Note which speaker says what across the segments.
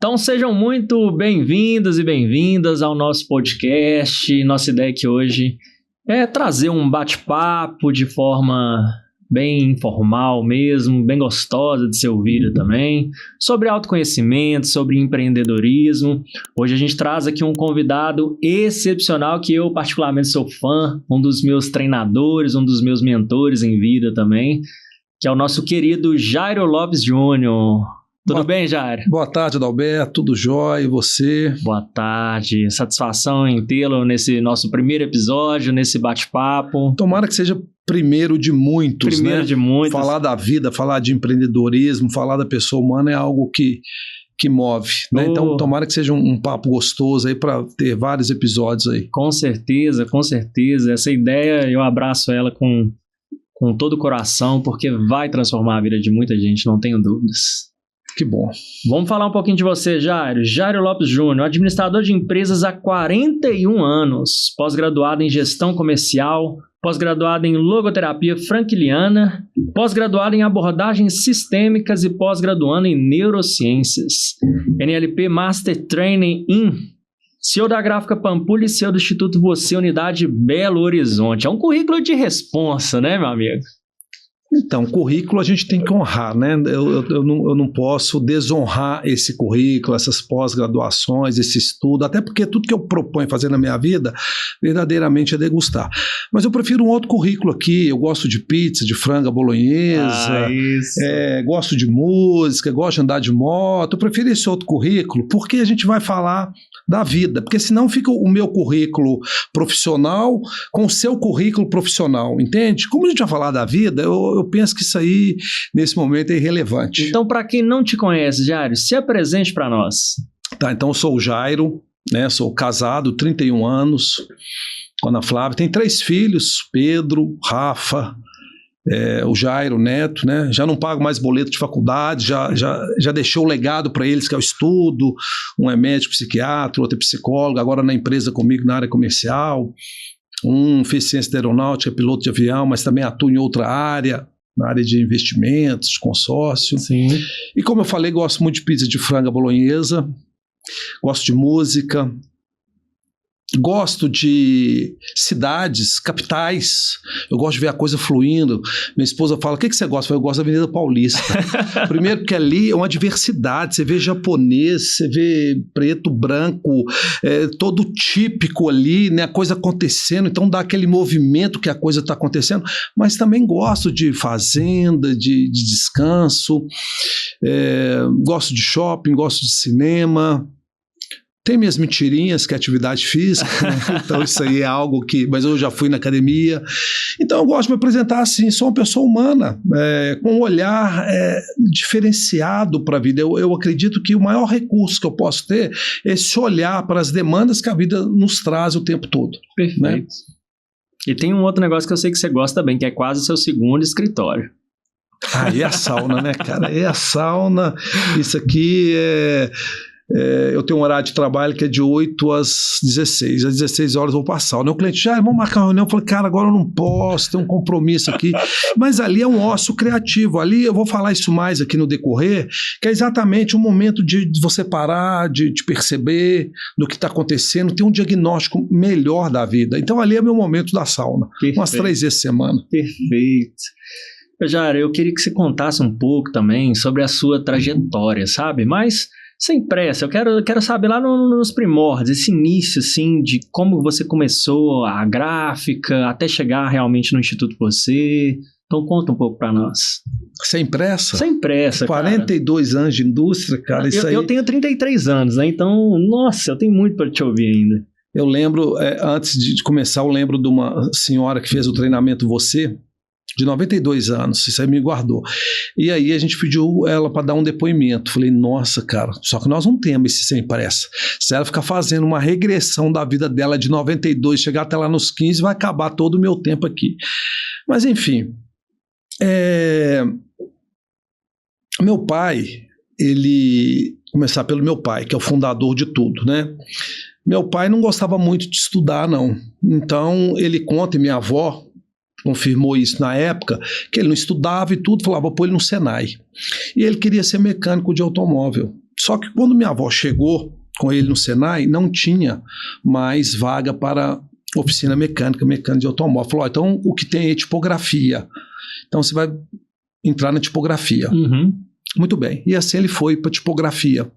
Speaker 1: Então sejam muito bem-vindos e bem-vindas ao nosso podcast. Nossa ideia aqui hoje é trazer um bate-papo de forma bem informal mesmo, bem gostosa de ser ouvida também, sobre autoconhecimento, sobre empreendedorismo. Hoje a gente traz aqui um convidado excepcional que eu particularmente sou fã, um dos meus treinadores, um dos meus mentores em vida também, que é o nosso querido Jairo Lopes Júnior. Tudo bem, Jairo?
Speaker 2: Boa tarde, Adalberto. Tudo jóia? E você?
Speaker 1: Boa tarde. Satisfação em tê-lo nesse nosso primeiro episódio, nesse bate-papo.
Speaker 2: Tomara que seja primeiro de muitos,
Speaker 1: Primeiro de muitos.
Speaker 2: Falar da vida, falar de empreendedorismo, falar da pessoa humana é algo que move, né? Então, tomara que seja um papo gostoso aí para ter vários episódios aí.
Speaker 1: Com certeza, com certeza. Essa ideia, eu abraço ela com todo o coração, porque vai transformar a vida de muita gente, não tenho dúvidas.
Speaker 2: Que bom.
Speaker 1: Vamos falar um pouquinho de você, Jairo. Jairo Lopes Júnior, administrador de empresas há 41 anos, pós-graduado em gestão comercial, pós-graduado em logoterapia frankliana, pós-graduado em abordagens sistêmicas e pós-graduando em neurociências. NLP Master Training in CEO da Gráfica Pampulha e CEO do Instituto Você, Unidade Belo Horizonte. É um currículo de responsa, né, meu amigo?
Speaker 2: Então, currículo a gente tem que honrar, né? Eu não posso desonrar esse currículo, essas pós-graduações, esse estudo, até porque tudo que eu proponho fazer na minha vida, verdadeiramente é degustar. Mas eu prefiro um outro currículo aqui. Eu gosto de pizza, de franga bolonhesa, gosto de música, gosto de andar de moto. Eu prefiro esse outro currículo porque a gente vai falar da vida, porque senão fica o meu currículo profissional com o seu currículo profissional, entende? Como a gente vai falar da vida, eu penso que isso aí, nesse momento, é irrelevante.
Speaker 1: Então, para quem não te conhece, Jairo, se apresente para nós.
Speaker 2: Tá, então eu sou o Jairo, né? Sou casado, 31 anos, com a Ana Flávia. Tem 3 filhos, Pedro, Rafa, o Jairo, Neto, né? Já não pago mais boleto de faculdade, já deixou o legado para eles, que é o estudo. Um é médico psiquiatra, outro é psicólogo, agora na empresa comigo na área comercial. Um fez ciência da aeronáutica, piloto de avião, mas também atua em outra área, na área de investimentos, de consórcio.
Speaker 1: Sim.
Speaker 2: E como eu falei, gosto muito de pizza de franga bolonhesa, gosto de música, gosto de cidades, capitais. Eu gosto de ver a coisa fluindo. Minha esposa fala, o que você gosta? Eu gosto da Avenida Paulista. Primeiro porque ali é uma diversidade. Você vê japonês, você vê preto, branco, todo típico ali, né? A coisa acontecendo. Então dá aquele movimento que a coisa está acontecendo. Mas também gosto de fazenda, de descanso. Gosto de shopping, gosto de cinema. Tem minhas mentirinhas, que é atividade física, né? Então isso aí é algo que... Mas eu já fui na academia. Então eu gosto de me apresentar assim, sou uma pessoa humana, com um olhar diferenciado para a vida. Eu acredito que o maior recurso que eu posso ter é esse olhar para as demandas que a vida nos traz o tempo todo.
Speaker 1: Perfeito. Né? E tem um outro negócio que eu sei que você gosta bem, que é quase o seu segundo escritório.
Speaker 2: E a sauna, né, cara? E a sauna, isso aqui eu tenho um horário de trabalho que é de 8 às 16. Às 16 horas eu vou passar. O meu cliente, vamos marcar uma reunião. Eu falei, cara, agora eu não posso, tem um compromisso aqui. Mas ali é um ócio criativo. Ali eu vou falar isso mais aqui no decorrer, que é exatamente um momento de você parar, de perceber do que está acontecendo, ter um diagnóstico melhor da vida. Então ali é meu momento da sauna. Perfeito. Umas 3 vezes por semana.
Speaker 1: Perfeito. Jairo, eu queria que você contasse um pouco também sobre a sua trajetória, sabe? Mas sem pressa, eu quero saber lá nos primórdios, esse início, assim, de como você começou a gráfica, até chegar realmente no Instituto Você. Então conta um pouco para nós.
Speaker 2: Sem pressa?
Speaker 1: Sem pressa,
Speaker 2: 42 anos de indústria, cara,
Speaker 1: eu tenho 33 anos, né? Então, nossa, eu tenho muito para te ouvir ainda.
Speaker 2: Eu lembro, antes de começar, eu lembro de uma senhora que fez o treinamento Você, de 92 anos, isso aí me guardou. E aí a gente pediu ela para dar um depoimento. Falei, nossa, cara, só que nós não temos esse sem pressa. Se ela ficar fazendo uma regressão da vida dela de 92, chegar até lá nos 15, vai acabar todo o meu tempo aqui. Mas enfim, meu pai, começar pelo meu pai, que é o fundador de tudo, né? Meu pai não gostava muito de estudar, não. Então ele conta, e minha avó confirmou isso na época, que ele não estudava e tudo, falava, pô, ele no Senai. E ele queria ser mecânico de automóvel. Só que quando minha avó chegou com ele no Senai, não tinha mais vaga para oficina mecânica de automóvel. Falou, então o que tem é tipografia. Então você vai entrar na tipografia. Muito bem. E assim ele foi para tipografia.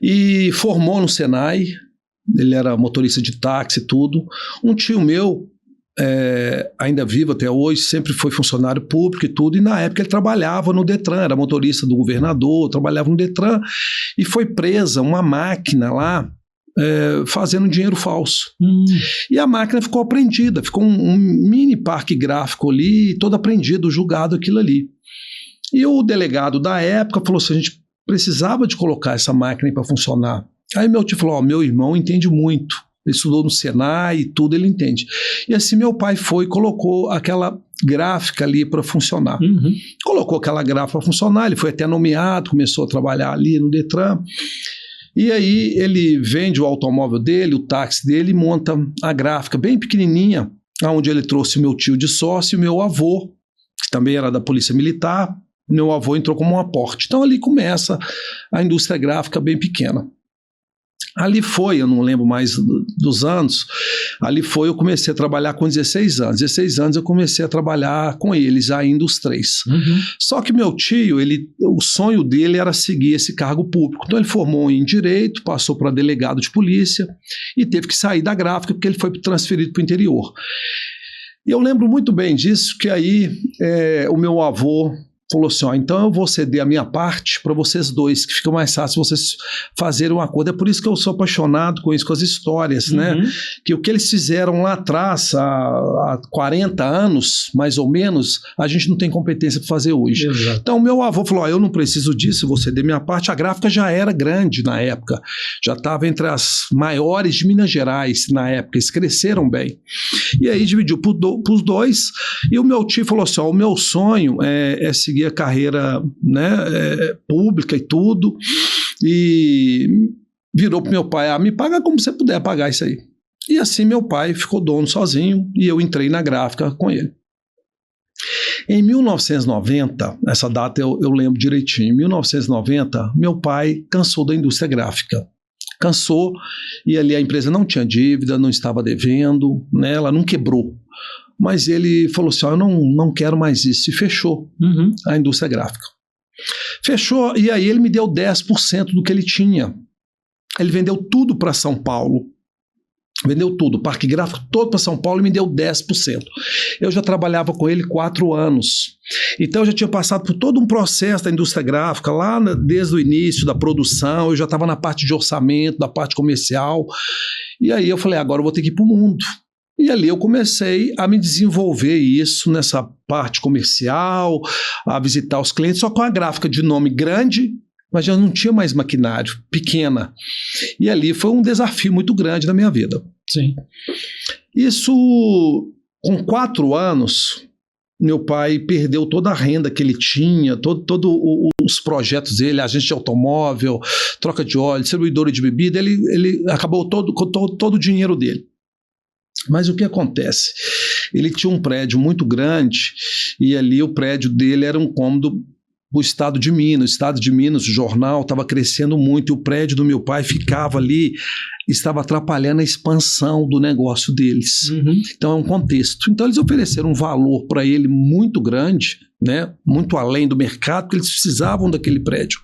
Speaker 2: E formou no Senai, ele era motorista de táxi e tudo. Um tio meu, ainda vivo até hoje, sempre foi funcionário público e tudo, e na época ele trabalhava no Detran, era motorista do governador, trabalhava no Detran, e foi presa uma máquina lá, fazendo dinheiro falso. E a máquina ficou apreendida, ficou um mini parque gráfico ali, todo apreendido, julgado aquilo ali. E o delegado da época falou assim, a gente precisava de colocar essa máquina para funcionar. Aí meu tio falou, meu irmão entende muito, ele estudou no Senai e tudo, ele entende. E assim meu pai foi e colocou aquela gráfica ali para funcionar. Colocou aquela gráfica para funcionar, ele foi até nomeado, começou a trabalhar ali no Detran. E aí ele vende o automóvel dele, o táxi dele, e monta a gráfica bem pequenininha, onde ele trouxe meu tio de sócio e meu avô, que também era da Polícia Militar. Meu avô entrou como um aporte. Então ali começa a indústria gráfica bem pequena. Ali foi, eu não lembro mais dos anos, ali foi, eu comecei a trabalhar com 16 anos. 16 anos eu comecei a trabalhar com eles, ainda os três. Só que meu tio, o sonho dele era seguir esse cargo público. Então ele formou em Direito, passou para delegado de polícia e teve que sair da gráfica porque ele foi transferido para o interior. E eu lembro muito bem disso, que aí o meu avô falou assim, então eu vou ceder a minha parte para vocês dois, que fica mais fácil vocês fazerem um acordo. É por isso que eu sou apaixonado com isso, com as histórias, né? Que o que eles fizeram lá atrás, há 40 anos, mais ou menos, a gente não tem competência para fazer hoje. Exato. Então meu avô falou, eu não preciso disso, eu vou ceder minha parte. A gráfica já era grande na época, já estava entre as maiores de Minas Gerais na época, eles cresceram bem. E aí dividiu para os dois, e o meu tio falou assim, o meu sonho é seguir a carreira, né, pública e tudo, e virou para meu pai, me paga como você puder pagar isso aí. E assim meu pai ficou dono sozinho e eu entrei na gráfica com ele. Em 1990, essa data eu lembro direitinho, em 1990, meu pai cansou da indústria gráfica. Cansou, e ali a empresa não tinha dívida, não estava devendo, né, ela não quebrou. Mas ele falou assim, eu não quero mais isso, e fechou a indústria gráfica. Fechou, e aí ele me deu 10% do que ele tinha. Ele vendeu tudo para São Paulo, vendeu tudo, o parque gráfico todo para São Paulo, e me deu 10%. Eu já trabalhava com ele 4 anos, então eu já tinha passado por todo um processo da indústria gráfica, lá desde o início da produção, eu já estava na parte de orçamento, da parte comercial, e aí eu falei, agora eu vou ter que ir para o mundo. E ali eu comecei a me desenvolver isso nessa parte comercial, a visitar os clientes, só com a gráfica de nome grande, mas já não tinha mais maquinário, pequena. E ali foi um desafio muito grande na minha vida.
Speaker 1: Sim.
Speaker 2: Isso, com 4 anos, meu pai perdeu toda a renda que ele tinha, todos os projetos dele, agente de automóvel, troca de óleo, distribuidora de bebida, ele acabou com todo o dinheiro dele. Mas o que acontece? Ele tinha um prédio muito grande e ali o prédio dele era um cômodo do estado de Minas. O estado de Minas, o jornal estava crescendo muito e o prédio do meu pai ficava ali, estava atrapalhando a expansão do negócio deles. Então é um contexto. Então eles ofereceram um valor para ele muito grande, né? Muito além do mercado, porque eles precisavam daquele prédio.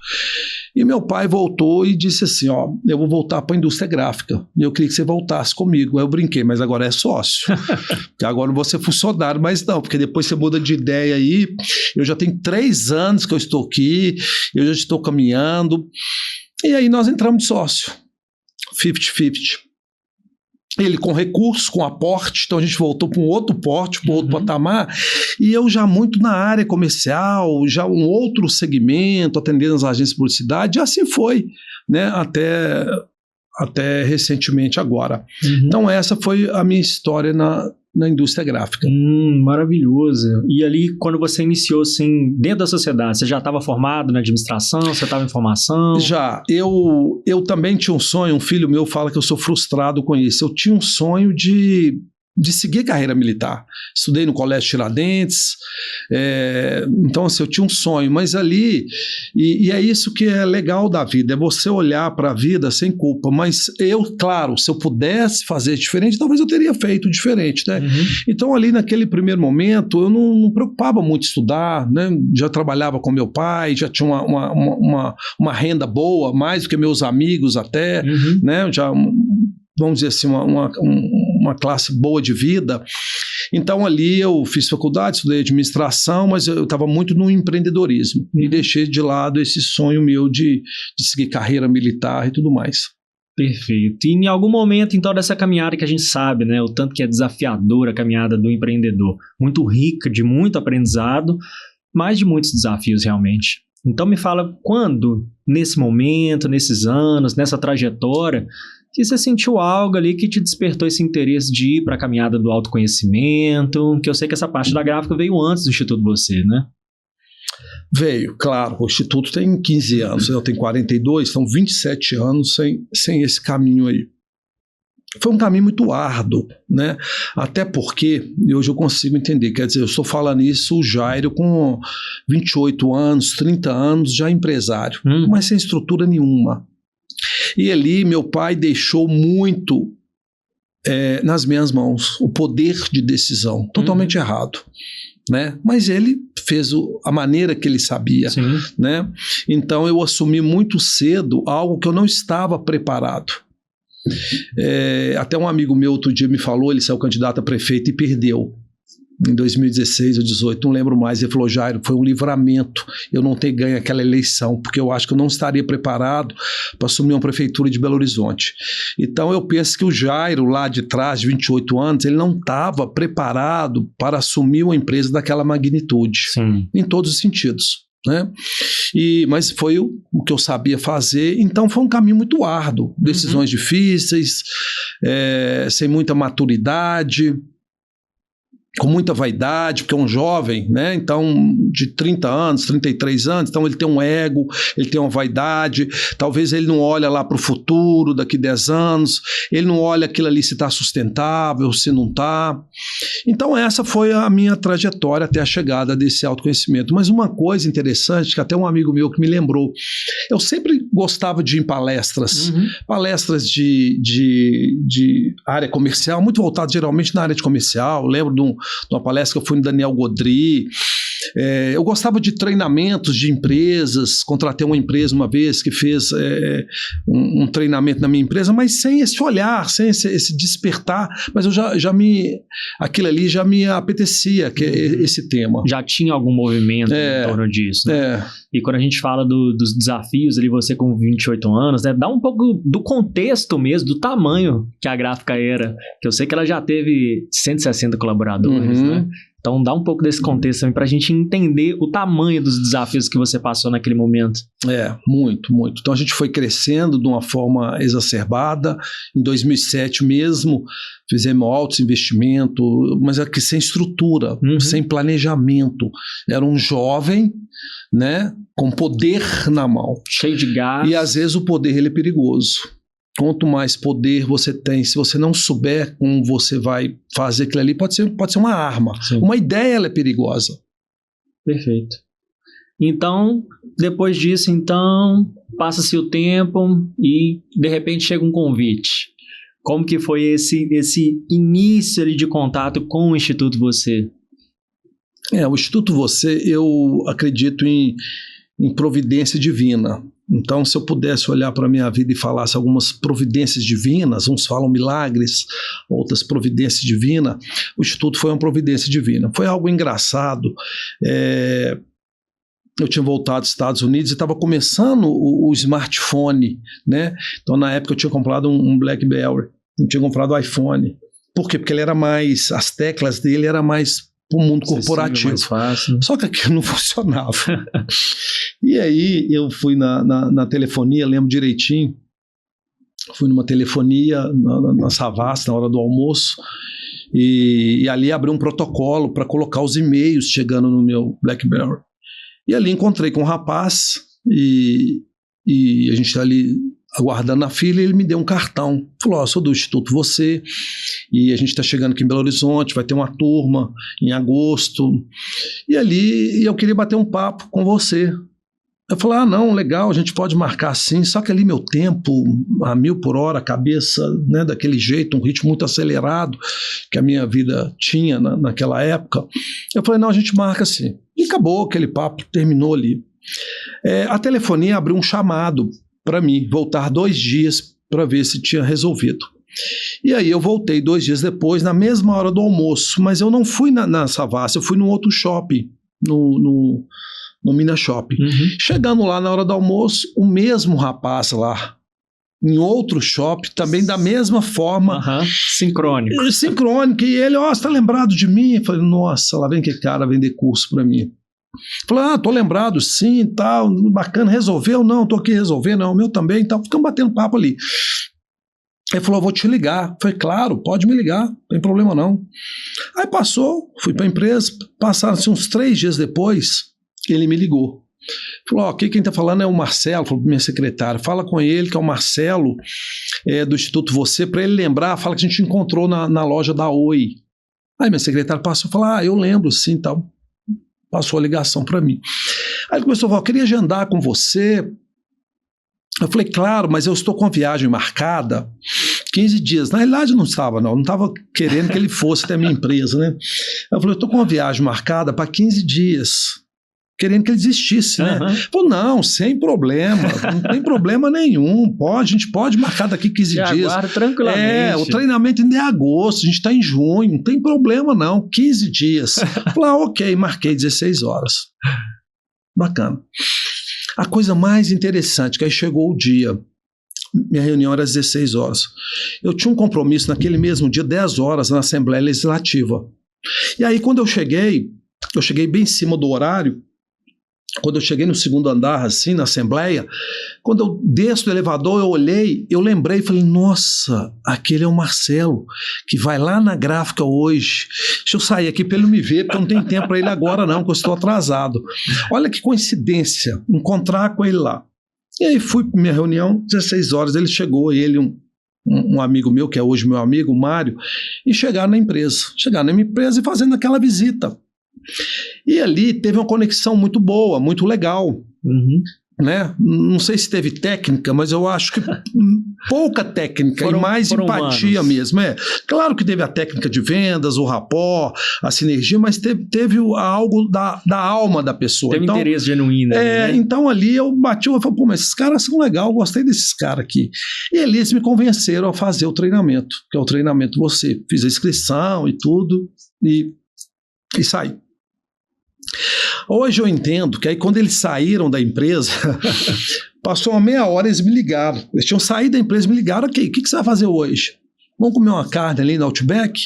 Speaker 2: E meu pai voltou e disse assim, eu vou voltar para a indústria gráfica, e eu queria que você voltasse comigo. Aí eu brinquei, mas agora é sócio, agora não vou ser funcionário, mas não, porque depois você muda de ideia aí, eu já tenho 3 anos que eu estou aqui, eu já estou caminhando, e aí nós entramos de sócio, 50-50. Ele com recurso, com aporte, então a gente voltou para um outro porte, para um outro patamar, e eu já muito na área comercial, já um outro segmento, atendendo as agências de publicidade, e assim foi, né, até recentemente agora. Então essa foi a minha história na indústria gráfica.
Speaker 1: Maravilhoso. E ali, quando você iniciou, assim, dentro da sociedade, você já estava formado na administração, você estava em formação?
Speaker 2: Já. Eu também tinha um sonho, um filho meu fala que eu sou frustrado com isso. Eu tinha um sonho de de seguir carreira militar. Estudei no Colégio Tiradentes, então assim, eu tinha um sonho, mas ali, e é isso que é legal da vida, é você olhar para a vida sem culpa, mas claro, se eu pudesse fazer diferente, talvez eu teria feito diferente, né? Então ali naquele primeiro momento, eu não preocupava muito em estudar, né? Já trabalhava com meu pai, já tinha uma renda boa, mais do que meus amigos até, né? Já, vamos dizer assim, uma classe boa de vida. Então ali eu fiz faculdade, estudei administração, mas eu estava muito no empreendedorismo e deixei de lado esse sonho meu de seguir carreira militar e tudo mais.
Speaker 1: Perfeito. E em algum momento, então, dessa caminhada que a gente sabe, né, o tanto que é desafiadora a caminhada do empreendedor, muito rica, de muito aprendizado, mas de muitos desafios realmente. Então me fala quando, nesse momento, nesses anos, nessa trajetória, que você sentiu algo ali que te despertou esse interesse de ir para a caminhada do autoconhecimento, que eu sei que essa parte da gráfica veio antes do Instituto Você, né?
Speaker 2: Veio, claro. O Instituto tem 15 anos, eu tenho 42, são 27 anos sem esse caminho aí. Foi um caminho muito árduo, né? Até porque hoje eu consigo entender, quer dizer, eu estou falando isso, o Jairo com 28 anos, 30 anos, já empresário, mas sem estrutura nenhuma. E ali meu pai deixou muito nas minhas mãos o poder de decisão, totalmente errado, né? Mas ele fez a maneira que ele sabia, né? Então eu assumi muito cedo algo que eu não estava preparado. Até um amigo meu outro dia me falou, ele saiu candidato a prefeito e perdeu em 2016 ou 2018, não lembro mais. Ele falou: Jairo, foi um livramento eu não ter ganho aquela eleição, porque eu acho que eu não estaria preparado para assumir uma prefeitura de Belo Horizonte. Então eu penso que o Jairo lá de trás, de 28 anos, ele não estava preparado para assumir uma empresa daquela magnitude, em todos os sentidos, né? Mas foi o que eu sabia fazer, então foi um caminho muito árduo, decisões difíceis, sem muita maturidade, com muita vaidade, porque é um jovem, né? Então, de 30 anos, 33 anos, então ele tem um ego, ele tem uma vaidade, talvez ele não olha lá para o futuro, daqui 10 anos, ele não olha aquilo ali se está sustentável, se não está. Então essa foi a minha trajetória até a chegada desse autoconhecimento. Mas uma coisa interessante, que até um amigo meu que me lembrou, eu sempre gostava de ir em palestras, palestras de área comercial, muito voltado geralmente na área de comercial. Eu lembro de uma palestra que eu fui no Daniel Godry. Eu gostava de treinamentos de empresas, contratei uma empresa uma vez que fez um treinamento na minha empresa, mas sem esse olhar, sem esse despertar, mas eu aquilo ali já me apetecia, que é esse tema.
Speaker 1: Já tinha algum movimento em torno disso, né? E quando a gente fala dos desafios ali, você com 28 anos, né, dá um pouco do contexto mesmo, do tamanho que a gráfica era, que eu sei que ela já teve 160 colaboradores, né? Então dá um pouco desse contexto também para a gente entender o tamanho dos desafios que você passou naquele momento.
Speaker 2: Muito, muito. Então a gente foi crescendo de uma forma exacerbada. Em 2007 mesmo, fizemos altos investimentos, mas aqui sem estrutura, sem planejamento. Era um jovem, né, com poder na mão.
Speaker 1: Cheio de gás.
Speaker 2: E às vezes o poder ele é perigoso. Quanto mais poder você tem, se você não souber como você vai fazer aquilo ali, pode ser uma arma. Uma ideia ela é perigosa.
Speaker 1: Perfeito. Então, depois disso, passa-se o tempo e de repente chega um convite. Como que foi esse início ali de contato com o Instituto Você?
Speaker 2: O Instituto Você, eu acredito em providência divina. Então, se eu pudesse olhar para a minha vida e falasse algumas providências divinas, uns falam milagres, outras providências divinas, o Instituto foi uma providência divina. Foi algo engraçado. Eu tinha voltado dos Estados Unidos e estava começando o smartphone, né? Então, na época, eu tinha comprado um BlackBerry, não tinha comprado iPhone. Por quê? Porque as teclas dele eram mais para o mundo corporativo.
Speaker 1: Mais fácil.
Speaker 2: Só que aquilo não funcionava. E aí eu fui na telefonia, lembro direitinho, fui numa telefonia na Savassi, na hora do almoço, e ali abri um protocolo para colocar os e-mails chegando no meu BlackBerry. E ali encontrei com um rapaz, e a gente ali aguardando na fila, e ele me deu um cartão. Falou, sou do Instituto Você, e a gente está chegando aqui em Belo Horizonte, vai ter uma turma em agosto, e ali eu queria bater um papo com você. Eu falei, não, legal, a gente pode marcar sim, só que ali meu tempo, a 1000 por hora, a cabeça, né, daquele jeito, um ritmo muito acelerado que a minha vida tinha naquela época. Eu falei, não, a gente marca sim. E acabou aquele papo, terminou ali. A telefonia abriu um chamado para mim, voltar 2 dias para ver se tinha resolvido. E aí eu voltei 2 dias depois, na mesma hora do almoço, mas eu não fui na Savassi, eu fui num outro shopping, no Minas Shopping. Chegando lá na hora do almoço, o mesmo rapaz lá, em outro shopping, também da mesma forma.
Speaker 1: Sincrônico.
Speaker 2: Sincrônico. E ele, você tá lembrado de mim? Eu falei, nossa, lá vem que cara vender curso para mim. Falei, tô lembrado sim, tal, bacana, resolveu? Não, tô aqui resolvendo, não, o meu também, tal. Ficamos batendo papo ali. Ele falou, vou te ligar. Eu falei, claro, pode me ligar, não tem problema não. Aí passou, fui para a empresa, passaram-se uns 3 dias depois, ele me ligou. Falou, aqui quem está falando é o Marcelo, falou para minha secretária, fala com ele que é o Marcelo do Instituto Você, para ele lembrar, fala que a gente encontrou na loja da Oi. Aí minha secretária passou e falou, eu lembro sim, tal. Passou a ligação para mim. Aí ele começou a falar, eu queria agendar com você. Eu falei, claro, mas eu estou com a viagem marcada 15 dias. Na realidade não estava querendo que ele fosse até a minha empresa, né? Eu falei, eu estou com uma viagem marcada para 15 dias. Querendo que ele desistisse, né? Falou, não, sem problema, não tem problema nenhum, a gente pode marcar daqui 15 dias.
Speaker 1: Aguarda tranquilamente.
Speaker 2: O treinamento ainda é agosto, a gente está em junho, não tem problema não, 15 dias. Falei, ok, marquei 16 horas. Bacana. A coisa mais interessante, que aí chegou o dia, minha reunião era às 16 horas. Eu tinha um compromisso naquele mesmo dia, 10 horas, na Assembleia Legislativa. E aí quando eu cheguei bem em cima do horário. Quando eu cheguei no 2º andar, assim, na Assembleia, quando eu desço do elevador, eu olhei, eu lembrei e falei, nossa, aquele é o Marcelo, que vai lá na gráfica hoje. Deixa eu sair aqui para ele me ver, porque eu não tenho tempo para ele agora não, porque eu estou atrasado. Olha que coincidência, encontrar com ele lá. E aí fui para minha reunião, 16 horas, ele chegou, ele, um amigo meu, que é hoje meu amigo, o Mário, e chegaram na empresa. Chegaram na minha empresa e fazendo aquela visita. E ali teve uma conexão muito boa, muito legal, né? Não sei se teve técnica, mas eu acho que pouca técnica e mais empatia humanos. Mesmo. Claro que teve a técnica de vendas, o rapport, a sinergia, mas teve algo da alma da pessoa.
Speaker 1: Teve interesse genuíno. Né?
Speaker 2: Então ali eu bati, eu falei, mas esses caras são legais, eu gostei desses caras aqui. E ali eles me convenceram a fazer o treinamento, que é o treinamento você. Fiz a inscrição e tudo, e saí. Hoje eu entendo que aí quando eles saíram da empresa, passou uma meia hora, eles me ligaram. Eles tinham saído da empresa e me ligaram, ok, o que você vai fazer hoje? Vamos comer uma carne ali no Outback?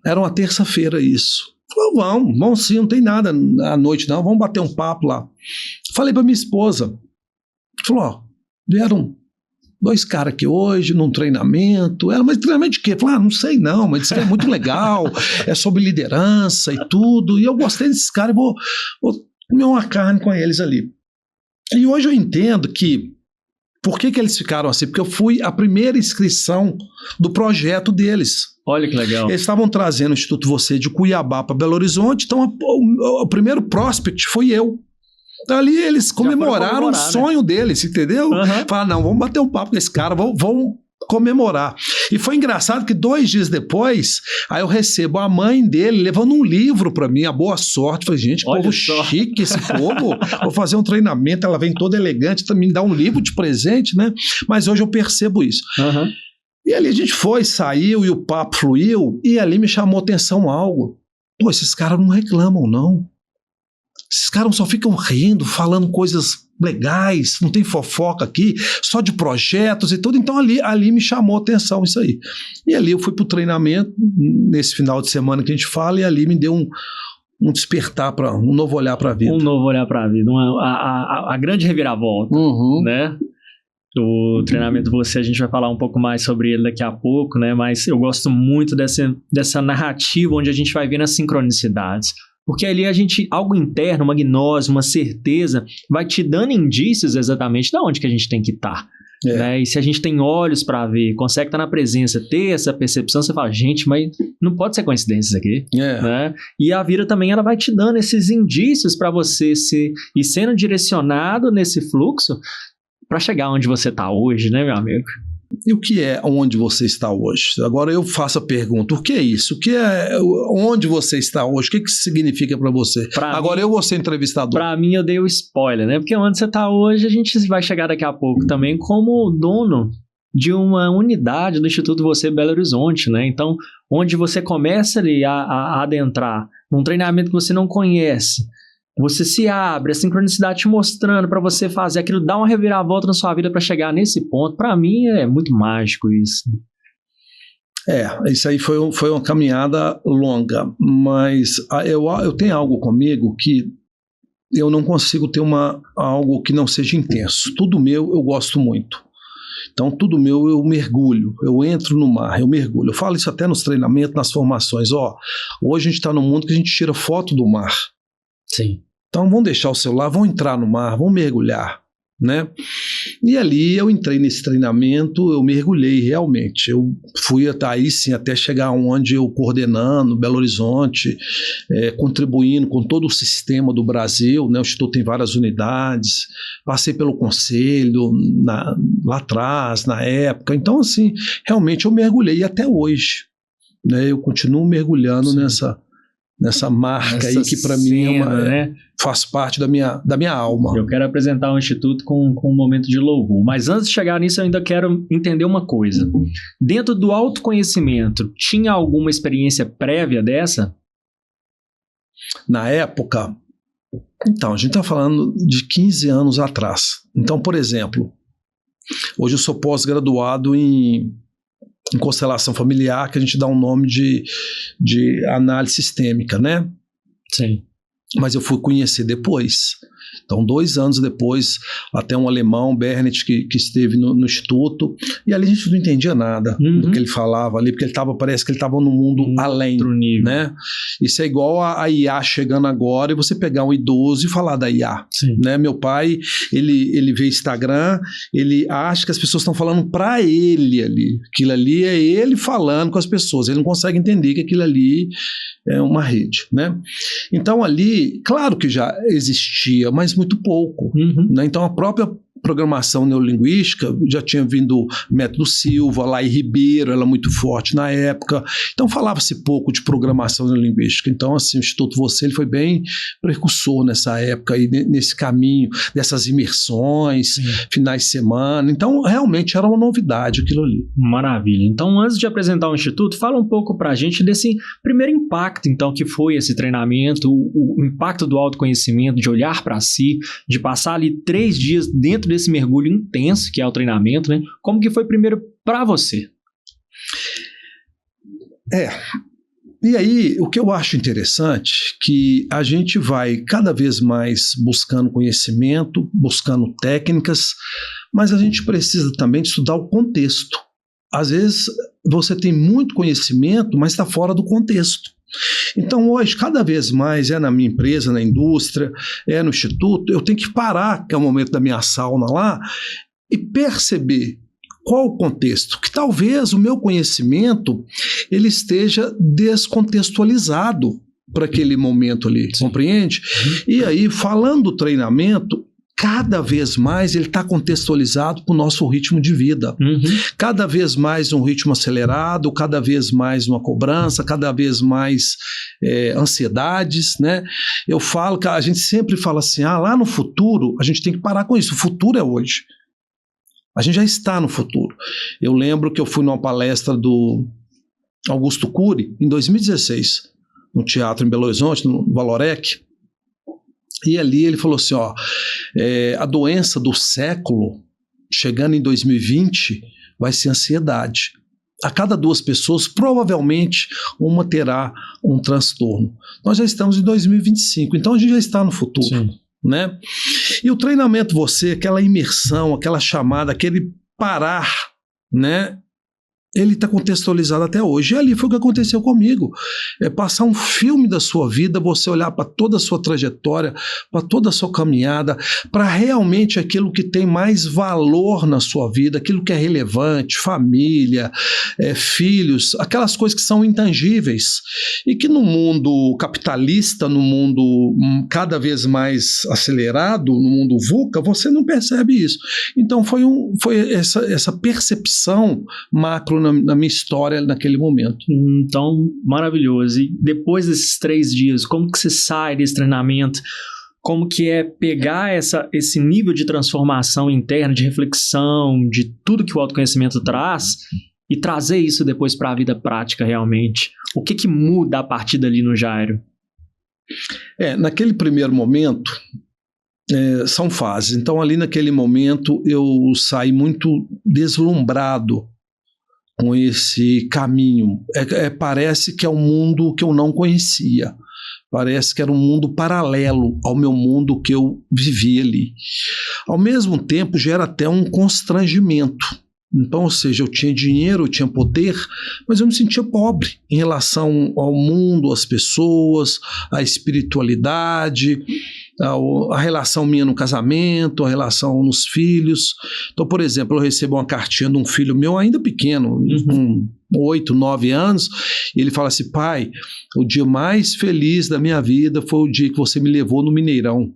Speaker 2: Era uma terça-feira isso. Falei, vamos sim, não tem nada à noite não, vamos bater um papo lá. Falei para minha esposa, falou, vieram 2 caras aqui hoje, num treinamento. Mas treinamento de quê? Falei, não sei não, mas isso é muito legal, é sobre liderança e tudo, e eu gostei desses caras, vou comer uma carne com eles ali. E hoje eu entendo que, por que eles ficaram assim? Porque eu fui a primeira inscrição do projeto deles.
Speaker 1: Olha que legal.
Speaker 2: Eles estavam trazendo o Instituto Você de Cuiabá para Belo Horizonte, então o primeiro prospect foi eu. Então ali eles comemoraram o sonho deles, entendeu? Falaram, não, vamos bater um papo com esse cara, vamos comemorar. E foi engraçado que 2 dias depois, aí eu recebo a mãe dele levando um livro para mim, a Boa Sorte. Falei, gente, que povo chique esse povo. Vou fazer um treinamento, ela vem toda elegante, me dá um livro de presente, né? Mas hoje eu percebo isso. E ali a gente saiu e o papo fluiu, e ali me chamou atenção algo. Pô, esses caras não reclamam, não. Esses caras só ficam rindo, falando coisas legais, não tem fofoca aqui, só de projetos e tudo. Então ali me chamou a atenção isso aí. E ali eu fui para o treinamento, nesse final de semana que a gente fala, e ali me deu um despertar, um novo olhar para a vida.
Speaker 1: Um novo olhar para a vida, a grande reviravolta, né? O treinamento a gente vai falar um pouco mais sobre ele daqui a pouco, né? Mas eu gosto muito dessa narrativa onde a gente vai vendo as sincronicidades. Porque ali algo interno, uma gnose, uma certeza, vai te dando indícios exatamente de onde que a gente tem que estar. né? E se a gente tem olhos para ver, consegue estar na presença, ter essa percepção, você fala, gente, mas não pode ser coincidência isso aqui, né? E a vida também, ela vai te dando esses indícios para você ir sendo direcionado nesse fluxo para chegar onde você está hoje, né, meu amigo?
Speaker 2: E o que é onde você está hoje? Agora eu faço a pergunta, o que é isso? O que é onde você está hoje? O que isso significa para você? Agora eu vou ser entrevistador.
Speaker 1: Para mim eu dei o spoiler, né? Porque onde você está hoje, a gente vai chegar daqui a pouco também como dono de uma unidade do Instituto Você Belo Horizonte, né? Então, onde você começa ali a adentrar num treinamento que você não conhece, você se abre, a sincronicidade te mostrando para você fazer aquilo, dar uma reviravolta na sua vida para chegar nesse ponto. Para mim é muito mágico isso.
Speaker 2: Isso aí foi uma caminhada longa, mas eu tenho algo comigo que eu não consigo ter algo que não seja intenso. Tudo meu eu gosto muito. Então, tudo meu eu mergulho, eu entro no mar, eu mergulho. Eu falo isso até nos treinamentos, nas formações. Hoje a gente está num mundo que a gente tira foto do mar.
Speaker 1: Sim.
Speaker 2: Então vamos deixar o celular, vamos entrar no mar, vamos mergulhar, né? E ali eu entrei nesse treinamento, eu mergulhei realmente. Eu fui até chegar onde eu coordenando Belo Horizonte, contribuindo com todo o sistema do Brasil, né? O Instituto tem várias unidades, passei pelo conselho lá atrás, na época. Então, assim, realmente eu mergulhei até hoje, né? Eu continuo mergulhando nessa marca aí que para mim
Speaker 1: né?
Speaker 2: Faz parte da minha alma.
Speaker 1: Eu quero apresentar o Instituto com um momento de louvor. Mas antes de chegar nisso, eu ainda quero entender uma coisa. Dentro do autoconhecimento, tinha alguma experiência prévia dessa?
Speaker 2: Na época, então, a gente está falando de 15 anos atrás. Então, por exemplo, hoje eu sou pós-graduado em constelação familiar, que a gente dá um nome de análise sistêmica, né?
Speaker 1: Sim.
Speaker 2: Mas eu fui conhecer depois. Então, 2 anos depois, até um alemão, Bernet, que esteve no Instituto, e ali a gente não entendia nada do que ele falava ali, porque parece que ele estava no mundo além, né? Isso é igual a IA chegando agora e você pegar um idoso e falar da IA, né? Meu pai, ele vê Instagram, ele acha que as pessoas estão falando para ele ali, aquilo ali é ele falando com as pessoas, ele não consegue entender que aquilo ali é uma rede, né? Então ali, claro que já existia, mas muito pouco, né? Então a própria programação neurolinguística, já tinha vindo Método Silva, Lai Ribeiro, ela muito forte na época, então falava-se pouco de programação neurolinguística. Então assim, o Instituto Você ele foi bem precursor nessa época, aí, nesse caminho dessas imersões, finais de semana, então realmente era uma novidade aquilo ali.
Speaker 1: Maravilha. Então antes de apresentar o Instituto, fala um pouco pra gente desse primeiro impacto então que foi esse treinamento, o impacto do autoconhecimento, de olhar para si, de passar ali 3 dias dentro desse mergulho intenso que é o treinamento, né? Como que foi primeiro para você?
Speaker 2: E aí, o que eu acho interessante que a gente vai cada vez mais buscando conhecimento, buscando técnicas, mas a gente precisa também de estudar o contexto. Às vezes você tem muito conhecimento, mas está fora do contexto. Então hoje, cada vez mais, na minha empresa, na indústria, no instituto, eu tenho que parar, que é o momento da minha sauna lá, e perceber qual o contexto, que talvez o meu conhecimento ele esteja descontextualizado para aquele momento ali, compreende? E aí, falando do treinamento, cada vez mais ele está contextualizado para o nosso ritmo de vida. Cada vez mais um ritmo acelerado, cada vez mais uma cobrança, cada vez mais ansiedades, né? Eu falo que a gente sempre fala assim, lá no futuro a gente tem que parar com isso, o futuro é hoje. A gente já está no futuro. Eu lembro que eu fui numa palestra do Augusto Cury em 2016, no teatro em Belo Horizonte, no Valorec. E ali ele falou assim, a doença do século, chegando em 2020, vai ser ansiedade. A cada 2 pessoas, provavelmente, uma terá um transtorno. Nós já estamos em 2025, então a gente já está no futuro. Né? E o treinamento Você, aquela imersão, aquela chamada, aquele parar, né? ele está contextualizado até hoje. E ali foi o que aconteceu comigo. É passar um filme da sua vida, você olhar para toda a sua trajetória, para toda a sua caminhada, para realmente aquilo que tem mais valor na sua vida, aquilo que é relevante, família, filhos, aquelas coisas que são intangíveis. E que no mundo capitalista, no mundo cada vez mais acelerado, no mundo VUCA, você não percebe isso. Então foi essa percepção macro na minha história naquele momento.
Speaker 1: Então, maravilhoso. E depois desses 3 dias, como que você sai desse treinamento? Como que é pegar esse nível de transformação interna, de reflexão, de tudo que o autoconhecimento traz e trazer isso depois para a vida prática realmente? O que muda a partir dali no Jairo?
Speaker 2: Naquele primeiro momento, são fases. Então, ali naquele momento, eu saí muito deslumbrado com esse caminho. Parece que é um mundo que eu não conhecia. Parece que era um mundo paralelo ao meu mundo que eu vivia ali. Ao mesmo tempo, gera até um constrangimento. Então, ou seja, eu tinha dinheiro, eu tinha poder, mas eu me sentia pobre em relação ao mundo, às pessoas, à espiritualidade, a relação minha no casamento, a relação nos filhos. Então, por exemplo, eu recebo uma cartinha de um filho meu ainda pequeno, com 8, 9 anos, e ele fala assim: pai, o dia mais feliz da minha vida foi o dia que você me levou no Mineirão.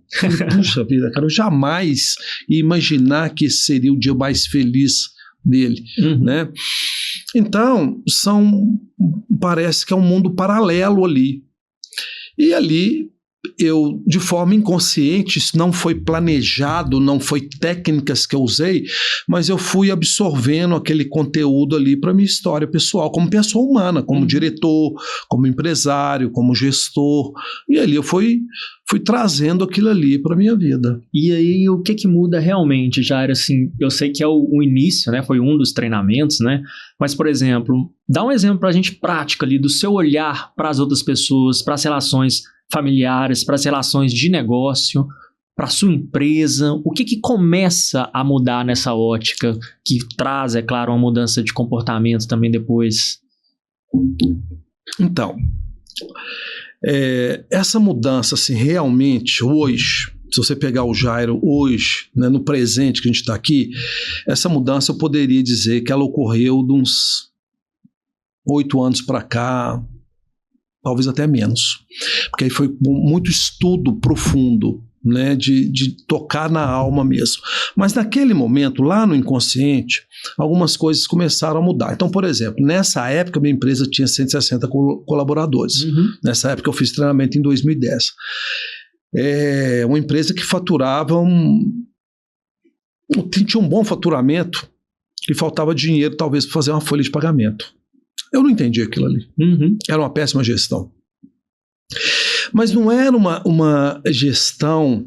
Speaker 2: Puxa vida, cara, eu jamais ia imaginar que esse seria o dia mais feliz dele, né? Então, parece que é um mundo paralelo ali. E ali, eu, de forma inconsciente, isso não foi planejado, não foi técnicas que eu usei, mas eu fui absorvendo aquele conteúdo ali para minha história pessoal, como pessoa humana, como diretor, como empresário, como gestor. E ali eu fui trazendo aquilo ali para minha vida.
Speaker 1: E aí, o que muda realmente, Jairo? Assim, eu sei que é o início, né? Foi um dos treinamentos, né? Mas, por exemplo, dá um exemplo para a gente prático ali do seu olhar para as outras pessoas, para as relações familiares, para as relações de negócio, para a sua empresa. O que começa a mudar nessa ótica, que traz, é claro, uma mudança de comportamento também depois?
Speaker 2: Então, essa mudança, assim, realmente, hoje, se você pegar o Jairo hoje, né, no presente que a gente está aqui, essa mudança eu poderia dizer que ela ocorreu de uns 8 anos para cá, talvez até menos, porque aí foi muito estudo profundo, né, de tocar na alma mesmo. Mas naquele momento, lá no inconsciente, algumas coisas começaram a mudar. Então, por exemplo, nessa época minha empresa tinha 160 colaboradores. Nessa época eu fiz treinamento em 2010. Uma empresa que faturava tinha um bom faturamento e faltava dinheiro talvez para fazer uma folha de pagamento. Eu não entendi aquilo ali. Era uma péssima gestão. Mas não era uma gestão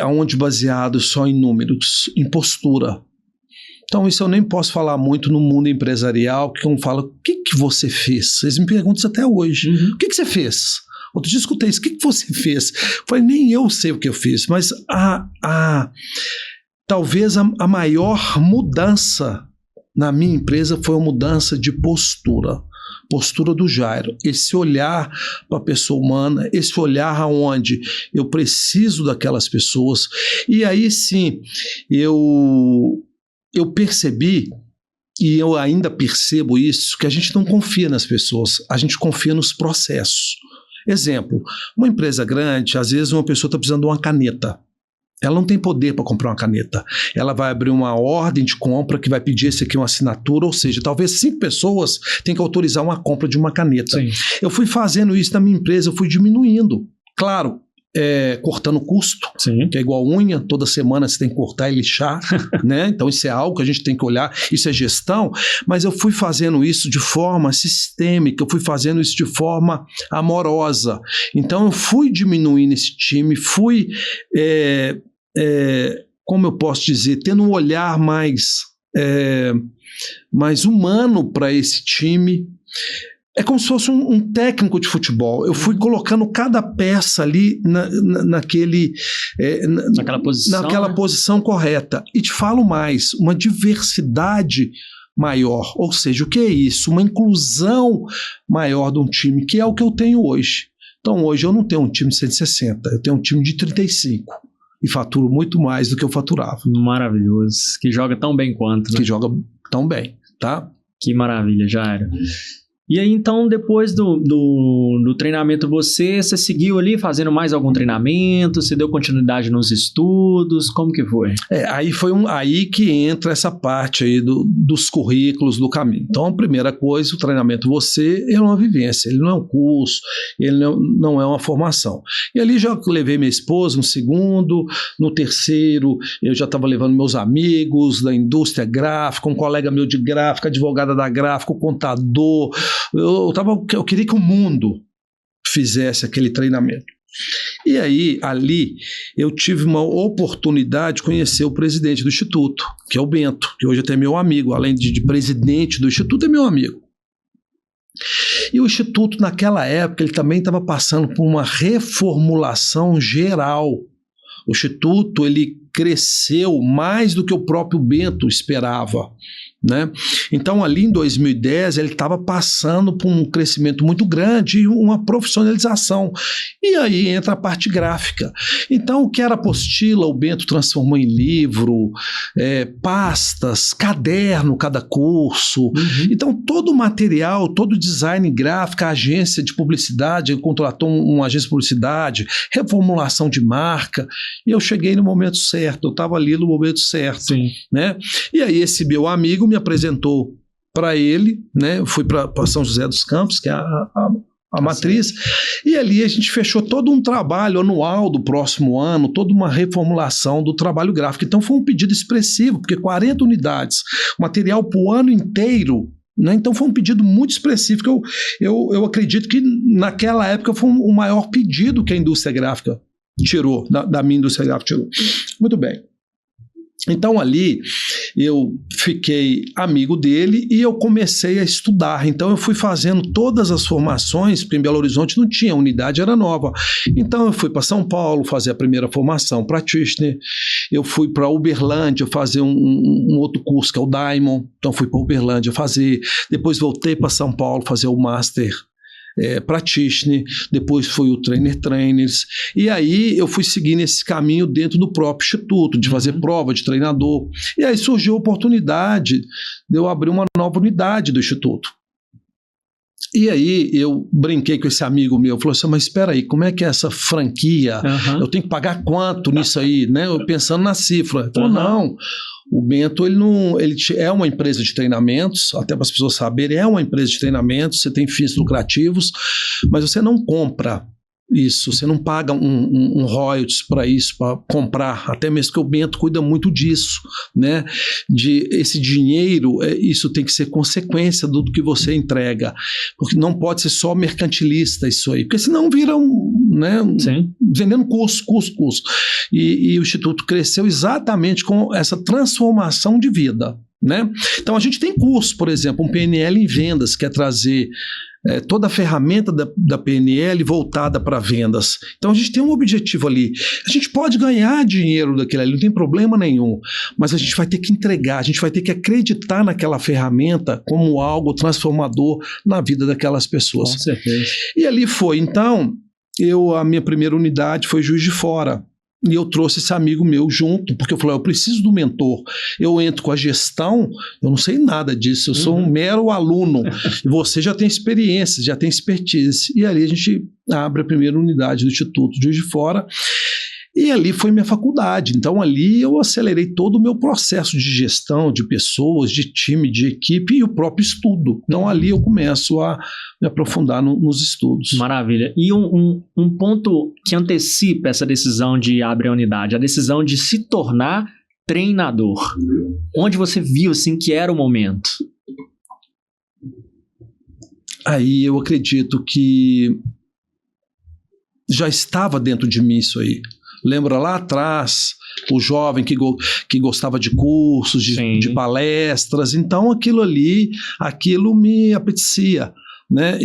Speaker 2: onde baseado só em números, em postura. Então isso eu nem posso falar muito no mundo empresarial, que um fala: o que você fez? Vocês me perguntam isso até hoje. O que você fez? Outro dia escutei isso: o que você fez? Eu falei: nem eu sei o que eu fiz, mas talvez a maior mudança na minha empresa foi uma mudança de postura do Jairo, esse olhar para a pessoa humana, esse olhar aonde eu preciso daquelas pessoas. E aí sim, eu percebi, e eu ainda percebo isso, que a gente não confia nas pessoas, a gente confia nos processos. Exemplo, uma empresa grande, às vezes uma pessoa está precisando de uma caneta. Ela não tem poder para comprar uma caneta. Ela vai abrir uma ordem de compra que vai pedir esse aqui uma assinatura, ou seja, talvez 5 pessoas tenham que autorizar uma compra de uma caneta. Sim. Eu fui fazendo isso na minha empresa, eu fui diminuindo. Claro, cortando custo, sim, que é igual unha, toda semana você tem que cortar e lixar, né? Então isso é algo que a gente tem que olhar, isso é gestão, mas eu fui fazendo isso de forma sistêmica, eu fui fazendo isso de forma amorosa. Então eu fui diminuindo esse time, fui, como eu posso dizer, tendo um olhar mais humano para esse time. É como se fosse um técnico de futebol. Eu fui colocando cada peça ali naquela posição correta. E te falo mais, uma diversidade maior. Ou seja, o que é isso? Uma inclusão maior de um time, que é o que eu tenho hoje. Então, hoje eu não tenho um time de 160, eu tenho um time de 35 e faturo muito mais do que eu faturava.
Speaker 1: Maravilhoso. Que joga tão bem quanto. Né?
Speaker 2: Que joga tão bem, tá?
Speaker 1: Que maravilha, Jairo. E aí, então, depois do treinamento, você seguiu ali fazendo mais algum treinamento? Você deu continuidade nos estudos? Como que foi?
Speaker 2: Aí que entra essa parte aí dos currículos do caminho. Então, a primeira coisa, o treinamento ele é uma vivência, ele não é um curso, ele não é uma formação. E ali já levei minha esposa no segundo, no terceiro eu já estava levando meus amigos da indústria gráfica, um colega meu de gráfica, advogada da gráfica, o contador. Eu queria que o mundo fizesse aquele treinamento. E aí, ali, eu tive uma oportunidade de conhecer o presidente do Instituto, que é o Bento, que hoje até é meu amigo, além de presidente do Instituto, é meu amigo. E o Instituto, naquela época, ele também estava passando por uma reformulação geral. O Instituto, ele cresceu mais do que o próprio Bento esperava, né? Então, ali em 2010, ele estava passando por um crescimento muito grande e uma profissionalização. E aí entra a parte gráfica. Então, o que era apostila, o Bento transformou em livro, pastas, caderno, cada curso.
Speaker 1: Uhum.
Speaker 2: Então, todo o material, todo o design gráfico, a agência de publicidade, contratou uma agência de publicidade, reformulação de marca. E eu cheguei no momento certo, eu estava ali no momento certo.
Speaker 1: Sim.
Speaker 2: Né? E aí esse meu amigo me apresentou para ele, né? Eu fui para São José dos Campos, que é a matriz, e ali a gente fechou todo um trabalho anual do próximo ano, toda uma reformulação do trabalho gráfico. Então foi um pedido expressivo, porque 40 unidades, material para o ano inteiro, né? Então foi um pedido muito expressivo, que eu acredito que naquela época foi o maior pedido que a indústria gráfica tirou, da minha indústria gráfica tirou. Muito bem. Então ali eu fiquei amigo dele e eu comecei a estudar. Então eu fui fazendo todas as formações, porque em Belo Horizonte não tinha, a unidade era nova. Então eu fui para São Paulo fazer a primeira formação practitioner, eu fui para Uberlândia fazer um outro curso que é o Diamond, então fui para Uberlândia fazer, depois voltei para São Paulo fazer o Master practitioner, depois foi o trainers, e aí eu fui seguindo esse caminho dentro do próprio Instituto, de fazer prova de treinador, e aí surgiu a oportunidade de eu abrir uma nova unidade do Instituto. E aí eu brinquei com esse amigo meu, falou assim, mas espera aí, como é que é essa franquia? Eu tenho que pagar quanto nisso aí? Né? Eu pensando na cifra. Ele falou, não, o Bento ele é uma empresa de treinamentos, até para as pessoas saberem, é uma empresa de treinamentos, você tem fins lucrativos, mas você não compra isso, você não paga um royalties para isso, para comprar, até mesmo que o Bento cuida muito disso, né? Esse dinheiro, isso tem que ser consequência do que você entrega, porque não pode ser só mercantilista isso aí, porque senão vira né, vendendo curso. E o Instituto cresceu exatamente com essa transformação de vida, né? Então a gente tem curso, por exemplo, um PNL em vendas, que é trazer toda a ferramenta da PNL voltada para vendas. Então a gente tem um objetivo ali. A gente pode ganhar dinheiro daquilo ali, não tem problema nenhum, mas a gente vai ter que entregar, a gente vai ter que acreditar naquela ferramenta como algo transformador na vida daquelas pessoas.
Speaker 1: Com certeza.
Speaker 2: E ali foi. Então, a minha primeira unidade foi Juiz de Fora. E eu trouxe esse amigo meu junto, porque eu falei, eu preciso do mentor. Eu entro com a gestão, eu não sei nada disso, eu sou um mero aluno. E você já tem experiência, já tem expertise. E ali a gente abre a primeira unidade do Instituto Juiz de Fora. E ali foi minha faculdade. Então ali eu acelerei todo o meu processo de gestão, de pessoas, de time, de equipe e o próprio estudo. Então ali eu começo a me aprofundar nos estudos.
Speaker 1: Maravilha. E um ponto que antecipa essa decisão de abrir a unidade, a decisão de se tornar treinador. Onde você viu assim que era o momento? Aí eu acredito que já estava dentro de mim isso aí. Lembra lá atrás, o jovem que gostava de cursos, de palestras, então aquilo me apetecia, né?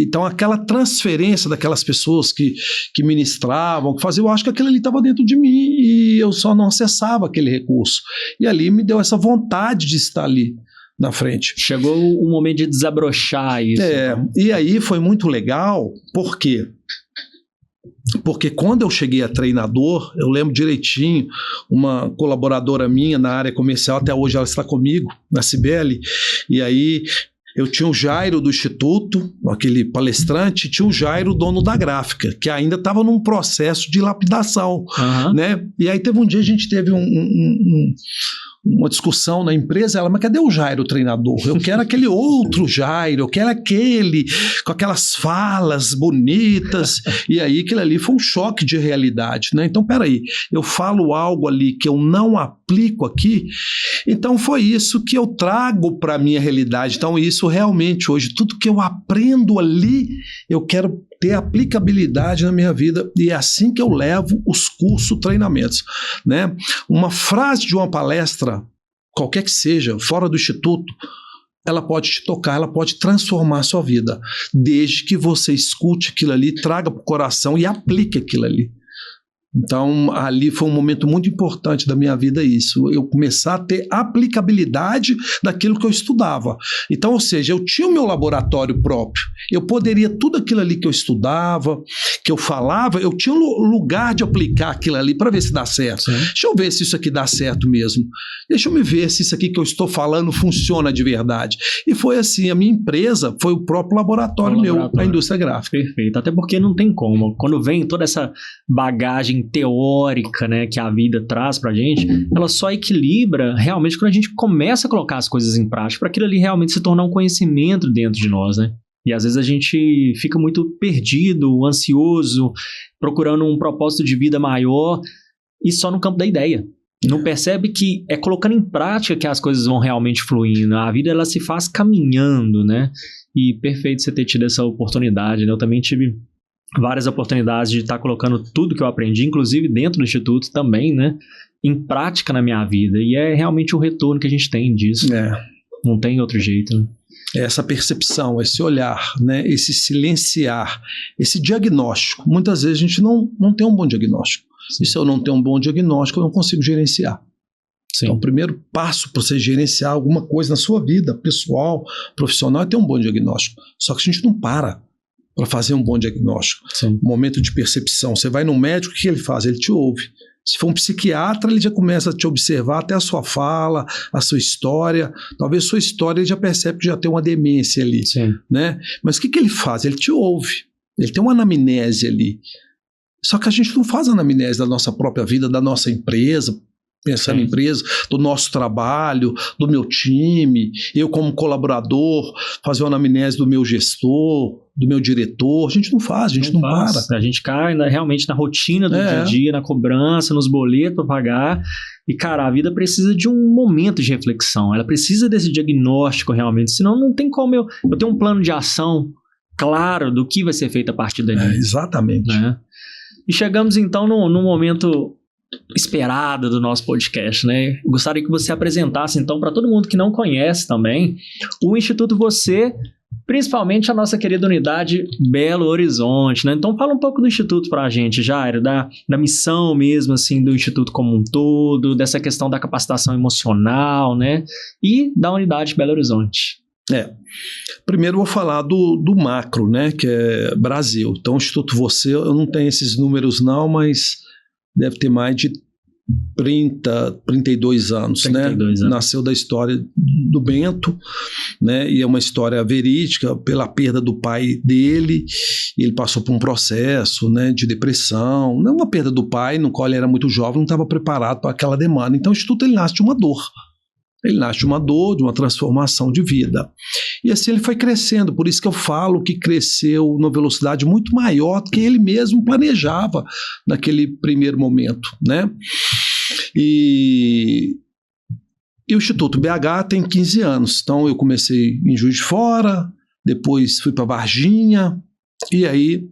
Speaker 1: Então aquela transferência daquelas pessoas que ministravam, que faziam, eu acho que aquilo ali estava dentro de mim e eu só não acessava aquele recurso. E ali me deu essa vontade de estar ali,
Speaker 2: na frente.
Speaker 1: Chegou o momento de desabrochar isso. Então.
Speaker 2: E aí foi muito legal, por quê? Porque quando eu cheguei a treinador, eu lembro direitinho, uma colaboradora minha na área comercial, até hoje ela está comigo, na Cibele, e aí eu tinha o Jairo do Instituto, aquele palestrante, e tinha o Jairo, dono da gráfica, que ainda estava num processo de lapidação, né? E aí teve um dia, a gente teve uma discussão na empresa, ela, mas cadê o Jairo, o treinador? Eu quero aquele outro Jairo, eu quero aquele com aquelas falas bonitas, e aí aquilo ali foi um choque de realidade, né? Então, peraí, eu falo algo ali que eu não aplico aqui, então foi isso que eu trago para a minha realidade. Então isso realmente hoje, tudo que eu aprendo ali, eu quero ter aplicabilidade na minha vida, e é assim que eu levo os cursos, treinamentos, né? Uma frase de uma palestra, qualquer que seja, fora do instituto, ela pode te tocar, ela pode transformar a sua vida, desde que você escute aquilo ali, traga para o coração e aplique aquilo ali. Então, ali foi um momento muito importante da minha vida isso, eu começar a ter aplicabilidade daquilo que eu estudava. Então, ou seja, eu tinha o meu laboratório próprio, eu poderia, tudo aquilo ali que eu estudava, que eu falava, eu tinha um lugar de aplicar aquilo ali para ver se dá certo. Sim. Deixa eu ver se isso aqui dá certo mesmo. Deixa eu me ver se isso aqui que eu estou falando funciona de verdade. E foi assim, a minha empresa foi o próprio laboratório meu, a indústria gráfica.
Speaker 1: Perfeito, até porque não tem como. Quando vem toda essa bagagem teórica, né, que a vida traz pra gente, ela só equilibra realmente quando a gente começa a colocar as coisas em prática, para aquilo ali realmente se tornar um conhecimento dentro de nós, né? E às vezes a gente fica muito perdido, ansioso, procurando um propósito de vida maior e só no campo da ideia. Não percebe que é colocando em prática que as coisas vão realmente fluindo. A vida, ela se faz caminhando, né? E perfeito você ter tido essa oportunidade, né? Eu também tive várias oportunidades de estar colocando tudo que eu aprendi, inclusive dentro do Instituto também, né? Em prática na minha vida. E é realmente o retorno que a gente tem disso. Não tem outro jeito, né?
Speaker 2: Essa percepção, esse olhar, né, esse silenciar, esse diagnóstico. Muitas vezes a gente não tem um bom diagnóstico. Sim. E se eu não tenho um bom diagnóstico, eu não consigo gerenciar. Sim. Então, o primeiro passo para você gerenciar alguma coisa na sua vida, pessoal, profissional, é ter um bom diagnóstico. Só que a gente não para fazer um bom diagnóstico.
Speaker 1: Sim.
Speaker 2: Momento de percepção. Você vai no médico, o que ele faz? Ele te ouve. Se for um psiquiatra, ele já começa a te observar até a sua fala, a sua história. Talvez sua história ele já percebe que já tem uma demência ali.
Speaker 1: Sim.
Speaker 2: Né? Mas o que ele faz? Ele te ouve. Ele tem uma anamnese ali. Só que a gente não faz anamnese da nossa própria vida, da nossa empresa, pensando em empresa, do nosso trabalho, do meu time, eu como colaborador, fazer uma anamnese do meu gestor, do meu diretor. A gente não faz, a gente não para.
Speaker 1: A gente cai realmente na rotina do dia a dia, na cobrança, nos boletos para pagar. E, cara, a vida precisa de um momento de reflexão. Ela precisa desse diagnóstico realmente. Senão não tem como eu ter um plano de ação claro do que vai ser feito a partir dali.
Speaker 2: Exatamente.
Speaker 1: Né? E chegamos, então, num momento esperado do nosso podcast, né? Gostaria que você apresentasse, então, para todo mundo que não conhece também, o Instituto Você, principalmente a nossa querida unidade Belo Horizonte, né? Então, fala um pouco do Instituto para a gente, Jairo, da missão mesmo, assim, do Instituto como um todo, dessa questão da capacitação emocional, né? E da unidade Belo Horizonte.
Speaker 2: Primeiro eu vou falar do macro, né? Que é Brasil. Então, o Instituto Você, eu não tenho esses números não, mas deve ter mais de 32 anos, 32 né? Anos. Nasceu da história do Bento, né? E é uma história verídica pela perda do pai dele. Ele passou por um processo, né, de depressão, não uma perda do pai, no qual ele era muito jovem, não estava preparado para aquela demanda. Então o Instituto ele nasce de uma dor. Ele nasce de uma dor, de uma transformação de vida. E assim ele foi crescendo, por isso que eu falo que cresceu numa velocidade muito maior do que ele mesmo planejava naquele primeiro momento, né? E o Instituto BH tem 15 anos, então eu comecei em Juiz de Fora, depois fui para Varginha, e aí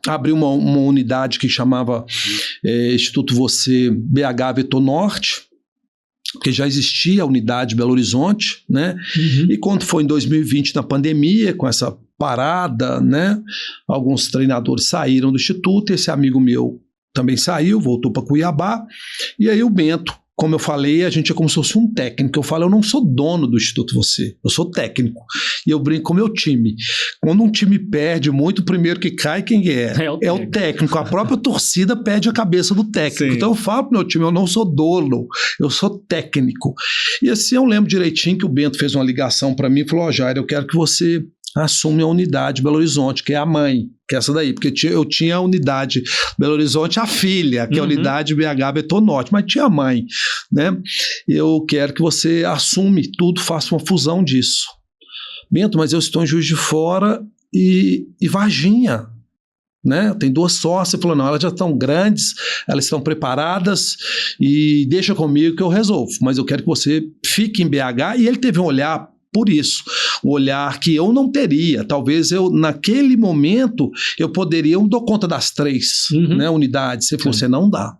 Speaker 2: abri uma unidade que chamava Instituto Você BH Vetor Norte, porque já existia a unidade Belo Horizonte, né? E quando foi em 2020, na pandemia, com essa parada, né? Alguns treinadores saíram do Instituto, esse amigo meu também saiu, voltou para Cuiabá, e aí o Bento como eu falei, a gente é como se fosse um técnico. Eu falo, eu não sou dono do Instituto Você, eu sou técnico. E eu brinco com o meu time. Quando um time perde muito, o primeiro que cai, quem é? É o técnico. A própria torcida perde a cabeça do técnico. Sim. Então eu falo pro meu time, eu não sou dono, eu sou técnico. E assim eu lembro direitinho que o Bento fez uma ligação para mim e falou, Jair, eu quero que você assume a unidade Belo Horizonte, que é a mãe, que é essa daí, porque eu tinha a unidade Belo Horizonte, a filha, que é a unidade BH Betonorte, mas tinha a mãe, né? Eu quero que você assume tudo, faça uma fusão disso. Bento, mas eu estou em Juiz de Fora e Varginha, né? Tem 2 sócias, falou, não, elas já estão grandes, elas estão preparadas e deixa comigo que eu resolvo, mas eu quero que você fique em BH. E ele teve um olhar por isso, um olhar que eu não teria. Talvez eu, naquele momento, eu poderia, eu dou conta das 3 né, unidades. Ele falou, você não dá.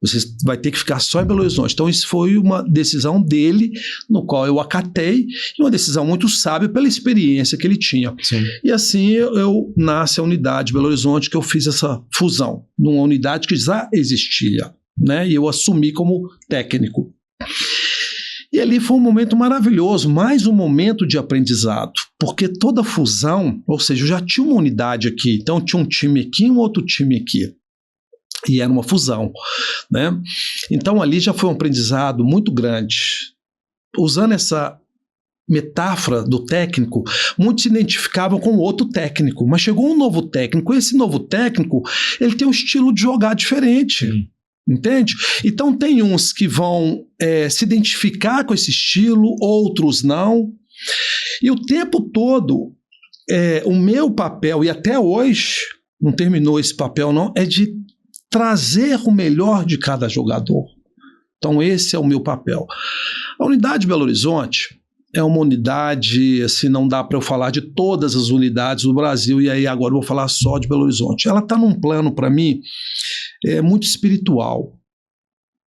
Speaker 2: Você Você vai ter que ficar só em Belo Horizonte. Então, isso foi uma decisão dele, no qual eu acatei, e uma decisão muito sábia pela experiência que ele tinha. Sim. E assim, eu nasce a unidade Belo Horizonte, que eu fiz essa fusão, numa unidade que já existia, né, e eu assumi como técnico. E ali foi um momento maravilhoso, mais um momento de aprendizado, porque toda fusão, ou seja, eu já tinha uma unidade aqui, então tinha um time aqui e um outro time aqui, e era uma fusão, né? Então ali já foi um aprendizado muito grande. Usando essa metáfora do técnico, muitos se identificavam com outro técnico, mas chegou um novo técnico, e esse novo técnico, ele tem um estilo de jogar diferente. Entende? Então tem uns que vão se identificar com esse estilo, outros não. E o tempo todo, o meu papel, e até hoje, não terminou esse papel não, é de trazer o melhor de cada jogador. Então esse é o meu papel. A unidade Belo Horizonte é uma unidade, assim, não dá para eu falar de todas as unidades do Brasil, e aí agora eu vou falar só de Belo Horizonte. Ela está num plano, para mim, muito espiritual,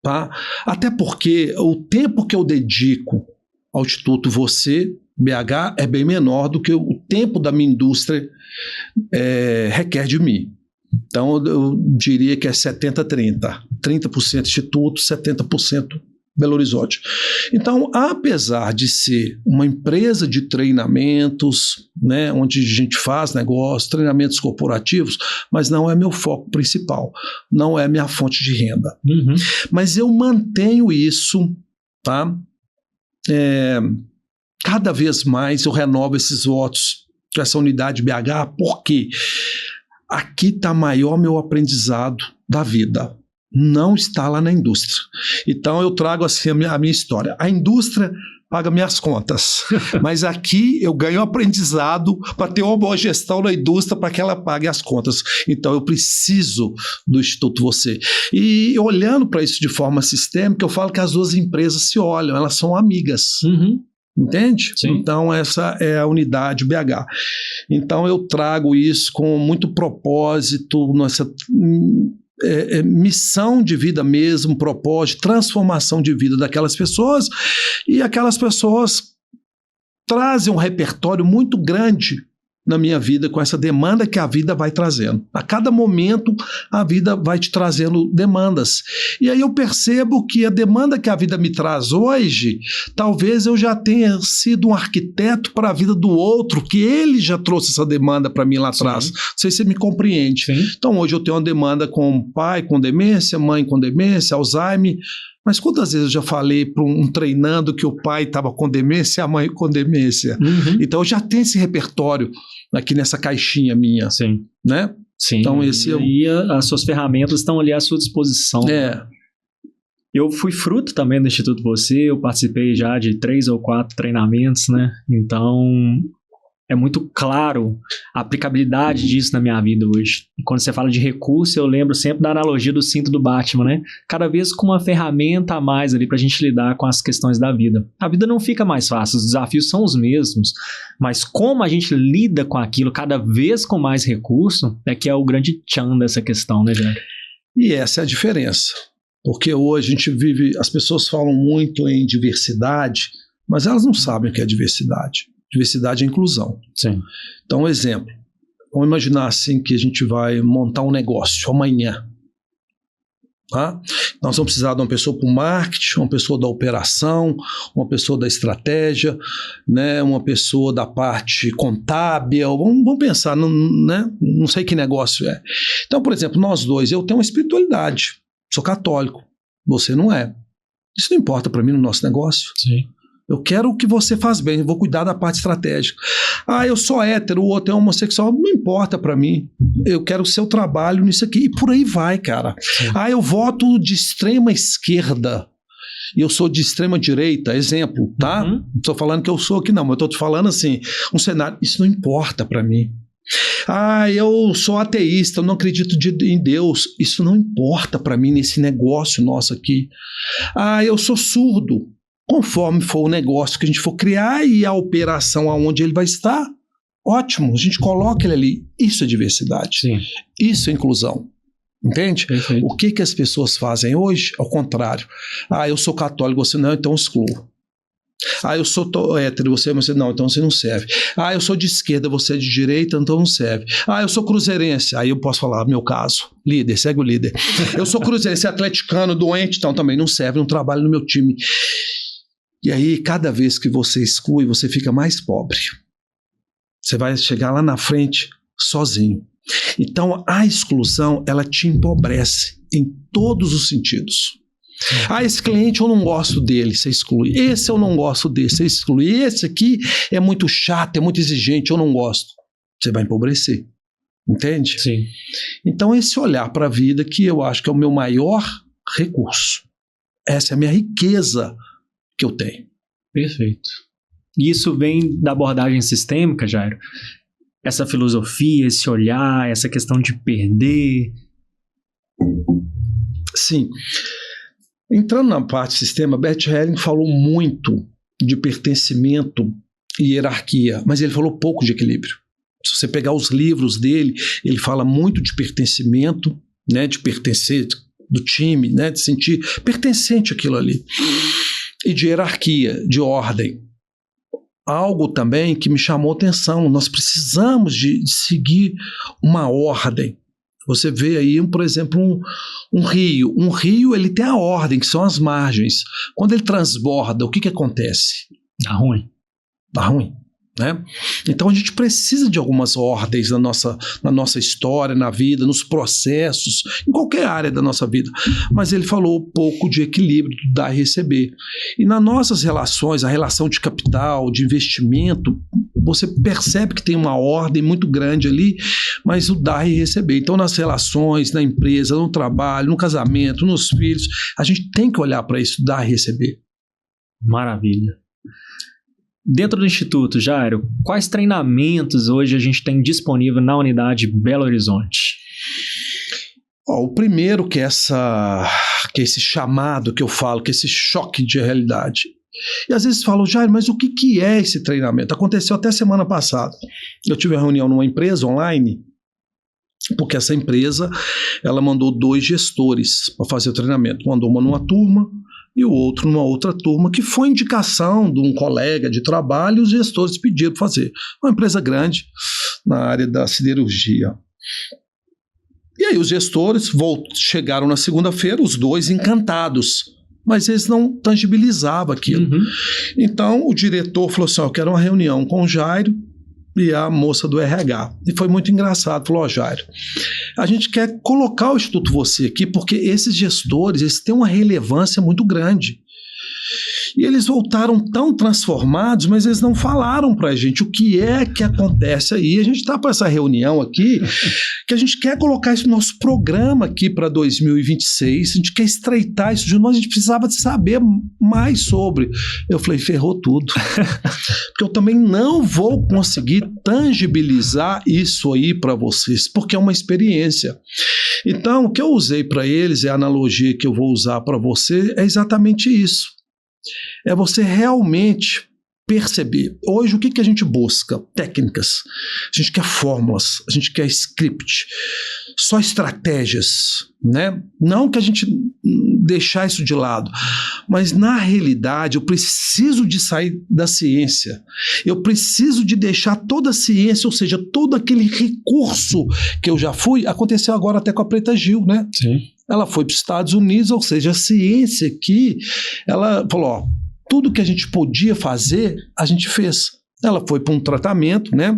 Speaker 2: tá? Até porque o tempo que eu dedico ao Instituto Você, BH, é bem menor do que o tempo da minha indústria requer de mim. Então eu diria que é 70-30, 30% Instituto, 70% Belo Horizonte. Então, apesar de ser uma empresa de treinamentos, né, onde a gente faz negócio, treinamentos corporativos, mas não é meu foco principal, não é minha fonte de renda. Mas eu mantenho isso, tá? Cada vez mais eu renovo esses votos para essa unidade BH, porque aqui está maior meu aprendizado da vida. Não está lá na indústria. Então eu trago assim a minha história. A indústria paga minhas contas, mas aqui eu ganho aprendizado para ter uma boa gestão na indústria para que ela pague as contas. Então eu preciso do Instituto Você. E olhando para isso de forma sistêmica, eu falo que as 2 empresas se olham, elas são amigas. Entende? Sim. Então essa é a unidade BH. Então eu trago isso com muito propósito, nessa missão de vida mesmo, propósito, transformação de vida daquelas pessoas, e aquelas pessoas trazem um repertório muito grande na minha vida, com essa demanda que a vida vai trazendo. A cada momento a vida vai te trazendo demandas. E aí eu percebo que a demanda que a vida me traz hoje, talvez eu já tenha sido um arquiteto para a vida do outro, que ele já trouxe essa demanda para mim lá atrás. Sim. Não sei se você me compreende. Sim. Então hoje eu tenho uma demanda com pai com demência, mãe com demência, Alzheimer. Mas quantas vezes eu já falei para um treinando que o pai estava com demência e a mãe com demência? Então eu já tenho esse repertório aqui nessa caixinha minha. Sim. Né?
Speaker 1: Sim.
Speaker 2: Então,
Speaker 1: e as suas ferramentas estão ali à sua disposição. Eu fui fruto também do Instituto Você, eu participei já de 3 ou 4 treinamentos, né? Então é muito claro a aplicabilidade disso na minha vida hoje. E quando você fala de recurso, eu lembro sempre da analogia do cinto do Batman, né? Cada vez com uma ferramenta a mais ali pra gente lidar com as questões da vida. A vida não fica mais fácil, os desafios são os mesmos, mas como a gente lida com aquilo cada vez com mais recurso, é que é o grande tchan dessa questão, né, Jair?
Speaker 2: E essa é a diferença. Porque hoje a gente vive, as pessoas falam muito em diversidade, mas elas não sabem o que é diversidade. Diversidade é inclusão.
Speaker 1: Sim.
Speaker 2: Então, um exemplo. Vamos imaginar assim que a gente vai montar um negócio amanhã. Tá? Nós vamos precisar de uma pessoa para o marketing, uma pessoa da operação, uma pessoa da estratégia, né? Uma pessoa da parte contábil. Vamos pensar, né? Não sei que negócio é. Então, por exemplo, nós dois, eu tenho uma espiritualidade, sou católico, você não é. Isso não importa para mim no nosso negócio.
Speaker 1: Sim.
Speaker 2: Eu quero o que você faz bem, eu vou cuidar da parte estratégica. Eu sou hétero, o outro é homossexual, não importa pra mim. Eu quero o seu trabalho nisso aqui. E por aí vai, cara. Sim. Eu voto de extrema esquerda e eu sou de extrema direita, exemplo, tá? Não estou falando que eu sou aqui não, mas eu estou te falando assim, um cenário, isso não importa pra mim. Eu sou ateísta, eu não acredito em Deus, isso não importa pra mim nesse negócio nosso aqui. Eu sou surdo. Conforme for o negócio que a gente for criar e a operação aonde ele vai estar, ótimo, a gente coloca ele ali. Isso é diversidade. Sim. Isso é inclusão. Entende? Perfeito. O que as pessoas fazem hoje? Ao contrário. Eu sou católico, você não, então excluo. Eu sou hétero, você não, então você não serve. Eu sou de esquerda, você é de direita, então não serve. Eu sou cruzeirense, aí eu posso falar, meu caso, líder, segue o líder. Eu sou cruzeirense, atleticano, doente, então também não serve, não trabalho no meu time. E aí, cada vez que você exclui, você fica mais pobre. Você vai chegar lá na frente sozinho. Então, a exclusão, ela te empobrece em todos os sentidos. Esse cliente eu não gosto dele, você exclui. Esse eu não gosto dele, você exclui. Esse aqui é muito chato, é muito exigente, eu não gosto. Você vai empobrecer. Entende? Sim. Então, esse olhar para a vida que eu acho que é o meu maior recurso. Essa é a minha riqueza que eu tenho.
Speaker 1: Perfeito. E isso vem da abordagem sistêmica, Jairo? Essa filosofia, esse olhar, essa questão de perder?
Speaker 2: Sim. Entrando na parte do sistema, Bert Helling falou muito de pertencimento e hierarquia, mas ele falou pouco de equilíbrio. Se você pegar os livros dele, ele fala muito de pertencimento, né, de pertencer do time, né, de sentir pertencente àquilo ali. E de hierarquia, de ordem. Algo também que me chamou atenção, nós precisamos de seguir uma ordem. Você vê aí, por exemplo, um rio. Um rio, ele tem a ordem, que são as margens. Quando ele transborda, o que acontece?
Speaker 1: Dá ruim.
Speaker 2: Dá ruim. Né? Então a gente precisa de algumas ordens na nossa história, na vida, nos processos, em qualquer área da nossa vida. Mas ele falou um pouco de equilíbrio, do dar e receber. E nas nossas relações, a relação de capital, de investimento, você percebe que tem uma ordem muito grande ali, mas o dar e receber. Então nas relações, na empresa, no trabalho, no casamento, nos filhos, a gente tem que olhar para isso, dar e receber.
Speaker 1: Maravilha. Dentro do Instituto, Jairo, quais treinamentos hoje a gente tem disponível na unidade Belo Horizonte?
Speaker 2: O primeiro que é esse chamado que eu falo, que é esse choque de realidade. E às vezes falam, Jairo, mas o que é esse treinamento? Aconteceu até semana passada. Eu tive uma reunião numa empresa online, porque essa empresa ela mandou 2 gestores para fazer o treinamento. Mandou uma numa turma e o outro numa outra turma, que foi indicação de um colega de trabalho, e os gestores pediram para fazer. Uma empresa grande na área da siderurgia. E aí os gestores chegaram na segunda-feira, os 2 encantados, mas eles não tangibilizavam aquilo. Então o diretor falou assim, eu quero uma reunião com o Jairo e a moça do RH. E foi muito engraçado. Falou, Jairo, a gente quer colocar o Instituto Você aqui porque esses gestores, eles têm uma relevância muito grande. E eles voltaram tão transformados, mas eles não falaram para a gente o que é que acontece aí. A gente está para essa reunião aqui, que a gente quer colocar isso no nosso programa aqui para 2026, a gente quer estreitar isso de nós, a gente precisava de saber mais sobre. Eu falei, ferrou tudo. Porque eu também não vou conseguir tangibilizar isso aí para vocês, porque é uma experiência. Então, o que eu usei para eles, é a analogia que eu vou usar para você, é exatamente isso. É você realmente perceber. Hoje, o que a gente busca? Técnicas. A gente quer fórmulas, a gente quer script, só estratégias, né? Não que a gente deixar isso de lado, mas na realidade eu preciso de sair da ciência. Eu preciso de deixar toda a ciência, ou seja, todo aquele recurso que eu já fui. Aconteceu agora até com a Preta Gil, né?
Speaker 1: Sim.
Speaker 2: Ela foi para os Estados Unidos, ou seja, a ciência aqui, ela falou, ó, tudo que a gente podia fazer, a gente fez. Ela foi para um tratamento, né?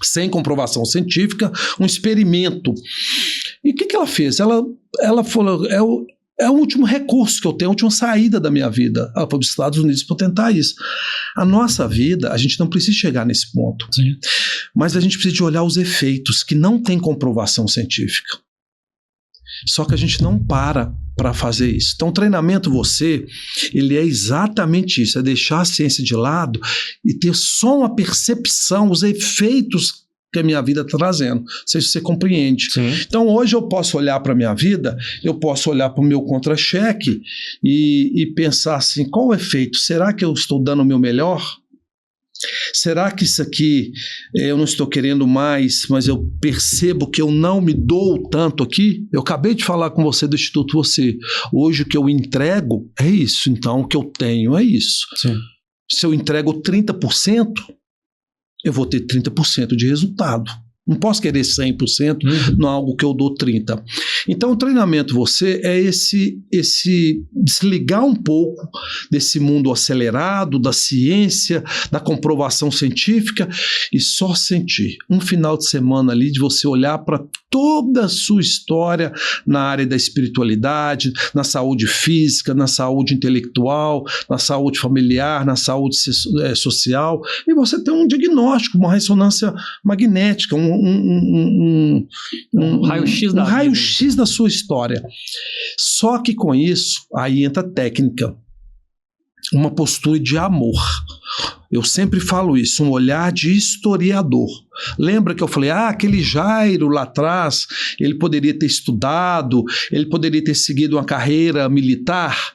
Speaker 2: Sem comprovação científica, um experimento. E o que ela fez? Ela falou, é o último recurso que eu tenho, a última saída da minha vida. Ela foi para os Estados Unidos para tentar isso. A nossa vida, a gente não precisa chegar nesse ponto.
Speaker 1: Sim.
Speaker 2: Mas a gente precisa de olhar os efeitos que não tem comprovação científica. Só que a gente não para fazer isso. Então o treinamento ele é exatamente isso, é deixar a ciência de lado e ter só uma percepção, os efeitos que a minha vida está trazendo. Não sei se você compreende.
Speaker 1: Sim.
Speaker 2: Então hoje eu posso olhar para a minha vida, eu posso olhar para o meu contra-cheque e pensar assim, qual o efeito? Será que eu estou dando o meu melhor? Será que isso aqui eu não estou querendo mais, mas eu percebo que eu não me dou tanto aqui? Eu acabei de falar com você do Instituto Você. Hoje o que eu entrego é isso, então o que eu tenho é isso.
Speaker 1: Sim.
Speaker 2: Se eu entrego 30%, eu vou ter 30% de resultado. Não posso querer 100% no algo que eu dou 30%. Então o treinamento é esse desligar um pouco desse mundo acelerado, da ciência, da comprovação científica e só sentir. Um final de semana ali de você olhar para toda a sua história na área da espiritualidade, na saúde física, na saúde intelectual, na saúde familiar, na saúde social, e você tem um diagnóstico, uma ressonância magnética, um raio-x da sua história. Só que com isso, aí entra a técnica, uma postura de amor. Eu sempre falo isso, um olhar de historiador. Lembra que eu falei, aquele Jairo lá atrás, ele poderia ter estudado, ele poderia ter seguido uma carreira militar?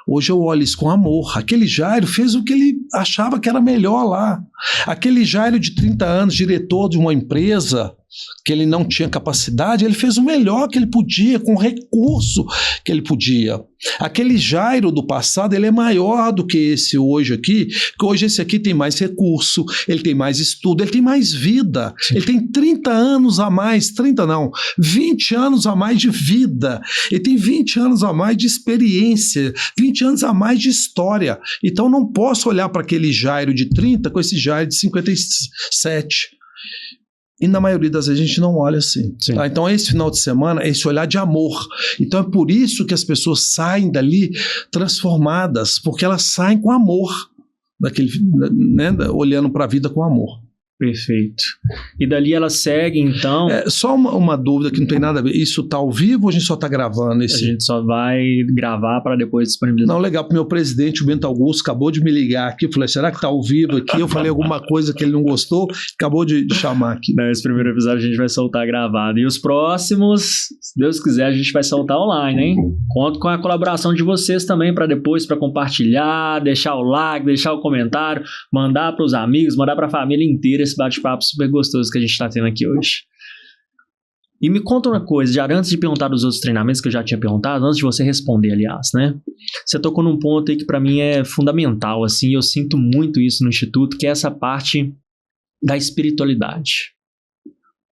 Speaker 2: Hoje eu olho isso com amor. Aquele Jairo fez o que ele achava que era melhor lá. Aquele Jairo de 30 anos, diretor de uma empresa, que ele não tinha capacidade, ele fez o melhor que ele podia, com o recurso que ele podia. Aquele Jairo do passado, ele é maior do que esse hoje aqui, que hoje esse aqui tem mais recurso, ele tem mais estudo, ele tem mais vida. Sim. Ele tem 30 anos a mais, 20 anos a mais de vida, ele tem 20 anos a mais de experiência, 20 anos a mais de história. Então não posso olhar para aquele Jairo de 30 com esse Jairo de 57. E na maioria das vezes a gente não olha assim. Tá? Então esse final de semana é esse olhar de amor. Então é por isso que as pessoas saem dali transformadas, porque elas saem com amor, né, olhando para a vida com amor.
Speaker 1: Perfeito. E dali ela segue, então...
Speaker 2: Só uma dúvida que não tem nada a ver. Isso está ao vivo ou a gente só está gravando?
Speaker 1: A gente só vai gravar para depois disponibilizar.
Speaker 2: Não, legal, porque meu presidente, o Bento Augusto, acabou de me ligar aqui. Eu falei, será que está ao vivo aqui? Eu falei alguma coisa que ele não gostou, acabou de chamar aqui.
Speaker 1: Esse primeiro episódio a gente vai soltar gravado. E os próximos, se Deus quiser, a gente vai soltar online, hein? Conto com a colaboração de vocês também para depois, para compartilhar, deixar o like, deixar o comentário, mandar para os amigos, mandar para a família inteira esse bate-papo super gostoso que a gente está tendo aqui hoje. E me conta uma coisa, já antes de perguntar dos outros treinamentos que eu já tinha perguntado, antes de você responder, aliás, né? Você tocou num ponto aí que para mim é fundamental, assim, eu sinto muito isso no Instituto, que é essa parte da espiritualidade.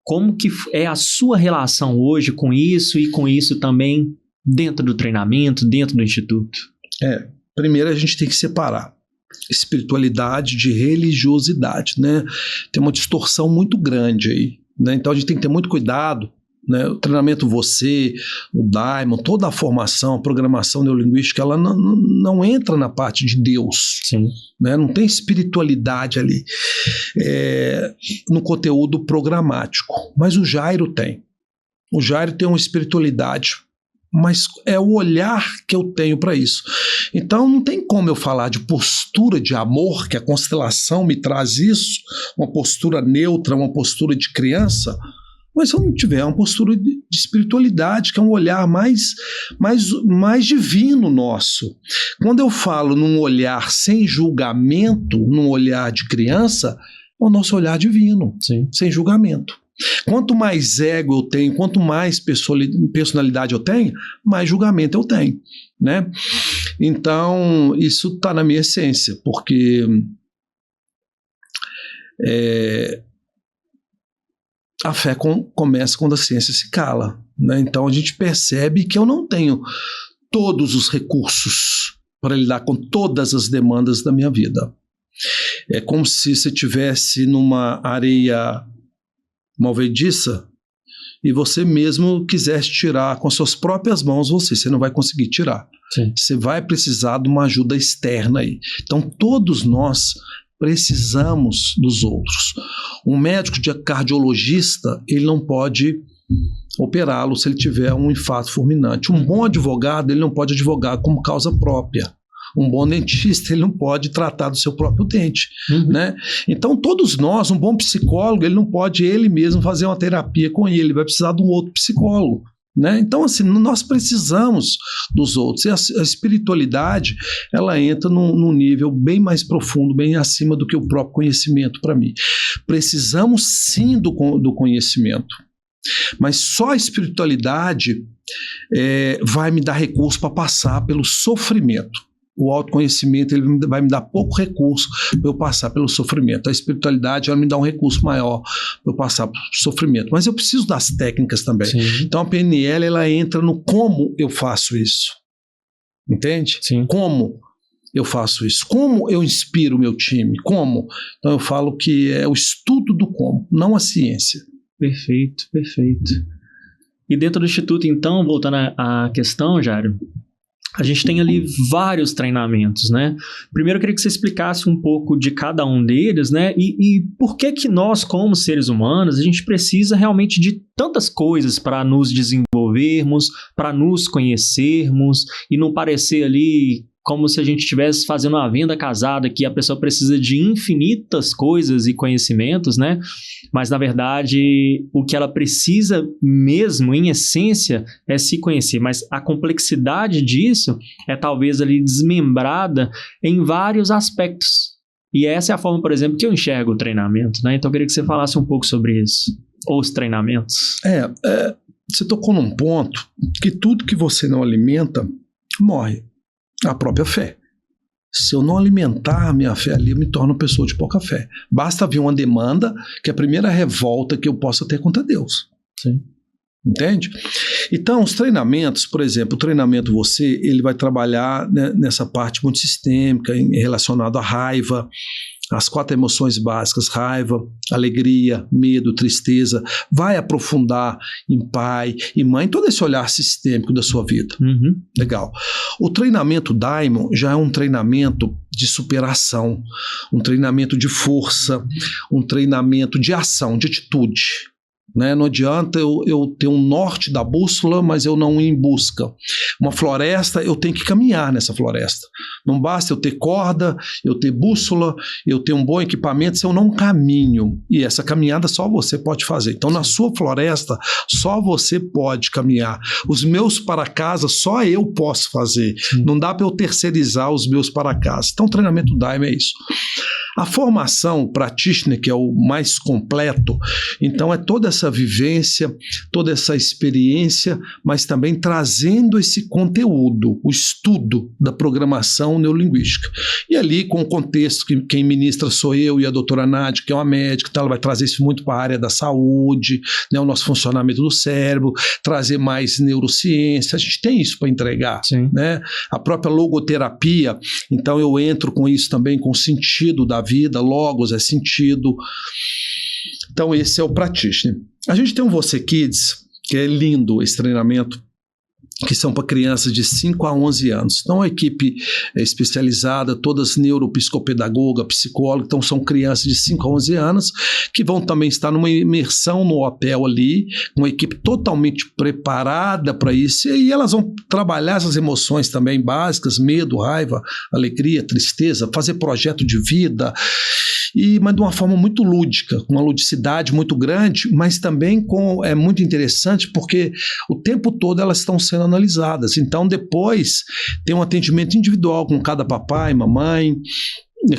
Speaker 1: Como que é a sua relação hoje com isso e com isso também dentro do treinamento, dentro do Instituto?
Speaker 2: Primeiro a gente tem que separar espiritualidade de religiosidade, né? Tem uma distorção muito grande aí, né? Então a gente tem que ter muito cuidado, né? O treinamento Você, o Daimon, toda a formação, a programação neurolinguística, ela não entra na parte de Deus.
Speaker 1: Sim.
Speaker 2: Né? Não tem espiritualidade ali no conteúdo programático, mas o Jairo tem. O Jairo tem uma espiritualidade, mas é o olhar que eu tenho para isso. Então não tem como eu falar de postura de amor, que a constelação me traz isso, uma postura neutra, uma postura de criança, Mas se eu não tiver uma postura de espiritualidade, que é um olhar mais divino nosso. Quando eu falo num olhar sem julgamento, num olhar de criança, é o nosso olhar divino,
Speaker 1: Sim.
Speaker 2: sem julgamento. Quanto mais ego eu tenho, quanto mais personalidade eu tenho, mais julgamento eu tenho, né? Então, isso está na minha essência, porque a fé começa quando a ciência se cala, né? Então, a gente percebe que eu não tenho todos os recursos para lidar com todas as demandas da minha vida. É como se você estivesse numa areia movediça e você mesmo quisesse tirar com suas próprias mãos, você não vai conseguir tirar.
Speaker 1: Sim.
Speaker 2: Você vai precisar de uma ajuda externa aí. Então todos nós precisamos dos outros. Um médico cardiologista, ele não pode operá-lo se ele tiver um infarto fulminante. Um bom advogado, ele não pode advogar como causa própria. Um bom dentista, ele não pode tratar do seu próprio dente, né? Então, todos nós, um bom psicólogo, ele não pode ele mesmo fazer uma terapia com ele vai precisar de um outro psicólogo, né? Então, assim, nós precisamos dos outros. E a espiritualidade, ela entra num nível bem mais profundo, bem acima do que o próprio conhecimento para mim. Precisamos, sim, do conhecimento. Mas só a espiritualidade vai me dar recurso para passar pelo sofrimento. O autoconhecimento ele vai me dar pouco recurso para eu passar pelo sofrimento. A espiritualidade vai me dar um recurso maior para eu passar pelo sofrimento. Mas eu preciso das técnicas também.
Speaker 1: Sim.
Speaker 2: Então a PNL ela entra no como eu faço isso. Entende?
Speaker 1: Sim.
Speaker 2: Como eu faço isso? Como eu inspiro o meu time? Como? Então eu falo que é o estudo do como, não a ciência.
Speaker 1: Perfeito, perfeito. E dentro do Instituto, então, voltando à questão, Jairo, a gente tem ali vários treinamentos, né? Primeiro eu queria que você explicasse um pouco de cada um deles, né? E por que nós, como seres humanos, a gente precisa realmente de tantas coisas para nos desenvolvermos, para nos conhecermos e não parecer ali como se a gente estivesse fazendo uma venda casada, que a pessoa precisa de infinitas coisas e conhecimentos, né? Mas, na verdade, o que ela precisa mesmo, em essência, é se conhecer. Mas a complexidade disso é talvez ali desmembrada em vários aspectos. E essa é a forma, por exemplo, que eu enxergo o treinamento, né? Então, eu queria que você falasse um pouco sobre isso. Ou os treinamentos.
Speaker 2: Você tocou num ponto que tudo que você não alimenta, morre. A própria fé. Se eu não alimentar a minha fé ali, eu me torno uma pessoa de pouca fé. Basta vir uma demanda, que é a primeira revolta que eu possa ter contra Deus.
Speaker 1: Sim.
Speaker 2: Entende? Então, os treinamentos, por exemplo, o treinamento ele vai trabalhar, né, nessa parte muito sistêmica, relacionada à raiva, as 4 emoções básicas, raiva, alegria, medo, tristeza, vai aprofundar em pai e mãe, todo esse olhar sistêmico da sua vida. Legal. O treinamento Diamond já é um treinamento de superação, um treinamento de força, um treinamento de ação, de atitude. Né? Não adianta eu ter um norte da bússola, mas eu não ir em busca. Uma floresta, eu tenho que caminhar nessa floresta. Não basta eu ter corda, eu ter bússola, eu ter um bom equipamento, se eu não caminho. E essa caminhada só você pode fazer. Então, na sua floresta, só você pode caminhar. Os meus para-casa, só eu posso fazer. Não dá para eu terceirizar os meus para-casa. Então, o treinamento Diamond é isso. A formação practitioner, que é o mais completo, então é toda essa vivência, toda essa experiência, mas também trazendo esse conteúdo, o estudo da programação neurolinguística. E ali, com o contexto que quem ministra sou eu e a doutora Nádia, que é uma médica, então ela vai trazer isso muito para a área da saúde, né, o nosso funcionamento do cérebro, trazer mais neurociência, a gente tem isso para entregar. Né? A própria logoterapia, então eu entro com isso também, com o sentido da vida, logos é sentido. Então esse é o practitioner. A gente tem um Você Kids, que é lindo esse treinamento, que são para crianças de 5 a 11 anos. Então, a equipe especializada, todas neuropsicopedagoga, psicóloga, então são crianças de 5 a 11 anos, que vão também estar numa imersão no hotel ali, uma equipe totalmente preparada para isso, e elas vão trabalhar essas emoções também básicas, medo, raiva, alegria, tristeza, fazer projeto de vida, mas de uma forma muito lúdica, com uma ludicidade muito grande, mas também é muito interessante porque o tempo todo elas estão sendo analisadas. Então, depois tem um atendimento individual com cada papai, mamãe,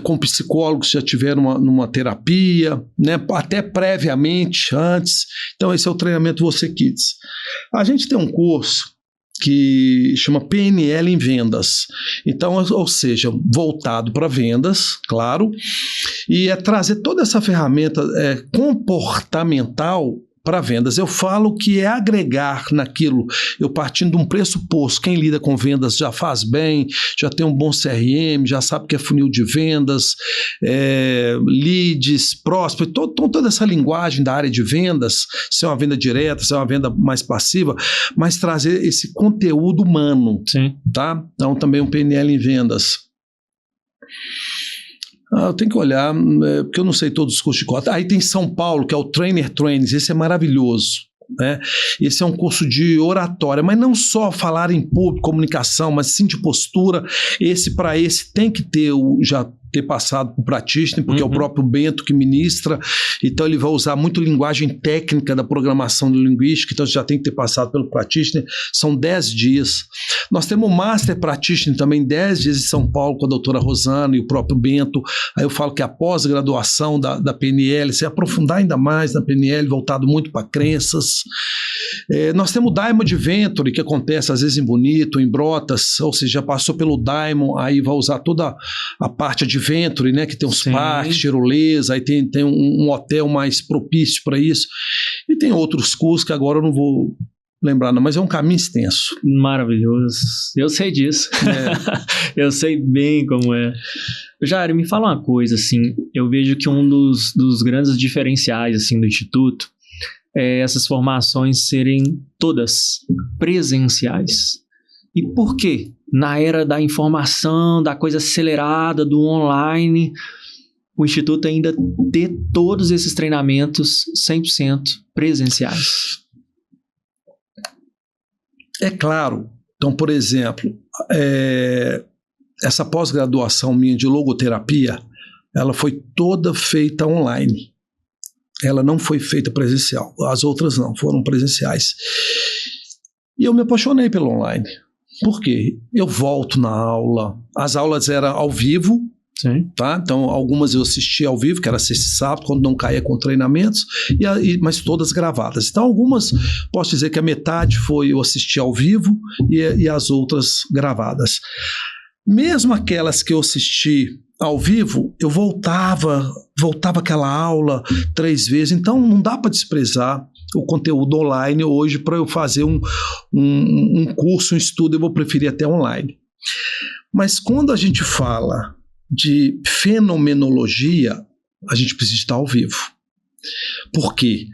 Speaker 2: com psicólogos que já tiveram numa terapia, né, até previamente, antes. Então, esse é o treinamento Você Kids. A gente tem um curso que chama PNL em Vendas. Então, ou seja, voltado para vendas, claro, e é trazer toda essa ferramenta comportamental para vendas. Eu falo que é agregar naquilo, eu partindo de um pressuposto, quem lida com vendas já faz bem, já tem um bom CRM, já sabe o que é funil de vendas, leads, prospect, toda essa linguagem da área de vendas, se é uma venda direta, se é uma venda mais passiva, mas trazer esse conteúdo humano.
Speaker 1: Sim.
Speaker 2: Tá? Então também um PNL em vendas. Eu tenho que olhar, porque eu não sei todos os cursos de cota. Aí tem São Paulo, que é o Trainer Trainings, esse é maravilhoso, né? Esse é um curso de oratória, mas não só falar em público, comunicação, mas sim de postura. Esse tem que ter já ter passado por Practitioner, porque é o próprio Bento que ministra, então ele vai usar muito linguagem técnica da programação linguística, então já tem que ter passado pelo Practitioner. São 10 dias. Nós temos o Master Practitioner também, 10 dias em São Paulo, com a doutora Rosana e o próprio Bento. Aí eu falo que a pós-graduação da PNL, se aprofundar ainda mais na PNL, voltado muito para crenças. Nós temos o Diamond Adventure, que acontece às vezes em Bonito, em Brotas, ou seja, já passou pelo Diamond, aí vai usar toda a parte Adventure, né, que tem uns parques, tirolesa, aí tem um hotel mais propício para isso, e tem outros cursos que agora eu não vou lembrar, não, mas é um caminho extenso.
Speaker 1: Maravilhoso, eu sei disso, eu sei bem como é. Jair, me fala uma coisa, assim, eu vejo que um dos grandes diferenciais, assim, do Instituto é essas formações serem todas presenciais. E por quê? Na era da informação, da coisa acelerada, do online, o Instituto ainda ter todos esses treinamentos 100% presenciais.
Speaker 2: É claro. Então, por exemplo, essa pós-graduação minha de logoterapia, ela foi toda feita online. Ela não foi feita presencial. As outras não, foram presenciais. E eu me apaixonei pelo online. Por quê? Eu volto na aula. As aulas eram ao vivo.
Speaker 1: Sim.
Speaker 2: Tá? Então, algumas eu assisti ao vivo, que era sexta e sábado, quando não caía com treinamentos, mas todas gravadas. Então, algumas, posso dizer que a metade foi eu assistir ao vivo e as outras gravadas. Mesmo aquelas que eu assisti ao vivo, eu voltava aquela aula 3 vezes, então não dá para desprezar o conteúdo online hoje. Para eu fazer um curso, um estudo, eu vou preferir até online. Mas quando a gente fala de fenomenologia, a gente precisa estar ao vivo. Por quê?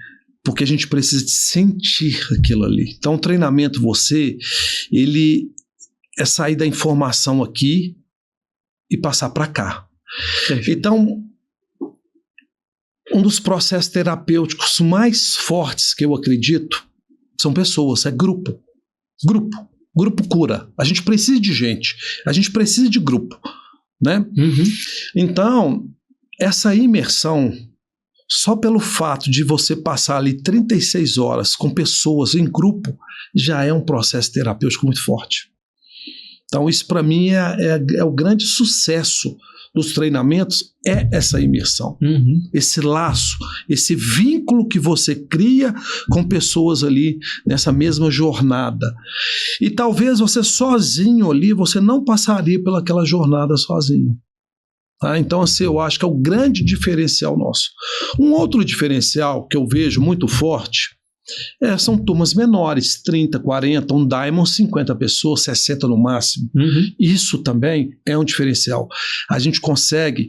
Speaker 2: Porque a gente precisa de sentir aquilo ali. Então o treinamento ele é sair da informação aqui e passar para cá. Então, um dos processos terapêuticos mais fortes que eu acredito são pessoas, é grupo. Grupo cura. A gente precisa de gente, a gente precisa de grupo, né? Então, essa imersão, só pelo fato de você passar ali 36 horas com pessoas em grupo, já é um processo terapêutico muito forte. Então, isso para mim é o grande sucesso dos treinamentos, é essa imersão. Esse laço, esse vínculo que você cria com pessoas ali nessa mesma jornada. E talvez você sozinho ali, você não passaria pelaquela jornada sozinho. Tá? Então, assim, eu acho que é o grande diferencial nosso. Um outro diferencial que eu vejo muito forte são turmas menores, 30, 40, um Diamond, 50 pessoas, 60 no máximo. Isso também é um diferencial. A gente consegue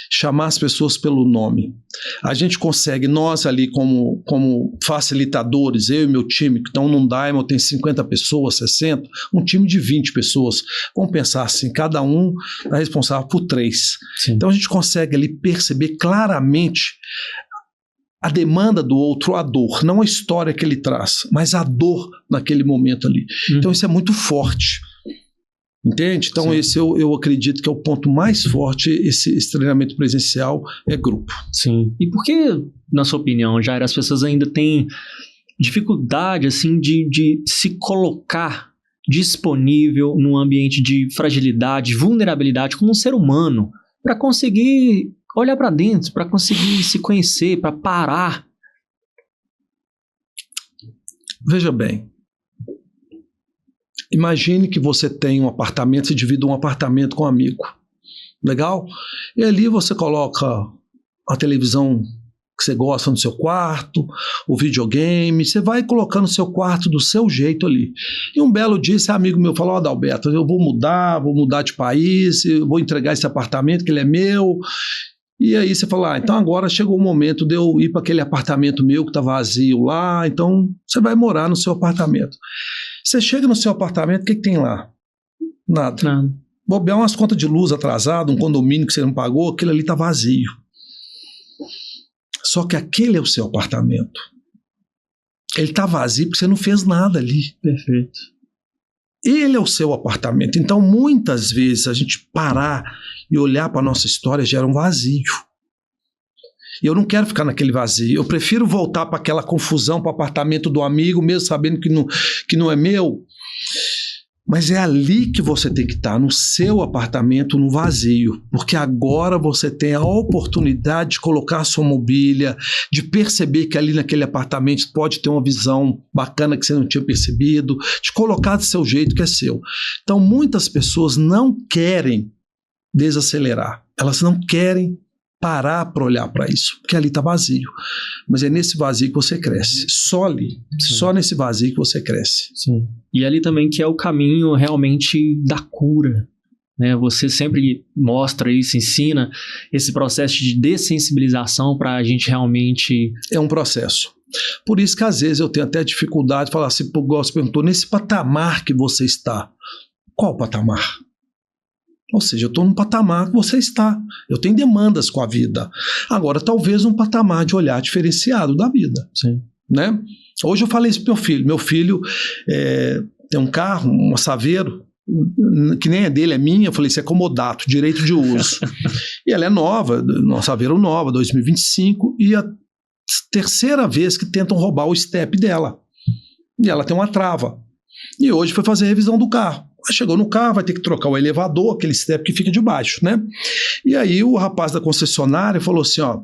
Speaker 2: chamar as pessoas pelo nome. A gente consegue, nós ali como facilitadores, eu e meu time, que estão num Diamond, tem 50 pessoas, 60, um time de 20 pessoas. Vamos pensar assim, cada um é responsável por 3.
Speaker 1: Sim.
Speaker 2: Então a gente consegue ali perceber claramente a demanda do outro, a dor, não a história que ele traz, mas a dor naquele momento ali. Então isso é muito forte. Entende? Então,
Speaker 1: Sim.
Speaker 2: esse eu acredito que é o ponto mais forte, esse treinamento presencial é grupo.
Speaker 1: Sim. E por que, na sua opinião, Jair, as pessoas ainda têm dificuldade, assim, de se colocar disponível num ambiente de fragilidade, vulnerabilidade, como um ser humano, para conseguir olhar para dentro, para conseguir se conhecer, para parar?
Speaker 2: Veja bem, imagine que você tem um apartamento, você divide um apartamento com um amigo, legal? E ali você coloca a televisão que você gosta no seu quarto, o videogame, você vai colocando no seu quarto do seu jeito ali. E um belo dia esse amigo meu falou: Adalberto, eu vou mudar de país, eu vou entregar esse apartamento que ele é meu. E aí você fala: então agora chegou o momento de eu ir para aquele apartamento meu que está vazio lá, então você vai morar no seu apartamento. Você chega no seu apartamento, o que tem lá? Nada. Bobear umas contas de luz atrasadas, um condomínio que você não pagou, aquilo ali está vazio. Só que aquele é o seu apartamento. Ele está vazio porque você não fez nada ali.
Speaker 1: Perfeito.
Speaker 2: Ele é o seu apartamento. Então, muitas vezes, a gente parar e olhar para a nossa história gera um vazio. E eu não quero ficar naquele vazio. Eu prefiro voltar para aquela confusão, para o apartamento do amigo, mesmo sabendo que não é meu. Mas é ali que você tem que estar, no seu apartamento, no vazio. Porque agora você tem a oportunidade de colocar a sua mobília, de perceber que ali naquele apartamento pode ter uma visão bacana que você não tinha percebido, de colocar do seu jeito que é seu. Então, muitas pessoas não querem desacelerar. Elas não querem parar para olhar para isso, porque ali está vazio. Mas é nesse vazio que você cresce. Só ali. Sim. Só nesse vazio que você cresce.
Speaker 1: Sim. E ali também que é o caminho realmente da cura, né? Você sempre mostra isso, ensina esse processo de dessensibilização para a gente realmente...
Speaker 2: É um processo. Por isso que às vezes eu tenho até dificuldade de falar assim, você perguntou, nesse patamar que você está, qual patamar? Ou seja, eu estou num patamar que você está. Eu tenho demandas com a vida. Agora, talvez um patamar de olhar diferenciado da vida.
Speaker 1: Sim.
Speaker 2: Né? Hoje eu falei isso pro meu filho. Meu filho tem um carro, um Saveiro, que nem é dele, é minha. Eu falei, isso é comodato, direito de uso. E ela é nova, uma Saveiro nova, 2025, e a terceira vez que tentam roubar o step dela. E ela tem uma trava. E hoje foi fazer a revisão do carro. Chegou no carro, vai ter que trocar o elevador, aquele step que fica debaixo, né? E aí o rapaz da concessionária falou assim, ó,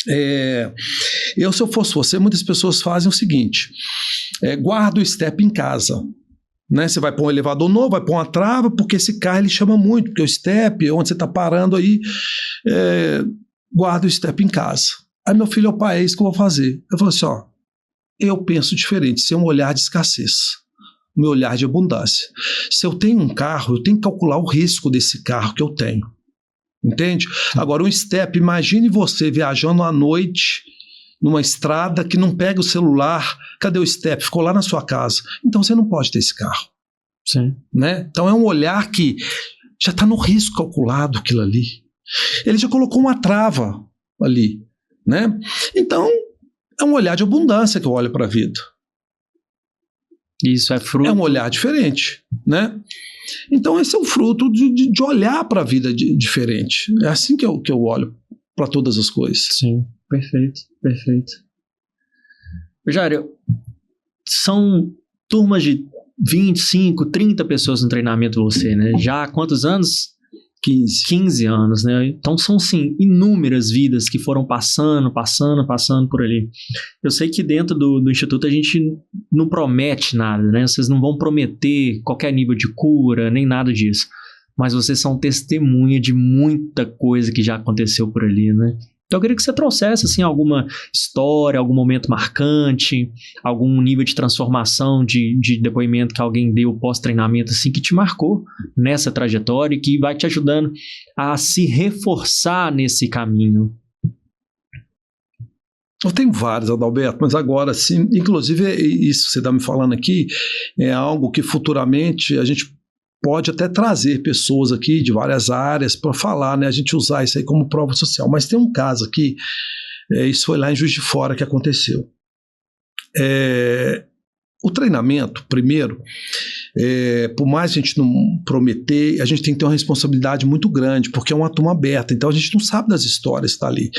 Speaker 2: se eu fosse você, muitas pessoas fazem o seguinte, guarda o step em casa, né? Você vai pôr um elevador novo, vai pôr uma trava, porque esse carro ele chama muito, porque o step, onde você está parando aí, guarda o step em casa. Aí meu filho, pai, é isso que eu vou fazer. Eu falei assim, ó, eu penso diferente, isso é um olhar de escassez. Meu olhar de abundância. Se eu tenho um carro, eu tenho que calcular o risco desse carro que eu tenho. Entende? Agora, um step, imagine você viajando à noite numa estrada que não pega o celular. Cadê o step? Ficou lá na sua casa. Então, você não pode ter esse carro.
Speaker 1: Sim.
Speaker 2: Né? Então, é um olhar que já está no risco calculado aquilo ali. Ele já colocou uma trava ali. Né? Então, é um olhar de abundância que eu olho para a vida.
Speaker 1: Isso é fruto...
Speaker 2: É um olhar diferente, né? Então esse é o fruto de olhar para a vida diferente. É assim que eu olho para todas as coisas.
Speaker 1: Sim, perfeito, perfeito. Jair, são turmas de 25, 30 pessoas no treinamento você, né? Já há quantos anos? 15 anos, né? Então são, sim, inúmeras vidas que foram passando por ali. Eu sei que dentro do Instituto a gente não promete nada, né? Vocês não vão prometer qualquer nível de cura, nem nada disso. Mas vocês são testemunha de muita coisa que já aconteceu por ali, né? Então eu queria que você trouxesse, assim, alguma história, algum momento marcante, algum nível de transformação, de depoimento que alguém deu pós-treinamento, assim, que te marcou nessa trajetória e que vai te ajudando a se reforçar nesse caminho.
Speaker 2: Eu tenho vários, Adalberto, mas agora sim, inclusive isso que você está me falando aqui é algo que futuramente a gente pode até trazer pessoas aqui de várias áreas para falar, né? A gente usar isso aí como prova social. Mas tem um caso aqui, isso foi lá em Juiz de Fora que aconteceu. O treinamento, primeiro, por mais a gente não prometer, a gente tem que ter uma responsabilidade muito grande, porque é uma turma aberta, então a gente não sabe das histórias que está ali.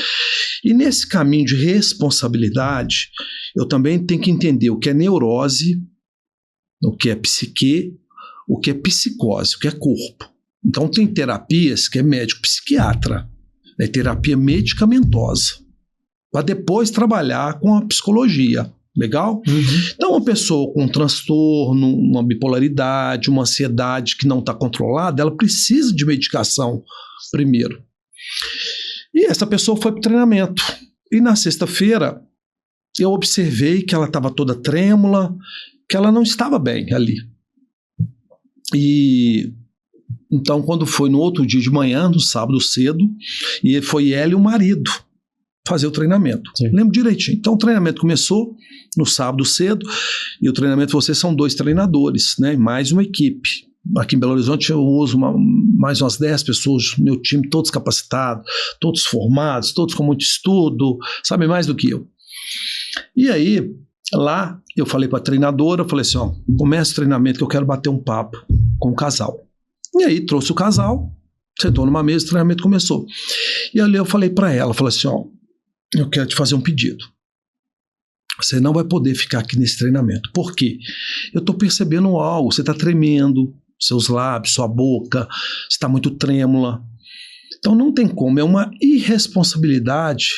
Speaker 2: E nesse caminho de responsabilidade, eu também tenho que entender o que é neurose, o que é psique, o que é psicose, o que é corpo. Então tem terapias que é médico-psiquiatra, é terapia medicamentosa, para depois trabalhar com a psicologia. Legal? Então, uma pessoa com um transtorno, uma bipolaridade, uma ansiedade que não está controlada, ela precisa de medicação primeiro. E essa pessoa foi para o treinamento. E na sexta-feira, eu observei que ela estava toda trêmula, que ela não estava bem ali. E então, quando foi no outro dia de manhã, no sábado cedo, e foi ela e o marido fazer o treinamento. Sim. Lembro direitinho. Então o treinamento começou no sábado cedo, e o treinamento vocês são 2 treinadores, né? Mais uma equipe. Aqui em Belo Horizonte eu uso mais umas 10 pessoas, meu time todos capacitados, todos formados, todos com muito estudo, sabem mais do que eu. E aí, lá eu falei para a treinadora, eu falei assim, ó, começa o treinamento que eu quero bater um papo com o casal. E aí trouxe o casal, sentou numa mesa, o treinamento começou. E ali eu falei para ela, falei assim, ó, eu quero te fazer um pedido. Você não vai poder ficar aqui nesse treinamento. Por quê? Eu estou percebendo algo. Você está tremendo, seus lábios, sua boca, está muito trêmula. Então não tem como. É uma irresponsabilidade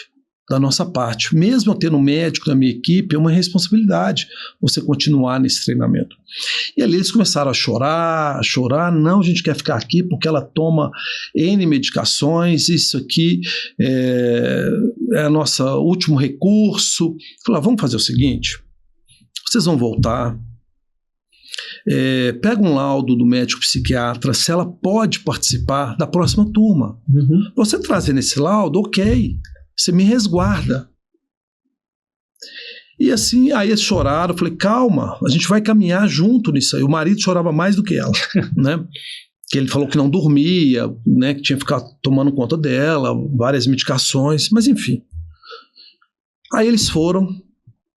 Speaker 2: da nossa parte. Mesmo eu tendo um médico na minha equipe, é uma responsabilidade você continuar nesse treinamento. E ali eles começaram a chorar. Não, a gente quer ficar aqui porque ela toma N medicações, isso aqui é nosso último recurso. Falei, vamos fazer o seguinte, vocês vão voltar, pega um laudo do médico psiquiatra, se ela pode participar da próxima turma. Você trazendo esse laudo, ok, você me resguarda. E assim, aí eles choraram, eu falei, calma, a gente vai caminhar junto nisso aí. O marido chorava mais do que ela, né? Que ele falou que não dormia, né? Que tinha que ficar tomando conta dela, várias medicações, mas enfim. Aí eles foram,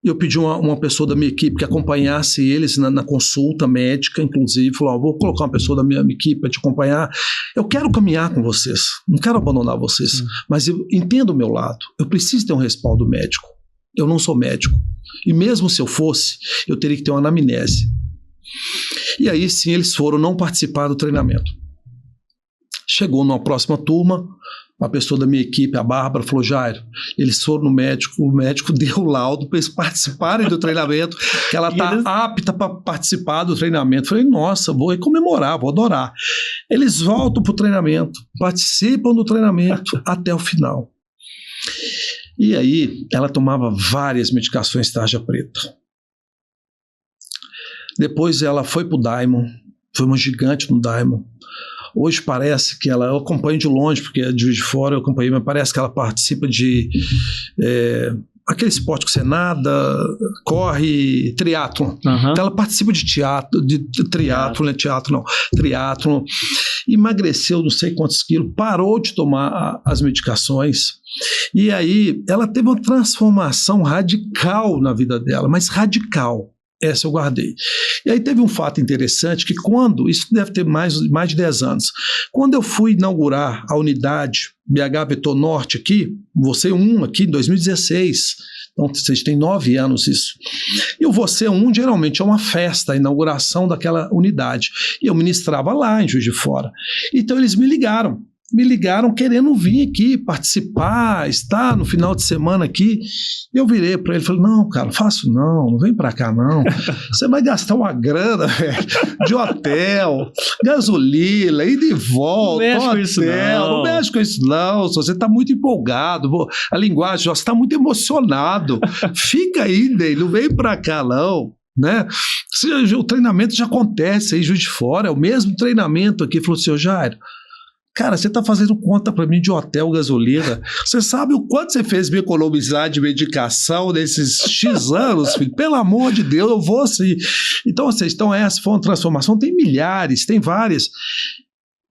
Speaker 2: eu pedi uma pessoa da minha equipe que acompanhasse eles na consulta médica, inclusive, falou, vou colocar uma pessoa da minha equipe para te acompanhar, eu quero caminhar com vocês, não quero abandonar vocês, mas eu entendo o meu lado, eu preciso ter um respaldo médico, eu não sou médico, e mesmo se eu fosse, eu teria que ter uma anamnese. E aí sim, eles foram não participar do treinamento. Chegou numa próxima turma, uma pessoa da minha equipe, a Bárbara, falou, Jairo, eles foram no médico, o médico deu o laudo para eles participarem do treinamento, que ela está apta para participar do treinamento. Falei, nossa, vou comemorar, vou adorar. Eles voltam para o treinamento, participam do treinamento até o final. E aí, ela tomava várias medicações tarja preta. Depois ela foi para o Diamond, foi uma gigante no Diamond. Hoje parece que ela, eu acompanho de longe, porque é de Juiz de Fora, eu acompanhei, mas parece que ela participa de aquele esporte que você nada, corre, triatlon. Então ela participa de triatlon, emagreceu não sei quantos quilos, parou de tomar as medicações, e aí ela teve uma transformação radical na vida dela, mas radical. Essa eu guardei. E aí teve um fato interessante que isso deve ter mais de 10 anos, quando eu fui inaugurar a unidade BH Vetor Norte aqui, Você aqui em 2016, então vocês têm 9 anos isso, e o Você geralmente é uma festa, a inauguração daquela unidade, e eu ministrava lá em Juiz de Fora, então eles me ligaram querendo vir aqui, participar, estar no final de semana aqui. Eu virei para ele e falei, não, cara, faço não vem para cá não, você vai gastar uma grana, velho, de hotel, gasolina, ida e volta, não mexe com isso não, você está muito empolgado, a linguagem, você está muito emocionado, fica aí, não vem para cá não. Né? O treinamento já acontece aí, Juiz de Fora, é o mesmo treinamento aqui. Falou assim, Jairo, cara, você está fazendo conta para mim de hotel, gasolina. Você sabe o quanto você fez me economizar de medicação nesses X anos, filho? Pelo amor de Deus, eu vou assim. Então, essa foi uma transformação. Tem milhares, tem várias.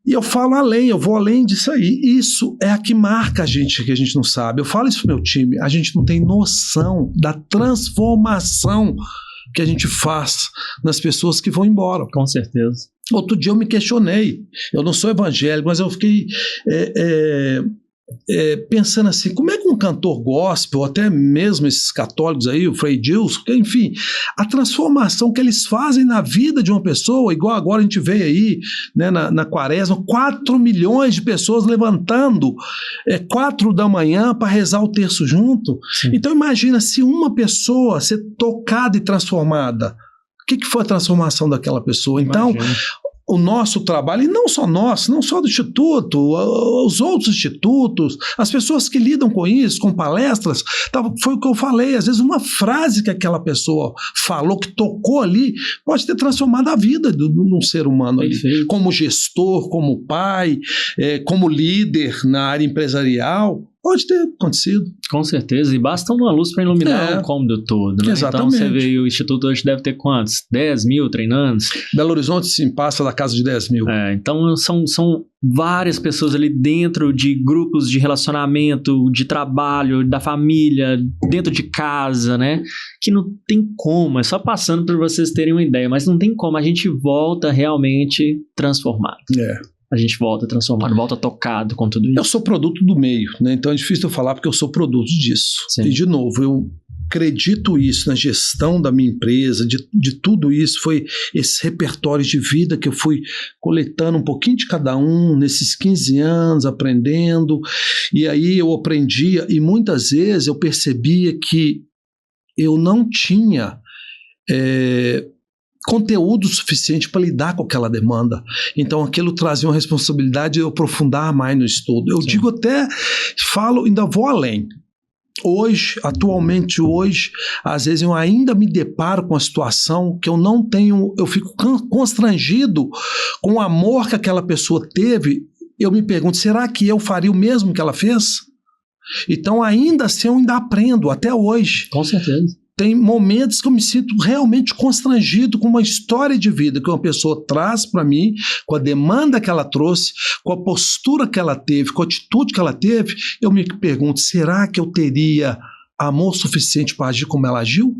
Speaker 2: E eu falo além, eu vou além disso aí. Isso é a que marca a gente, que a gente não sabe. Eu falo isso pro meu time, a gente não tem noção da transformação que a gente faz nas pessoas que vão embora.
Speaker 1: Com certeza.
Speaker 2: Outro dia eu me questionei, eu não sou evangélico, mas eu fiquei pensando assim, como é que um cantor gospel, até mesmo esses católicos aí, o Frei Gilson, enfim, a transformação que eles fazem na vida de uma pessoa, igual agora a gente vê aí, né, na quaresma, 4 milhões de pessoas levantando 4 da manhã para rezar o terço junto. Sim. Então imagina se uma pessoa ser tocada e transformada. O que foi a transformação daquela pessoa? Então, o nosso trabalho, e não só nosso, não só do Instituto, os outros institutos, as pessoas que lidam com isso, com palestras, foi o que eu falei, às vezes uma frase que aquela pessoa falou, que tocou ali, pode ter transformado a vida de um ser humano ali, como gestor, como pai, como líder na área empresarial. Pode ter acontecido.
Speaker 1: Com certeza, e basta uma luz para iluminar o cômodo todo, né?
Speaker 2: Exatamente.
Speaker 1: Então você vê, o Instituto hoje deve ter quantos? 10 mil treinandos?
Speaker 2: Belo Horizonte sim passa da casa de 10 mil.
Speaker 1: Então são várias pessoas ali dentro de grupos de relacionamento, de trabalho, da família, dentro de casa, né? Que não tem como, é só passando para vocês terem uma ideia, mas não tem como, a gente volta realmente transformado. A gente volta transformado, volta tocado com tudo isso.
Speaker 2: Eu sou produto do meio, né? Então é difícil eu falar porque eu sou produto disso.
Speaker 1: Sim.
Speaker 2: E de novo, eu acredito isso na gestão da minha empresa, de tudo isso, foi esse repertório de vida que eu fui coletando um pouquinho de cada um nesses 15 anos, aprendendo, e aí eu aprendia, e muitas vezes eu percebia que eu não tinha conteúdo suficiente para lidar com aquela demanda. Então aquilo trazia uma responsabilidade de eu aprofundar mais no estudo. Eu digo até, falo, ainda vou além. Atualmente hoje, às vezes eu ainda me deparo com a situação que eu não tenho, eu fico constrangido com o amor que aquela pessoa teve. Eu me pergunto, será que eu faria o mesmo que ela fez? Então ainda assim eu ainda aprendo, até hoje.
Speaker 1: Com certeza.
Speaker 2: Tem momentos que eu me sinto realmente constrangido com uma história de vida que uma pessoa traz para mim, com a demanda que ela trouxe, com a postura que ela teve, com a atitude que ela teve. Eu me pergunto, será que eu teria amor suficiente para agir como ela agiu?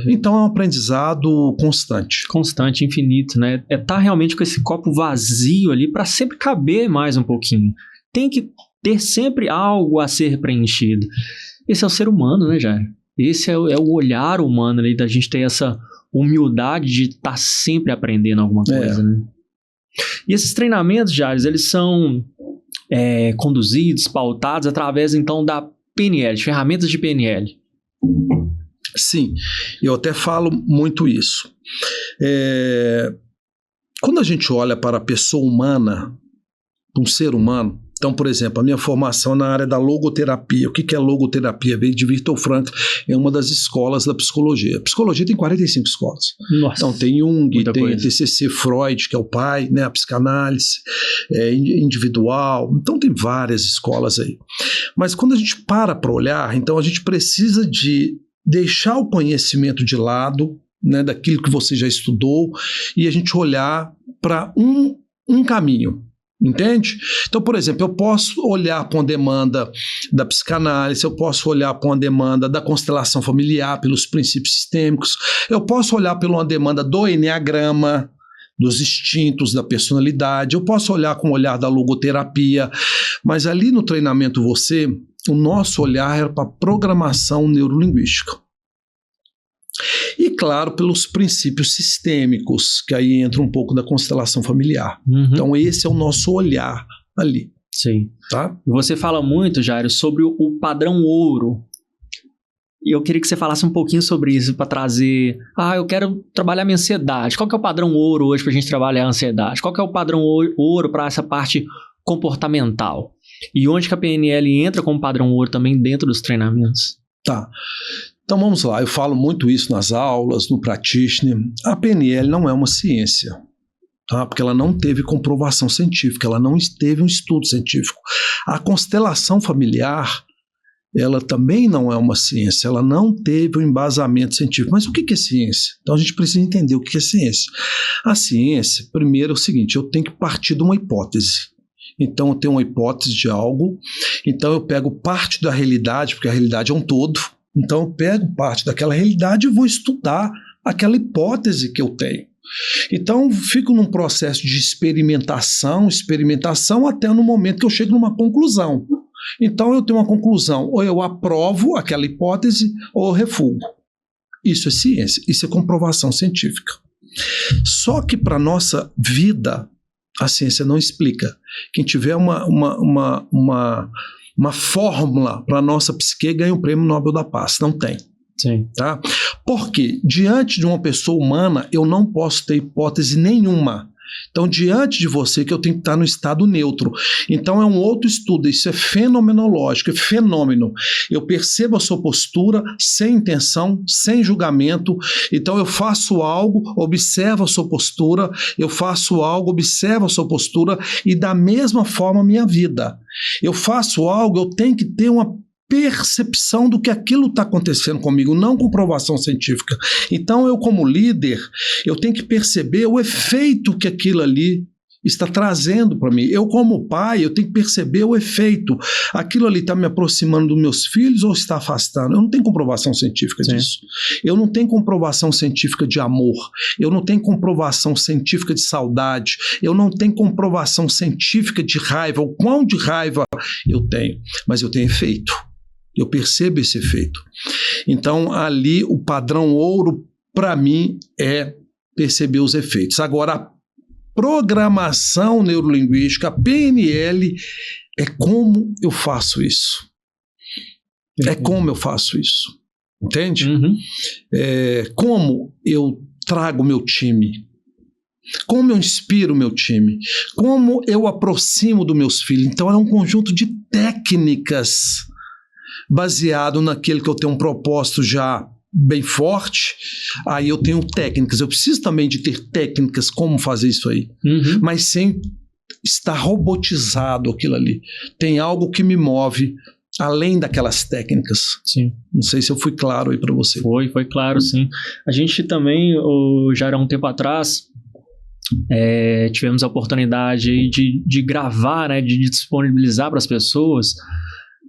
Speaker 2: Então é um aprendizado constante.
Speaker 1: Constante, infinito, né? Tá realmente com esse copo vazio ali para sempre caber mais um pouquinho. Tem que ter sempre algo a ser preenchido. Esse é o ser humano, né, Jair? Esse é o olhar humano ali, da gente ter essa humildade de estar sempre aprendendo alguma coisa, né? E esses treinamentos, Jair, eles são conduzidos, pautados através, então, da PNL, de ferramentas de PNL.
Speaker 2: Sim, eu até falo muito isso. Quando a gente olha para a pessoa humana, um ser humano, então, por exemplo, a minha formação na área da logoterapia. O que é logoterapia? Veio de Viktor Frankl, é uma das escolas da psicologia. A psicologia tem 45 escolas.
Speaker 1: Nossa,
Speaker 2: então, tem Jung, tem
Speaker 1: coisa.
Speaker 2: TCC, Freud, que é o pai, né, a psicanálise individual. Então, tem várias escolas aí. Mas quando a gente para olhar, então a gente precisa de deixar o conhecimento de lado, né, daquilo que você já estudou, e a gente olhar para um caminho. Entende? Então, por exemplo, eu posso olhar para uma demanda da psicanálise, eu posso olhar para uma demanda da constelação familiar, pelos princípios sistêmicos, eu posso olhar para uma demanda do eneagrama, dos instintos, da personalidade, eu posso olhar com o olhar da logoterapia, mas ali no treinamento o nosso olhar era para programação neurolinguística. E, claro, pelos princípios sistêmicos, que aí entra um pouco da constelação familiar. Então, esse é o nosso olhar ali.
Speaker 1: Sim.
Speaker 2: Tá?
Speaker 1: Você fala muito, Jairo, sobre o padrão ouro. E eu queria que você falasse um pouquinho sobre isso para trazer... eu quero trabalhar minha ansiedade. Qual que é o padrão ouro hoje para a gente trabalhar a ansiedade? Qual que é o padrão ouro para essa parte comportamental? E onde que a PNL entra como padrão ouro também dentro dos treinamentos?
Speaker 2: Tá. Então vamos lá, eu falo muito isso nas aulas, no practitioner. A PNL não é uma ciência, tá? Porque ela não teve comprovação científica, ela não teve um estudo científico. A constelação familiar, ela também não é uma ciência, ela não teve um embasamento científico. Mas o que é ciência? Então a gente precisa entender o que é ciência. A ciência, primeiro, é o seguinte, eu tenho que partir de uma hipótese. Então eu tenho uma hipótese de algo, então eu pego parte da realidade, porque a realidade é um todo. Então eu pego parte daquela realidade e vou estudar aquela hipótese que eu tenho. Então, fico num processo de experimentação até no momento que eu chego numa conclusão. Então, eu tenho uma conclusão, ou eu aprovo aquela hipótese, ou eu refugo. Isso é ciência, isso é comprovação científica. Só que para a nossa vida, a ciência não explica. Quem tiver uma fórmula para a nossa psique ganha o Prêmio Nobel da Paz. Não tem.
Speaker 1: Sim.
Speaker 2: Tá? Porque diante de uma pessoa humana, eu não posso ter hipótese nenhuma. Então, diante de você, que eu tenho que estar no estado neutro. Então, é um outro estudo, isso é fenomenológico, é fenômeno. Eu percebo a sua postura sem intenção, sem julgamento. Então, eu faço algo, observo a sua postura, eu faço algo, observo a sua postura, e da mesma forma a minha vida. Eu faço algo, eu tenho que ter uma percepção do que aquilo está acontecendo comigo, não comprovação científica. Então, eu como líder, eu tenho que perceber o efeito que aquilo ali está trazendo para mim. Eu como pai, eu tenho que perceber o efeito. Aquilo ali está me aproximando dos meus filhos ou está afastando? Eu não tenho comprovação científica disso. Eu não tenho comprovação científica de amor. Eu não tenho comprovação científica de saudade. Eu não tenho comprovação científica de raiva. O quão de raiva eu tenho. Mas eu tenho efeito. Eu percebo esse efeito. Então, ali, o padrão ouro, para mim, é perceber os efeitos. Agora, a programação neurolinguística, a PNL, é como eu faço isso. É como eu faço isso. Entende?
Speaker 1: Uhum.
Speaker 2: Como eu trago o meu time. Como eu inspiro o meu time. Como eu aproximo dos meus filhos. Então, é um conjunto de técnicas baseado naquele que eu tenho um propósito já bem forte, aí eu tenho técnicas. Eu preciso também de ter técnicas como fazer isso aí, mas sem estar robotizado aquilo ali. Tem algo que me move além daquelas técnicas.
Speaker 1: Sim.
Speaker 2: Não sei se eu fui claro aí para você.
Speaker 1: Foi claro, sim. A gente também, já era um tempo atrás, tivemos a oportunidade de gravar, né, de disponibilizar para as pessoas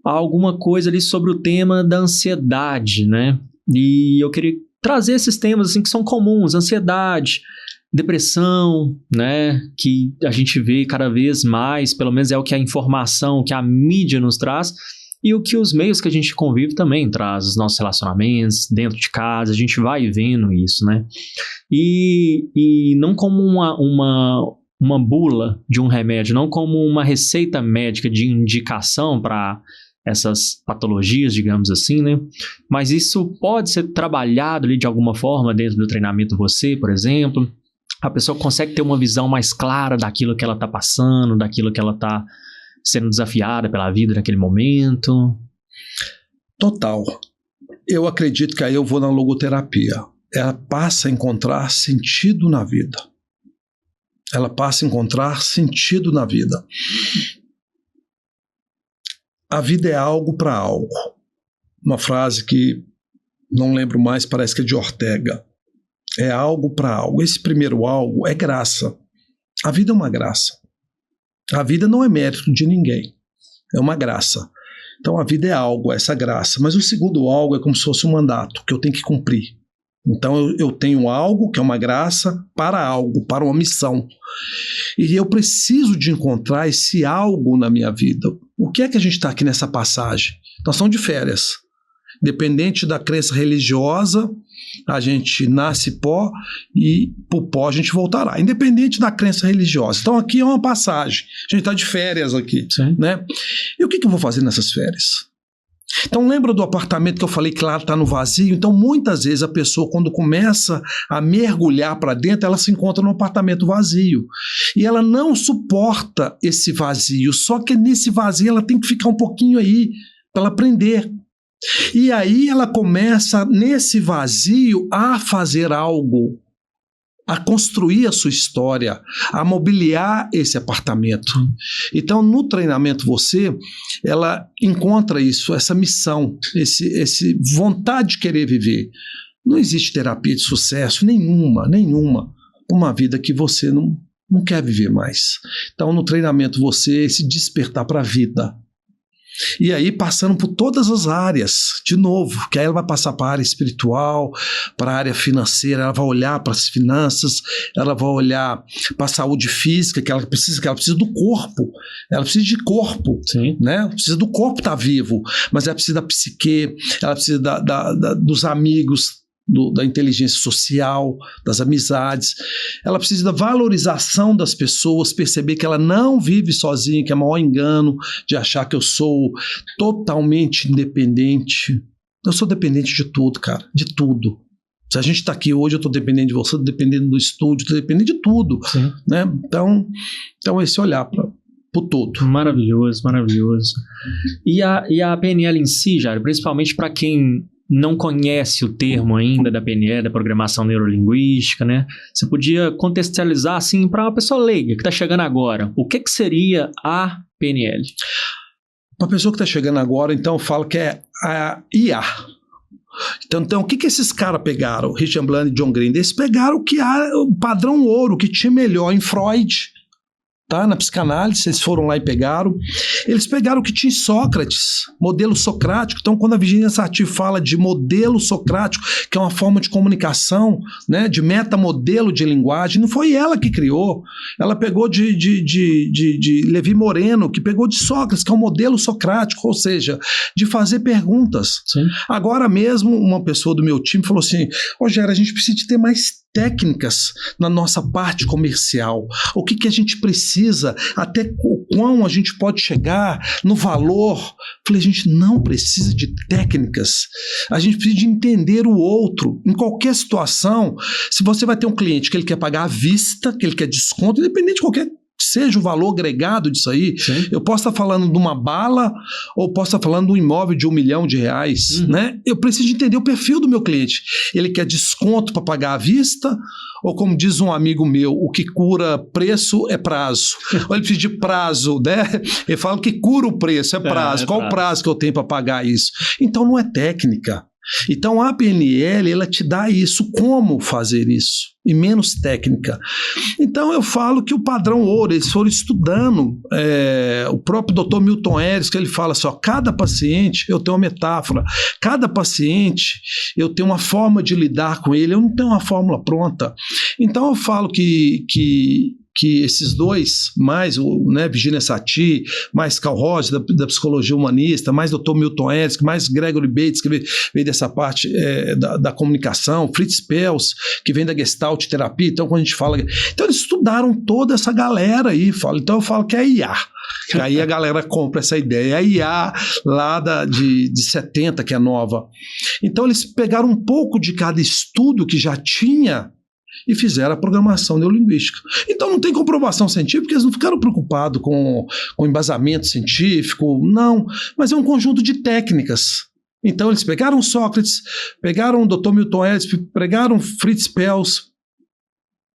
Speaker 1: alguma coisa ali sobre o tema da ansiedade, né? E eu queria trazer esses temas assim que são comuns, ansiedade, depressão, né? Que a gente vê cada vez mais, pelo menos é o que a informação, que a mídia nos traz, e o que os meios que a gente convive também traz, os nossos relacionamentos, dentro de casa, a gente vai vendo isso, né? E não como uma bula de um remédio, não como uma receita médica de indicação para essas patologias, digamos assim, né? Mas isso pode ser trabalhado ali de alguma forma dentro do treinamento você, por exemplo. A pessoa consegue ter uma visão mais clara daquilo que ela está passando, daquilo que ela está sendo desafiada pela vida naquele momento.
Speaker 2: Total. Eu acredito que aí eu vou na logoterapia. Ela passa a encontrar sentido na vida. Ela passa a encontrar sentido na vida. A vida é algo para algo. Uma frase que não lembro mais, parece que é de Ortega. É algo para algo. Esse primeiro algo é graça. A vida é uma graça. A vida não é mérito de ninguém. É uma graça. Então a vida é algo, essa graça. Mas o segundo algo é como se fosse um mandato que eu tenho que cumprir. Então eu tenho algo que é uma graça para algo, para uma missão. E eu preciso de encontrar esse algo na minha vida. O que é que a gente está aqui nessa passagem? Nós estamos de férias. Dependente da crença religiosa, a gente nasce pó e pro pó a gente voltará. Independente da crença religiosa. Então aqui é uma passagem. A gente está de férias aqui. Né? E o que eu vou fazer nessas férias? Então lembra do apartamento que eu falei que lá está no vazio? Então muitas vezes a pessoa, quando começa a mergulhar para dentro, ela se encontra num apartamento vazio e ela não suporta esse vazio, só que nesse vazio ela tem que ficar um pouquinho aí para ela aprender. E aí ela começa nesse vazio a fazer algo, a construir a sua história, a mobiliar esse apartamento. Então, no treinamento ela encontra isso, essa missão, esse vontade de querer viver. Não existe terapia de sucesso nenhuma, uma vida que você não quer viver mais. Então, no treinamento se despertar para a vida. E aí passando por todas as áreas, de novo, que aí ela vai passar para a área espiritual, para a área financeira, ela vai olhar para as finanças, ela vai olhar para a saúde física, que ela precisa do corpo, ela precisa de corpo,
Speaker 1: Sim.
Speaker 2: né? Precisa do corpo estar vivo, mas ela precisa da psique, ela precisa dos amigos, da inteligência social, das amizades, ela precisa da valorização das pessoas, perceber que ela não vive sozinha, que é o maior engano de achar que eu sou totalmente independente. Eu sou dependente de tudo, cara, de tudo. Se a gente está aqui hoje, eu estou dependendo de você, estou dependendo do estúdio, estou dependendo de tudo, né? Então esse olhar para o todo.
Speaker 1: Maravilhoso, maravilhoso. E a PNL em si, Jairo, principalmente para quem não conhece o termo ainda da PNL, da Programação Neurolinguística, né? Você podia contextualizar assim para uma pessoa leiga que está chegando agora. O que seria a PNL?
Speaker 2: Uma pessoa que está chegando agora, então, eu falo que é a IA. Então o que esses caras pegaram? Richard Bland e John Grinder, eles pegaram o padrão ouro que tinha melhor em Freud, tá? Na psicanálise, eles foram lá e pegaram. Eles pegaram o que tinha em Sócrates, modelo socrático. Então, quando a Virginia Satir fala de modelo socrático, que é uma forma de comunicação, né, de metamodelo de linguagem, não foi ela que criou. Ela pegou de Levi Moreno, que pegou de Sócrates, que é um modelo socrático, ou seja, de fazer perguntas.
Speaker 1: Sim. Agora mesmo, uma pessoa do meu time falou assim: Rogério, a gente precisa de ter mais técnicas na nossa parte comercial. O que a gente precisa, até o quão a gente pode chegar no valor. Falei, a gente não precisa de técnicas. A gente precisa de entender o outro. Em qualquer situação, se você vai ter um cliente que ele quer pagar à vista, que ele quer desconto, independente de qualquer seja o valor agregado disso aí. Sim. Eu posso estar falando de uma bala ou posso estar falando de um imóvel de R$1 milhão, né? Eu preciso entender o perfil do meu cliente. Ele quer desconto para pagar à vista ou, como diz um amigo meu, o que cura preço é prazo. Ou ele precisa de prazo, né? Ele fala que cura o preço, é prazo. Qual o prazo que eu tenho para pagar isso? Então não é técnica. Então a PNL, ela te dá isso, como fazer isso, e menos técnica. Então eu falo que o padrão ouro, eles foram estudando, o próprio Dr. Milton Erickson, que ele fala assim, ó, cada paciente, eu tenho uma metáfora, cada paciente eu tenho uma forma de lidar com ele, eu não tenho uma fórmula pronta. Então eu falo que esses dois, mais Virginia Satir, mais Carl Rogers da psicologia humanista, mais Dr. Milton Erickson, mais Gregory Bates, que veio dessa parte da comunicação, Fritz Perls, que vem da Gestalt terapia. Então, quando a gente fala... Então, eles estudaram toda essa galera aí. Então, eu falo que é IA. Que aí a galera compra essa ideia. É a IA lá de 70, que é nova. Então, eles pegaram um pouco de cada estudo que já tinha e fizeram a programação neurolinguística. Então não tem comprovação científica, eles não ficaram preocupados com embasamento científico, não, mas é um conjunto de técnicas. Então eles pegaram Sócrates, pegaram o Dr. Milton Erickson, pegaram Fritz Perls,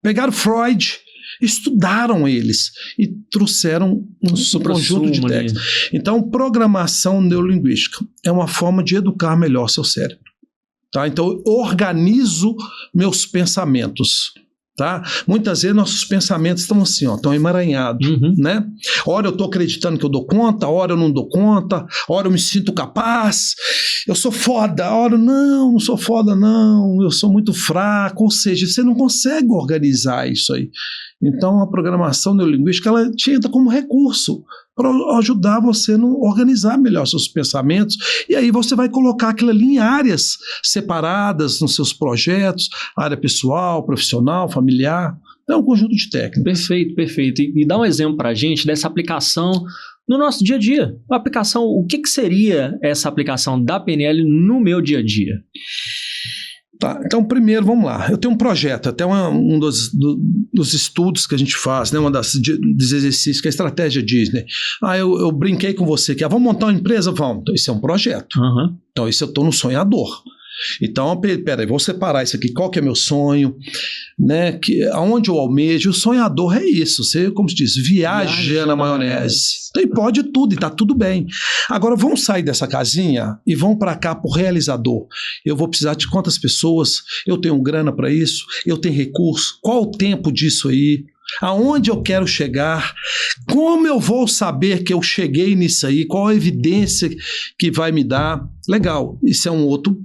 Speaker 1: pegaram Freud, estudaram eles e trouxeram um conjunto de técnicas. Então programação neurolinguística é uma forma de educar melhor seu cérebro. Tá? Então, eu organizo meus pensamentos. Tá? Muitas vezes nossos pensamentos estão assim, ó, estão emaranhados. Né? Ora eu estou acreditando que eu dou conta, ora eu não dou conta, ora eu me sinto capaz, eu sou foda, ora não sou foda não, eu sou muito fraco. Ou seja, você não consegue organizar isso aí. Então, a programação neurolinguística, ela te entra como recurso para ajudar você a organizar melhor seus pensamentos, e aí você vai colocar aquilo ali em áreas separadas nos seus projetos, área pessoal, profissional, familiar. É um conjunto de técnicas. Perfeito, perfeito. E dá um exemplo para a gente dessa aplicação no nosso dia a dia. A aplicação, o que seria essa aplicação da PNL no meu dia a dia?
Speaker 2: Tá, então primeiro, vamos lá. Eu tenho um projeto, até um dos estudos que a gente faz, né, dos exercícios, que é a estratégia Disney. Eu brinquei com você que vamos montar uma empresa? Vamos. Então, isso é um projeto. Então, isso eu estou no sonhador. Então, peraí, vou separar isso aqui. Qual que é meu sonho? Né? Aonde eu almejo? O sonhador é isso. Você, como se diz, viaja na maionese. Então, e pode tudo, e tá tudo bem. Agora, vamos sair dessa casinha e vamos para cá pro realizador. Eu vou precisar de quantas pessoas? Eu tenho grana para isso? Eu tenho recurso? Qual o tempo disso aí? Aonde eu quero chegar? Como eu vou saber que eu cheguei nisso aí? Qual a evidência que vai me dar? Legal, isso é um outro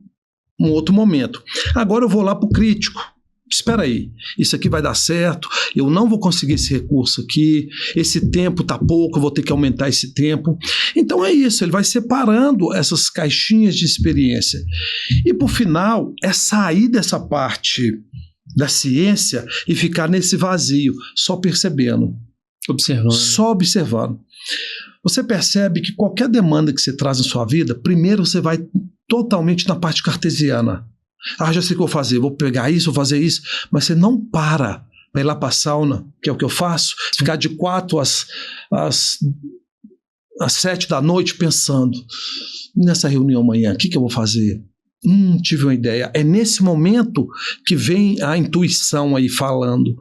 Speaker 2: momento. Agora eu vou lá para o crítico. Espera aí, isso aqui vai dar certo, eu não vou conseguir esse recurso aqui, esse tempo está pouco, eu vou ter que aumentar esse tempo. Então é isso, ele vai separando essas caixinhas de experiência. E por final, é sair dessa parte da ciência e ficar nesse vazio, só percebendo.
Speaker 1: Observando.
Speaker 2: Só observando. Você percebe que qualquer demanda que você traz na sua vida, primeiro você vai totalmente na parte cartesiana. Já sei o que eu vou fazer, vou pegar isso, vou fazer isso, mas você não para ir lá para a sauna, que é o que eu faço, ficar de 4 às 7 da noite pensando, nessa reunião amanhã, o que eu vou fazer? Tive uma ideia. É nesse momento que vem a intuição aí falando.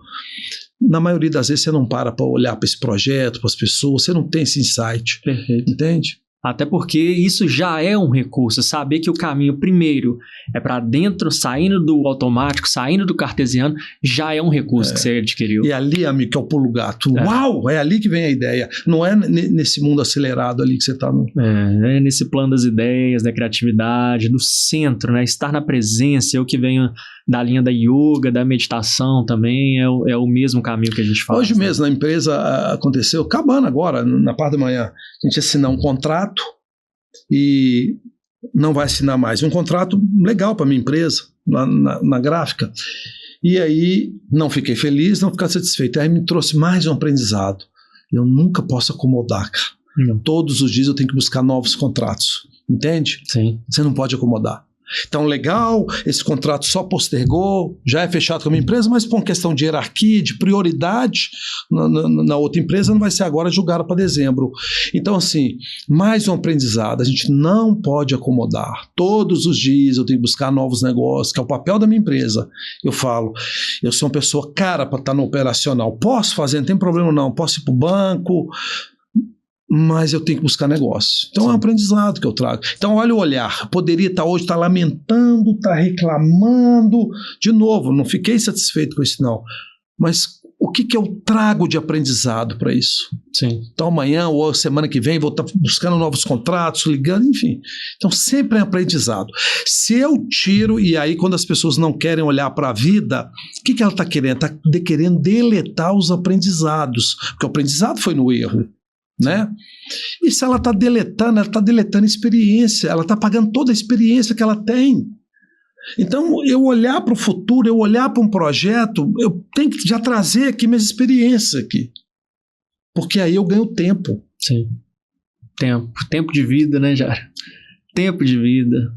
Speaker 2: Na maioria das vezes você não para olhar para esse projeto, para as pessoas, você não tem esse insight.
Speaker 1: Perfeito.
Speaker 2: Entende?
Speaker 1: Até porque isso já é um recurso, saber que o caminho primeiro é para dentro, saindo do automático, saindo do cartesiano, já é um recurso que você adquiriu.
Speaker 2: E ali, amigo, que é o pulo gato. Uau! É ali que vem a ideia. Não é nesse mundo acelerado ali que você está.
Speaker 1: É nesse plano das ideias, da criatividade, do centro, né? Estar na presença, é o que vem da linha da yoga, da meditação também, é o mesmo caminho que a gente faz.
Speaker 2: Hoje mesmo, na empresa, aconteceu, acabando agora, na parte da manhã, a gente assinar um contrato e não vai assinar mais. Um contrato legal para minha empresa, na gráfica. E aí, não fiquei feliz, não fiquei satisfeito. Aí me trouxe mais um aprendizado. Eu nunca posso acomodar, cara. Todos os dias eu tenho que buscar novos contratos. Entende?
Speaker 1: Sim.
Speaker 2: Você não pode acomodar. Então, legal, esse contrato só postergou, já é fechado com a minha empresa, mas por uma questão de hierarquia, de prioridade na outra empresa, não vai ser agora julgado para dezembro. Então, assim, mais um aprendizado, a gente não pode acomodar. Todos os dias eu tenho que buscar novos negócios, que é o papel da minha empresa. Eu falo, eu sou uma pessoa cara para estar no operacional. Posso fazer, não tem problema não, posso ir para o banco, mas eu tenho que buscar negócio. Então é um aprendizado que eu trago. Então olha o olhar, poderia estar hoje, estar lamentando, estar reclamando, de novo, não fiquei satisfeito com isso não, mas o que eu trago de aprendizado para isso?
Speaker 1: Sim.
Speaker 2: Então amanhã ou semana que vem vou estar buscando novos contratos, ligando, enfim. Então sempre é aprendizado. Se eu tiro, e aí quando as pessoas não querem olhar para a vida, o que ela está querendo? Está querendo deletar os aprendizados, porque o aprendizado foi no erro. Né? E se ela está deletando, ela está deletando experiência, ela está pagando toda a experiência que ela tem. Então, eu olhar para o futuro, eu olhar para um projeto, eu tenho que já trazer aqui minhas experiências aqui. Porque aí eu ganho tempo.
Speaker 1: Sim. Tempo de vida, né, Jário? Tempo de vida.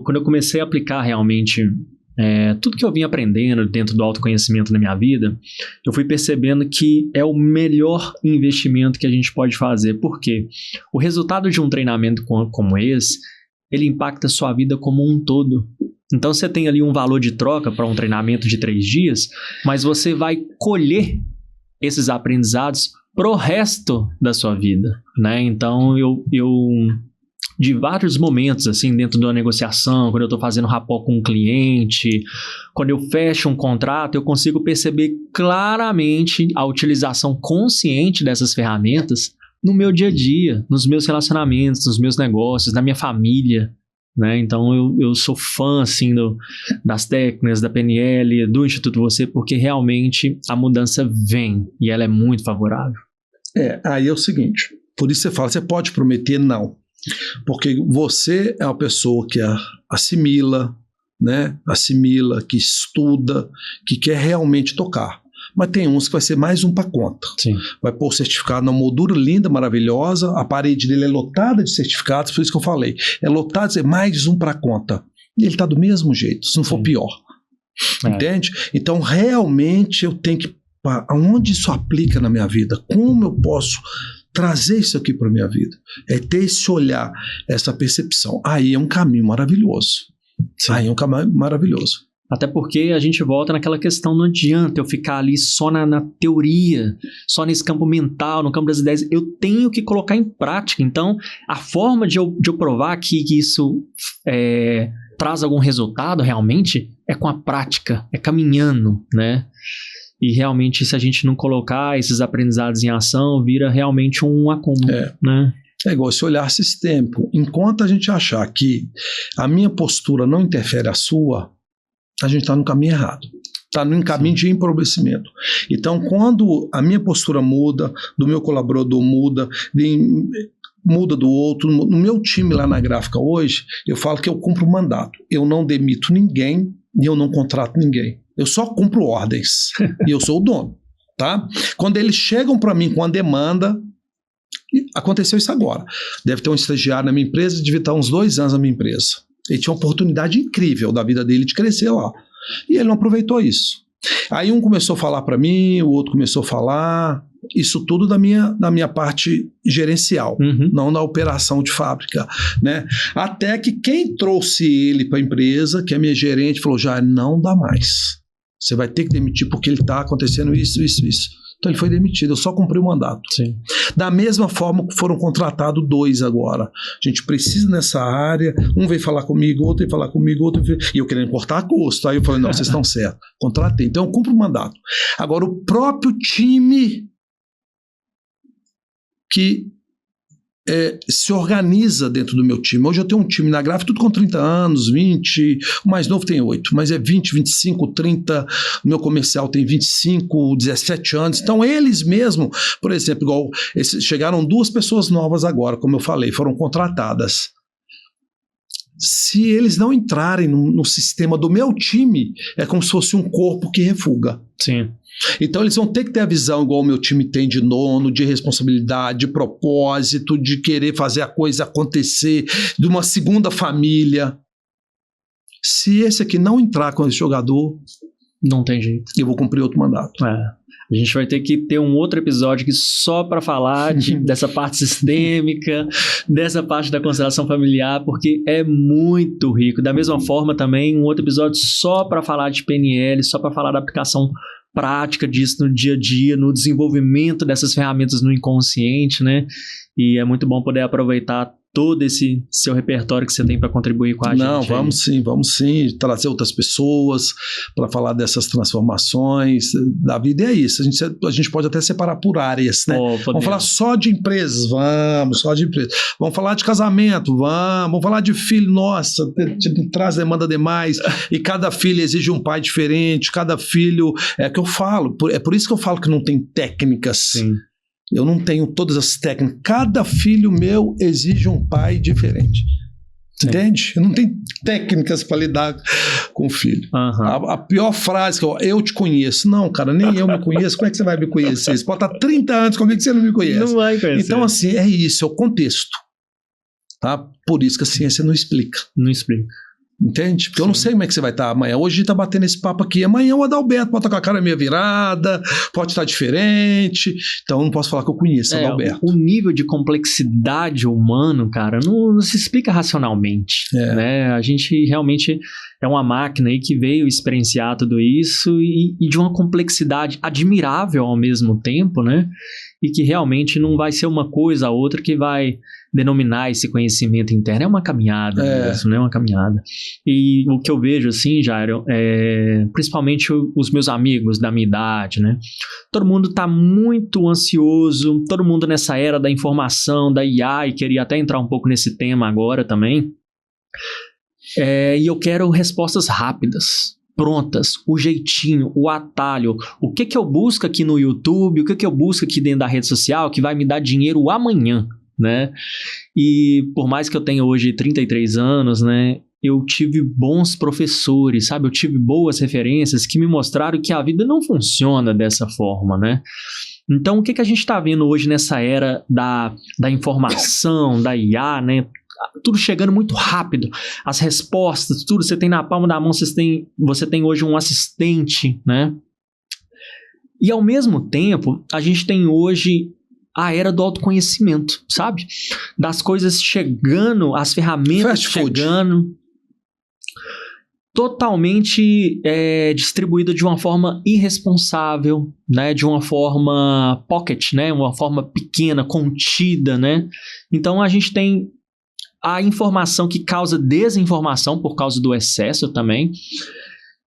Speaker 1: Quando eu comecei a aplicar realmente tudo que eu vim aprendendo dentro do autoconhecimento na minha vida, eu fui percebendo que é o melhor investimento que a gente pode fazer. Por quê? O resultado de um treinamento como esse, ele impacta a sua vida como um todo. Então você tem ali um valor de troca para um treinamento de 3 dias, mas você vai colher esses aprendizados pro resto da sua vida, né? Então eu de vários momentos, assim, dentro de uma negociação, quando eu estou fazendo rapport com um cliente, quando eu fecho um contrato, eu consigo perceber claramente a utilização consciente dessas ferramentas no meu dia a dia, nos meus relacionamentos, nos meus negócios, na minha família, né? Então eu sou fã, assim, das técnicas, da PNL, do Instituto Você, porque realmente a mudança vem e ela é muito favorável.
Speaker 2: Aí é o seguinte, por isso você fala, você pode prometer não. Porque você é uma pessoa que assimila, né? Assimila, que estuda, que quer realmente tocar. Mas tem uns que vai ser mais um para conta.
Speaker 1: Sim.
Speaker 2: Vai pôr o certificado numa moldura linda, maravilhosa, a parede dele é lotada de certificados, por isso que eu falei. É lotado, é mais um para conta. E ele está do mesmo jeito, se não for pior. Entende? Então, realmente, eu tenho que... Aonde isso aplica na minha vida? Como eu posso trazer isso aqui para a minha vida? É ter esse olhar, essa percepção. Aí é um caminho maravilhoso. Sim. Aí é um caminho maravilhoso.
Speaker 1: Até porque a gente volta naquela questão, não adianta eu ficar ali só na teoria, só nesse campo mental, no campo das ideias. Eu tenho que colocar em prática. Então, a forma de eu provar que isso traz algum resultado realmente é com a prática, é caminhando, né? E realmente, se a gente não colocar esses aprendizados em ação, vira realmente um acúmulo, né?
Speaker 2: É igual se olhar sistêmico. Enquanto a gente achar que a minha postura não interfere a sua, a gente está no caminho errado. Está no caminho de empobrecimento. Então, quando a minha postura muda, do meu colaborador muda do outro, no meu time lá na gráfica hoje, eu falo que eu cumpro o mandato. Eu não demito ninguém e eu não contrato ninguém. Eu só cumpro ordens. E eu sou o dono. Tá? Quando eles chegam para mim com a demanda, aconteceu isso agora. Deve ter um estagiário na minha empresa, devia estar uns 2 anos na minha empresa. Ele tinha uma oportunidade incrível da vida dele de crescer lá. E ele não aproveitou isso. Aí um começou a falar para mim, o outro começou a falar. Isso tudo da minha parte gerencial, não da operação de fábrica, né? Até que quem trouxe ele para a empresa, que é a minha gerente, falou, já não dá mais. Você vai ter que demitir porque ele está acontecendo isso. Então ele foi demitido, eu só cumpri o mandato.
Speaker 1: Sim.
Speaker 2: Da mesma forma que foram contratados 2 agora. A gente precisa nessa área, um veio falar comigo, outro veio falar comigo, e eu querendo cortar custo. Aí eu falei, não, vocês estão certos, contratei. Então eu cumpro o mandato. Agora o próprio time que se organiza dentro do meu time. Hoje eu tenho um time na gráfica, tudo com 30 anos, 20, o mais novo tem 8, mas é 20, 25, 30, o meu comercial tem 25, 17 anos. Então eles mesmo, por exemplo, igual chegaram 2 pessoas novas agora, como eu falei, foram contratadas. Se eles não entrarem no sistema do meu time, é como se fosse um corpo que refuga.
Speaker 1: Sim.
Speaker 2: Então eles vão ter que ter a visão igual o meu time tem de dono, de responsabilidade, de propósito, de querer fazer a coisa acontecer, de uma segunda família. Se esse aqui não entrar com esse jogador,
Speaker 1: não tem jeito.
Speaker 2: Eu vou cumprir outro mandato.
Speaker 1: A gente vai ter que ter um outro episódio aqui só para falar dessa parte sistêmica, dessa parte da constelação familiar, porque é muito rico. Da mesma forma também, um outro episódio só para falar de PNL, só para falar da aplicação prática disso no dia a dia, no desenvolvimento dessas ferramentas no inconsciente, né? E é muito bom poder aproveitar todo esse seu repertório que você tem para contribuir com a gente.
Speaker 2: Não, vamos sim, trazer outras pessoas para falar dessas transformações da vida. E é isso, a gente pode até separar por áreas, né? Vamos falar só de empresas, só de empresas. Vamos falar de casamento, vamos falar de filho, nossa, traz demanda demais, e cada filho exige um pai diferente, cada filho, é que eu falo, é por isso que eu falo que não tem técnicas.
Speaker 1: Sim.
Speaker 2: Eu não tenho todas as técnicas. Cada filho meu exige um pai diferente. Sim. Entende? Eu não tenho técnicas para lidar com o filho. A pior frase que eu te conheço. Não, cara, nem eu me conheço. Como é que você vai me conhecer? Você pode estar 30 anos, como é que você não me conhece?
Speaker 1: Não vai conhecer.
Speaker 2: Então, assim, é isso, é o contexto. Tá? Por isso que a ciência não explica.
Speaker 1: Não explica.
Speaker 2: Entende? Porque eu não sei como é que você vai estar amanhã. Hoje a gente tá batendo esse papo aqui. Amanhã o Adalberto pode estar com a cara meio virada, pode estar diferente. Então eu não posso falar que eu conheço o Adalberto.
Speaker 1: O nível de complexidade humano, cara, não se explica racionalmente. Né? A gente realmente é uma máquina aí que veio experienciar tudo isso e de uma complexidade admirável ao mesmo tempo, né? E que realmente não vai ser uma coisa ou outra que vai denominar esse conhecimento interno. É uma caminhada mesmo, né? Uma caminhada. E o que eu vejo, assim, Jairo, principalmente os meus amigos da minha idade, né? Todo mundo está muito ansioso, todo mundo nessa era da informação, da IA, e queria até entrar um pouco nesse tema agora também. E eu quero respostas rápidas, prontas, o jeitinho, o atalho, o que eu busco aqui no YouTube, o que eu busco aqui dentro da rede social que vai me dar dinheiro amanhã, né? E por mais que eu tenha hoje 33 anos, né, eu tive bons professores, sabe? Eu tive boas referências que me mostraram que a vida não funciona dessa forma, né? Então, o que a gente está vendo hoje nessa era da informação, da IA, né? Tudo chegando muito rápido, as respostas, tudo você tem na palma da mão, você tem hoje um assistente, né? E ao mesmo tempo, a gente tem hoje a era do autoconhecimento, sabe? Das coisas chegando, as ferramentas chegando, totalmente distribuída de uma forma irresponsável, né? De uma forma pocket, né? Uma forma pequena, contida, né? Então a gente tem a informação que causa desinformação por causa do excesso também.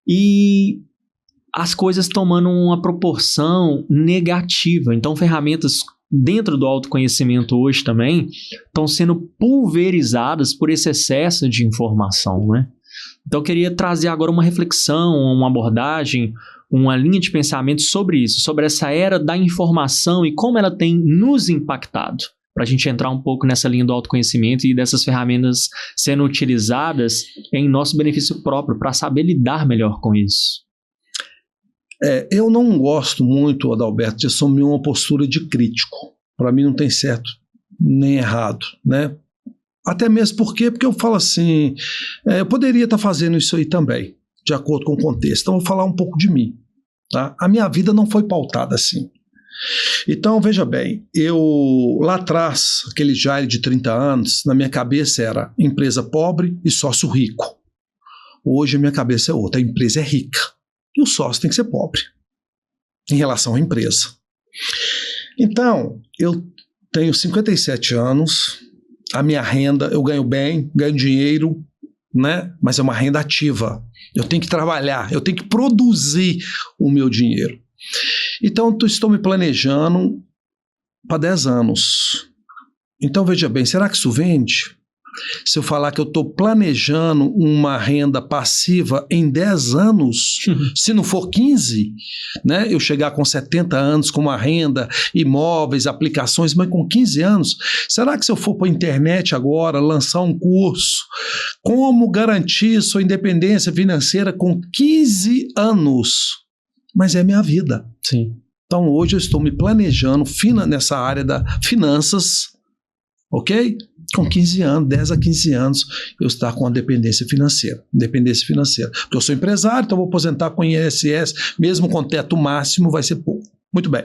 Speaker 1: E as coisas tomando uma proporção negativa. Então, ferramentas dentro do autoconhecimento hoje também estão sendo pulverizadas por esse excesso de informação, né? Então, eu queria trazer agora uma reflexão, uma abordagem, uma linha de pensamento sobre isso, sobre essa era da informação e como ela tem nos impactado, para a gente entrar um pouco nessa linha do autoconhecimento e dessas ferramentas sendo utilizadas em nosso benefício próprio, para saber lidar melhor com isso.
Speaker 2: Eu não gosto muito, Adalberto, de assumir uma postura de crítico. Para mim não tem certo nem errado, né? Até mesmo porque eu falo assim, eu poderia estar fazendo isso aí também, de acordo com o contexto. Então eu vou falar um pouco de mim, tá? A minha vida não foi pautada assim. Então, veja bem, eu lá atrás, aquele Jair de 30 anos, na minha cabeça era empresa pobre e sócio rico. Hoje a minha cabeça é outra, a empresa é rica e o sócio tem que ser pobre em relação à empresa. Então, eu tenho 57 anos, a minha renda, eu ganho bem, ganho dinheiro, né? Mas é uma renda ativa. Eu tenho que trabalhar, eu tenho que produzir o meu dinheiro. Então, estou me planejando para 10 anos. Então, veja bem, será que isso vende? Se eu falar que eu estou planejando uma renda passiva em 10 anos, se não for 15, né, eu chegar com 70 anos com uma renda, imóveis, aplicações, mas com 15 anos, será que se eu for para a internet agora, lançar um curso, como garantir sua independência financeira com 15 anos? Mas é minha vida.
Speaker 1: Sim.
Speaker 2: Então hoje eu estou me planejando nessa área da finanças, ok? Com 15 anos, 10 a 15 anos, eu estar com a dependência financeira. Porque eu sou empresário, então eu vou aposentar com INSS, mesmo com teto máximo, vai ser pouco. Muito bem.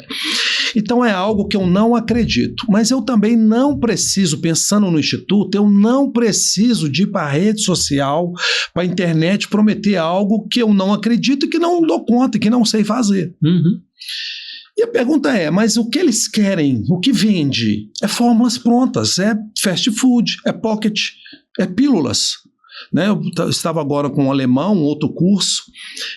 Speaker 2: Então é algo que eu não acredito. Mas eu também não preciso, pensando no Instituto, eu não preciso de ir para a rede social, para a internet, prometer algo que eu não acredito e que não dou conta, e que não sei fazer.
Speaker 1: Uhum.
Speaker 2: E a pergunta é, mas o que eles querem, o que vende? É fórmulas prontas, é fast food, é pocket, é pílulas. Né? Eu estava agora com um alemão, um outro curso,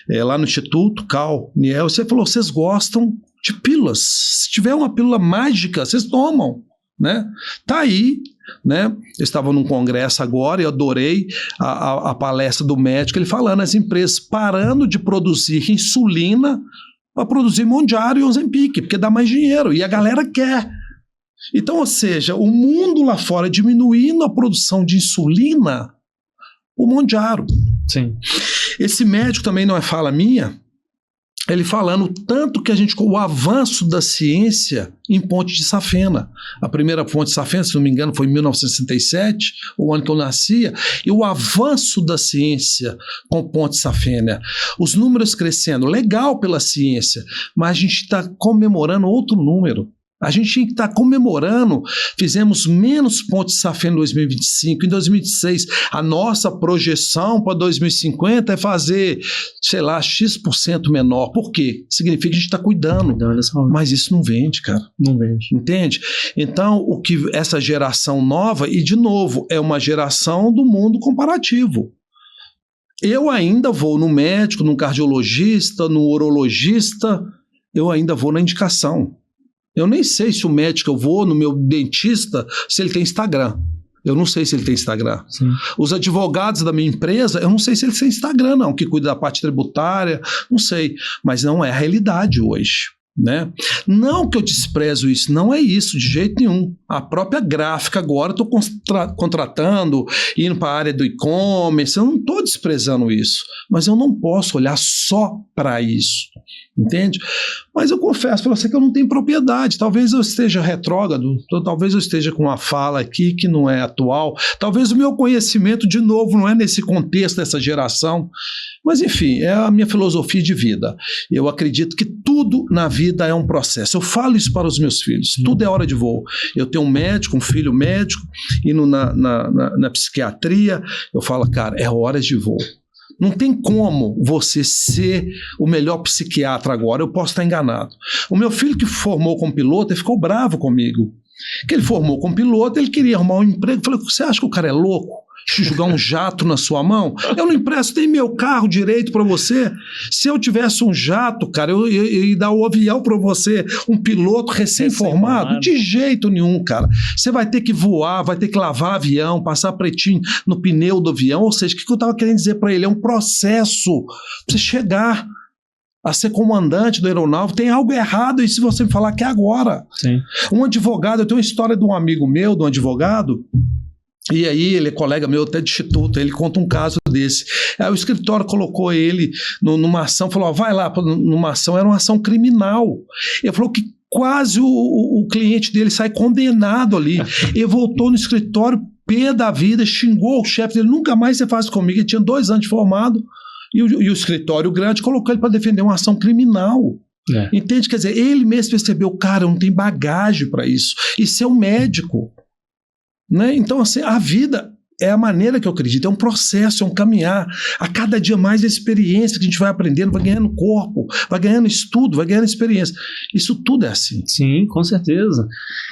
Speaker 2: lá no Instituto, Cal, Niel, você falou, vocês gostam de pílulas. Se tiver uma pílula mágica, vocês tomam. Né? Tá aí, né? Eu estava num congresso agora e eu adorei a palestra do médico, ele falando, as empresas parando de produzir insulina para produzir Mondiaro e Ozempic, porque dá mais dinheiro, e a galera quer. Então, ou seja, o mundo lá fora diminuindo a produção de insulina, o Mondiaro.
Speaker 1: Sim.
Speaker 2: Esse médico também não é fala minha, ele falando tanto que o avanço da ciência em Ponte de Safena. A primeira Ponte de Safena, se não me engano, foi em 1967, o ano que eu nascia, e o avanço da ciência com Ponte de Safena. Os números crescendo, legal pela ciência, mas a gente está comemorando outro número. A gente tinha que estar comemorando, fizemos menos Ponte de Safena em 2025, em 2026 a nossa projeção para 2050 é fazer, sei lá, X% menor. Por quê? Significa que a gente está cuidando, mas isso não vende, cara.
Speaker 1: Não vende.
Speaker 2: Entende? Então, o que essa geração nova, e de novo, é uma geração do mundo comparativo. Eu ainda vou no médico, no cardiologista, no urologista, eu ainda vou na indicação. Eu nem sei se o médico eu vou, no meu dentista, se ele tem Instagram. Eu não sei se ele tem Instagram.
Speaker 1: Sim.
Speaker 2: Os advogados da minha empresa, eu não sei se eles têm Instagram, não, que cuida da parte tributária, não sei. Mas não é a realidade hoje. Né? Não que eu desprezo isso, não é isso, de jeito nenhum. A própria gráfica agora, estou contratando, indo para a área do e-commerce, eu não estou desprezando isso, mas eu não posso olhar só para isso, entende? Mas eu confesso para você que eu não tenho propriedade, talvez eu esteja retrógrado, talvez eu esteja com uma fala aqui que não é atual, talvez o meu conhecimento, de novo, não é nesse contexto dessa geração, mas enfim, é a minha filosofia de vida. Eu acredito que tudo na vida é um processo. Eu falo isso para os meus filhos. Tudo é hora de voo. Eu tenho um médico, um filho médico, indo na psiquiatria. Eu falo, cara, é hora de voo. Não tem como você ser o melhor psiquiatra agora. Eu posso estar enganado. O meu filho que formou como piloto, ele ficou bravo comigo. Que ele formou como piloto, ele queria arrumar um emprego. Eu falei, você acha que o cara é louco? jogar um jato na sua mão? Eu não empresto nem meu carro direito para você. Se eu tivesse um jato, cara, eu ia dar o avião para você, um piloto recém-formado? De jeito nenhum, cara. Você vai ter que voar, vai ter que lavar avião, passar pretinho no pneu do avião. Ou seja, o que eu estava querendo dizer para ele? É um processo para você chegar a ser comandante do aeronáutico. Tem algo errado e se você me falar que é agora.
Speaker 1: Sim.
Speaker 2: Um advogado, eu tenho uma história de um amigo meu, de um advogado, e aí ele é colega meu até de instituto, ele conta um caso desse. Aí o escritório colocou ele numa ação, falou, vai lá numa ação, era uma ação criminal. Ele falou que quase o cliente dele sai condenado ali. Ele voltou no escritório, pé da vida, xingou o chefe dele, nunca mais você faz comigo. Ele tinha 2 anos de formado, e o escritório grande colocou ele para defender uma ação criminal. Entende? Quer dizer, ele mesmo percebeu, cara, não tem bagagem para isso. Isso é um médico. Né? Então, assim, a vida é a maneira que eu acredito, é um processo, é um caminhar. A cada dia mais a experiência que a gente vai aprendendo, vai ganhando corpo, vai ganhando estudo, vai ganhando experiência. Isso tudo é assim.
Speaker 1: Sim, com certeza.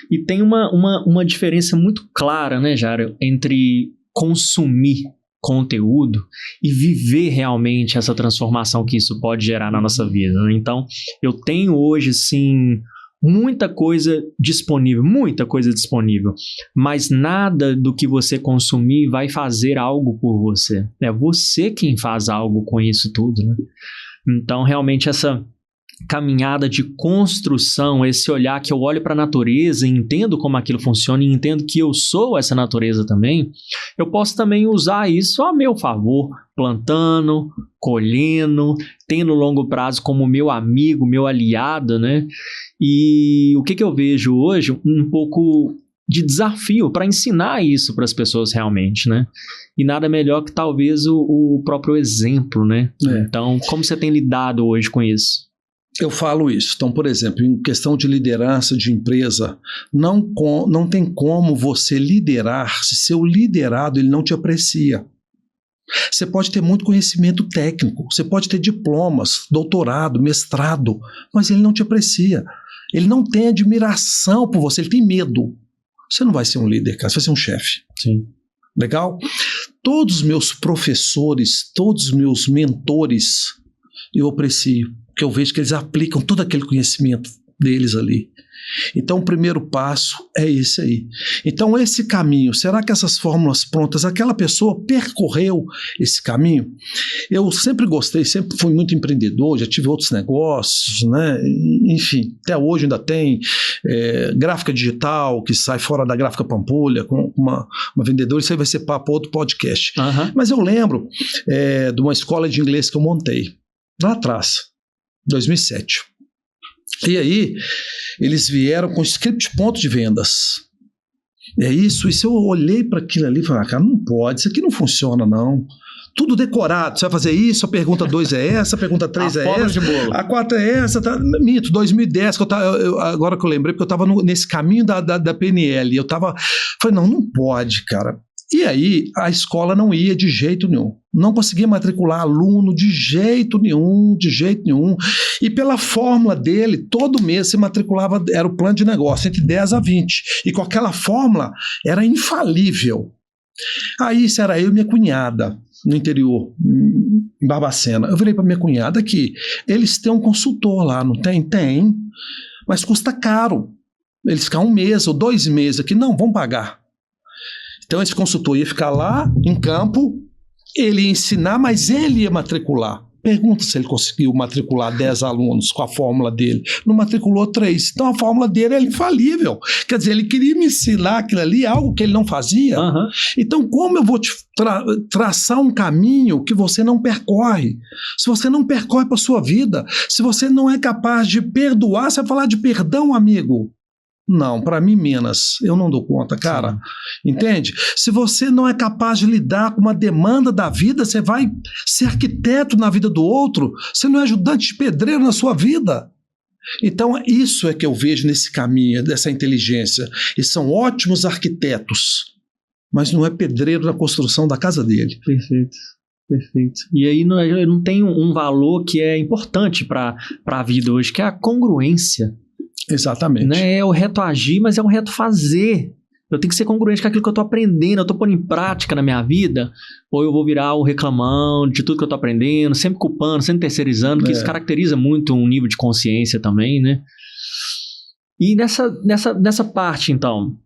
Speaker 1: E tem uma diferença muito clara, né, Jário, entre consumir conteúdo e viver realmente essa transformação que isso pode gerar na nossa vida. Né? Então, eu tenho hoje, sim, muita coisa disponível, mas nada do que você consumir vai fazer algo por você. É você quem faz algo com isso tudo, né? Então, realmente, essa caminhada de construção, esse olhar que eu olho para a natureza e entendo como aquilo funciona e entendo que eu sou essa natureza também, eu posso também usar isso a meu favor, plantando, colhendo, tendo longo prazo como meu amigo, meu aliado, né? E o que eu vejo hoje? Um pouco de desafio para ensinar isso para as pessoas realmente, né? E nada melhor que talvez o próprio exemplo, né? Então, como você tem lidado hoje com isso?
Speaker 2: Eu falo isso. Então, por exemplo, em questão de liderança de empresa, não tem como você liderar se seu liderado ele não te aprecia. Você pode ter muito conhecimento técnico, você pode ter diplomas, doutorado, mestrado, mas ele não te aprecia. Ele não tem admiração por você, ele tem medo. Você não vai ser um líder, cara, você vai ser um chefe.
Speaker 1: Sim.
Speaker 2: Legal? Todos os meus professores, todos os meus mentores, eu aprecio, porque eu vejo que eles aplicam todo aquele conhecimento deles ali. Então, o primeiro passo é esse aí. Então, esse caminho, será que essas fórmulas prontas, aquela pessoa percorreu esse caminho? Eu sempre gostei, sempre fui muito empreendedor, já tive outros negócios, né? Enfim, até hoje ainda tem gráfica digital, que sai fora da gráfica Pampulha, com uma vendedora, isso aí vai ser papo outro podcast.
Speaker 1: Uhum.
Speaker 2: Mas eu lembro de uma escola de inglês que eu montei, lá atrás, 2007. E aí, eles vieram com script ponto de vendas. É isso, e se eu olhei para aquilo ali e falei, cara, não pode, isso aqui não funciona não. Tudo decorado, você vai fazer isso, a pergunta 2 é essa, a pergunta 3 é essa,
Speaker 1: de bolo.
Speaker 2: A 4 é essa, tá? Mito, 2010, agora que eu lembrei, porque eu estava nesse caminho da PNL, eu falei, não pode, cara. E aí, a escola não ia de jeito nenhum. Não conseguia matricular aluno de jeito nenhum. E pela fórmula dele, todo mês se matriculava, era o plano de negócio, entre 10 a 20. E com aquela fórmula, era infalível. Aí, isso era eu e minha cunhada, no interior, em Barbacena. Eu virei para minha cunhada que eles têm um consultor lá, não tem? Tem, mas custa caro. Eles ficam 1 mês ou 2 meses aqui. Não, vão pagar. Então esse consultor ia ficar lá em campo, ele ia ensinar, mas ele ia matricular. Pergunta se ele conseguiu matricular 10 alunos com a fórmula dele. Não matriculou 3. Então a fórmula dele era infalível. Quer dizer, ele queria me ensinar aquilo ali, algo que ele não fazia.
Speaker 1: Uhum.
Speaker 2: Então como eu vou te traçar um caminho que você não percorre? Se você não percorre para a sua vida, se você não é capaz de perdoar, você vai falar de perdão, amigo? Não, para mim menos, eu não dou conta, cara. Sim. Entende? Se você não é capaz de lidar com uma demanda da vida, você vai ser arquiteto na vida do outro, você não é ajudante de pedreiro na sua vida. Então isso é que eu vejo nesse caminho, dessa inteligência. Eles são ótimos arquitetos, mas não é pedreiro na construção da casa dele.
Speaker 1: Perfeito. E aí não tem um valor que é importante para a vida hoje, que é a congruência.
Speaker 2: Exatamente.
Speaker 1: Né? É o reto agir, mas é o reto fazer. Eu tenho que ser congruente com aquilo que eu tô aprendendo, eu tô pondo em prática na minha vida, ou eu vou virar o reclamão de tudo que eu tô aprendendo, sempre culpando, sempre terceirizando, porque isso caracteriza muito um nível de consciência também, né? E nessa parte, então,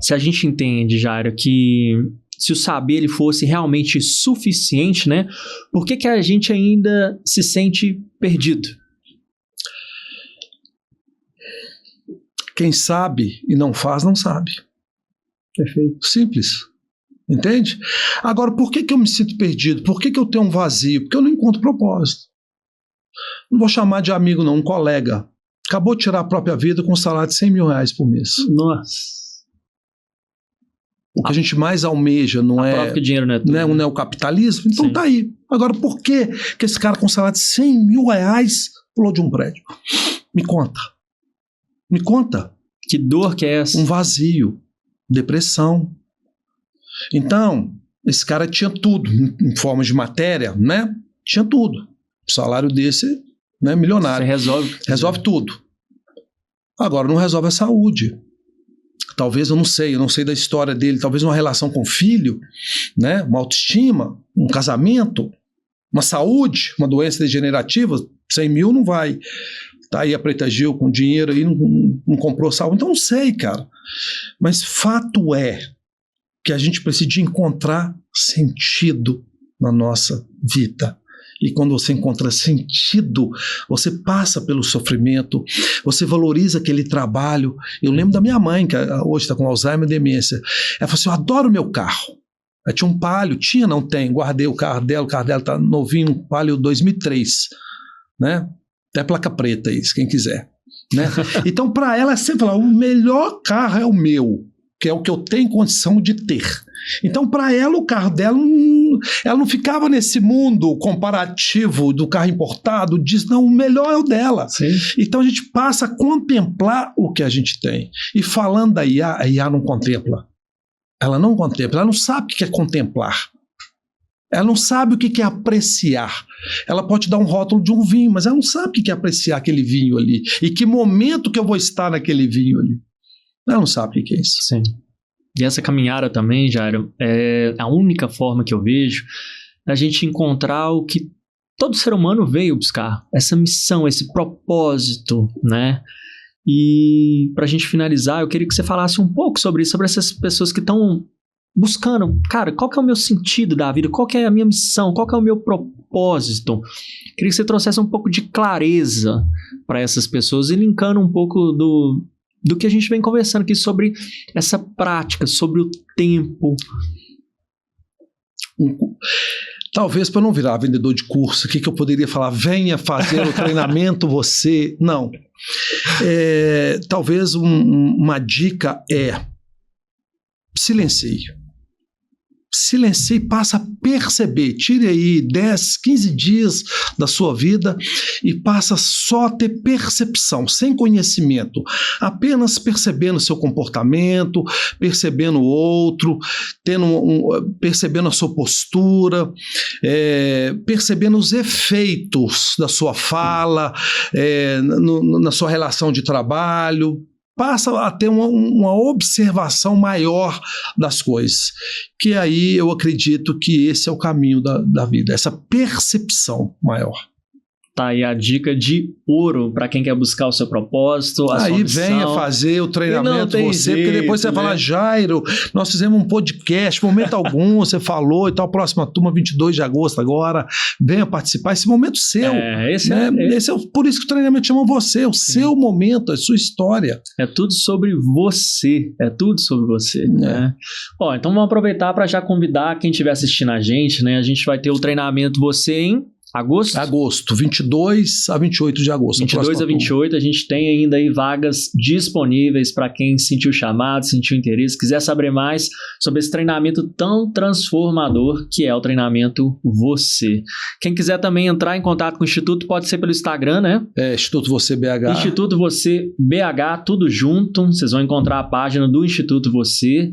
Speaker 1: se a gente entende, Jairo, que se o saber ele fosse realmente suficiente, né? Por que a gente ainda se sente perdido?
Speaker 2: Quem sabe e não faz, não sabe.
Speaker 1: Perfeito.
Speaker 2: Simples. Entende? Agora, por que eu me sinto perdido? Por que eu tenho um vazio? Porque eu não encontro propósito. Não vou chamar de amigo, não, um colega. Acabou de tirar a própria vida com um salário de 100 mil reais por mês.
Speaker 1: Nossa.
Speaker 2: O que a gente mais almeja não é,
Speaker 1: que dinheiro não é tudo,
Speaker 2: né? Não é o capitalismo? Então
Speaker 1: Sim.
Speaker 2: tá aí. Agora, por que esse cara com um salário de 100 mil reais pulou de um prédio? Me conta. Me conta.
Speaker 1: Que dor que é essa?
Speaker 2: Um vazio. Depressão. Então, esse cara tinha tudo em forma de matéria, né? Tinha tudo. O salário desse, né, milionário.
Speaker 1: Você
Speaker 2: resolve tudo. Agora, não resolve a saúde. Talvez, eu não sei da história dele, talvez uma relação com o filho, né? Uma autoestima, um casamento, uma saúde, uma doença degenerativa, 100 mil não vai. Tá aí a Preta Gil com dinheiro aí, não comprou saúde. Então, não sei, cara. Mas fato é que a gente precisa encontrar sentido na nossa vida. E quando você encontra sentido, você passa pelo sofrimento, você valoriza aquele trabalho. Eu lembro da minha mãe, que hoje está com Alzheimer e demência. Ela falou assim, eu adoro o meu carro. Ela tinha um Palio, guardei o carro dela está novinho, um Palio 2003, né? Até placa preta isso, quem quiser. Né? Então, para ela, sempre fala, o melhor carro é o meu, que é o que eu tenho condição de ter. Então, para ela, o carro dela, ela não ficava nesse mundo comparativo do carro importado, diz, não, o melhor é o dela.
Speaker 1: Sim.
Speaker 2: Então, a gente passa a contemplar o que a gente tem. E falando da IA, a IA não contempla. Ela não contempla, ela não sabe o que é contemplar. Ela não sabe o que é apreciar. Ela pode dar um rótulo de um vinho, mas ela não sabe o que é apreciar aquele vinho ali. E que momento que eu vou estar naquele vinho ali. Ela não sabe o que é isso.
Speaker 1: Sim. E essa caminhada também, Jairo, é a única forma que eu vejo da gente encontrar o que todo ser humano veio buscar. Essa missão, esse propósito, né? E pra gente finalizar, eu queria que você falasse um pouco sobre isso, sobre essas pessoas que estão buscando, cara, qual que é o meu sentido da vida? Qual que é a minha missão? Qual que é o meu propósito? Queria que você trouxesse um pouco de clareza para essas pessoas e linkando um pouco do que a gente vem conversando aqui sobre essa prática, sobre o tempo.
Speaker 2: Talvez para não virar vendedor de curso, o que eu poderia falar? Venha fazer o treinamento você. Não. Talvez uma dica é silencie. Silencie, passa a perceber. Tire aí 10, 15 dias da sua vida e passa só a ter percepção, sem conhecimento. Apenas percebendo o seu comportamento, percebendo o outro, percebendo a sua postura, percebendo os efeitos da sua fala, na sua relação de trabalho. Passa a ter uma observação maior das coisas, que aí eu acredito que esse é o caminho da vida, essa percepção maior.
Speaker 1: Tá aí a dica de ouro para quem quer buscar o seu propósito, a sua missão.
Speaker 2: Venha fazer o treinamento você, jeito, porque depois você vai falar, Jairo, nós fizemos um podcast, momento algum, você falou e tal, próxima turma, 22 de agosto agora, venha participar, esse momento seu. Por isso que o treinamento chama você, o seu momento, a sua história.
Speaker 1: É tudo sobre você, né? Ó, então vamos aproveitar para já convidar quem estiver assistindo a gente, né? A gente vai ter o treinamento você em agosto,
Speaker 2: 22 a 28 de agosto.
Speaker 1: 22 a 28, a gente tem ainda aí vagas disponíveis para quem sentiu chamado, sentiu interesse, quiser saber mais sobre esse treinamento tão transformador que é o treinamento Você. Quem quiser também entrar em contato com o Instituto, pode ser pelo Instagram, né?
Speaker 2: Instituto Você BH.
Speaker 1: Instituto Você BH, tudo junto. Vocês vão encontrar a página do Instituto Você.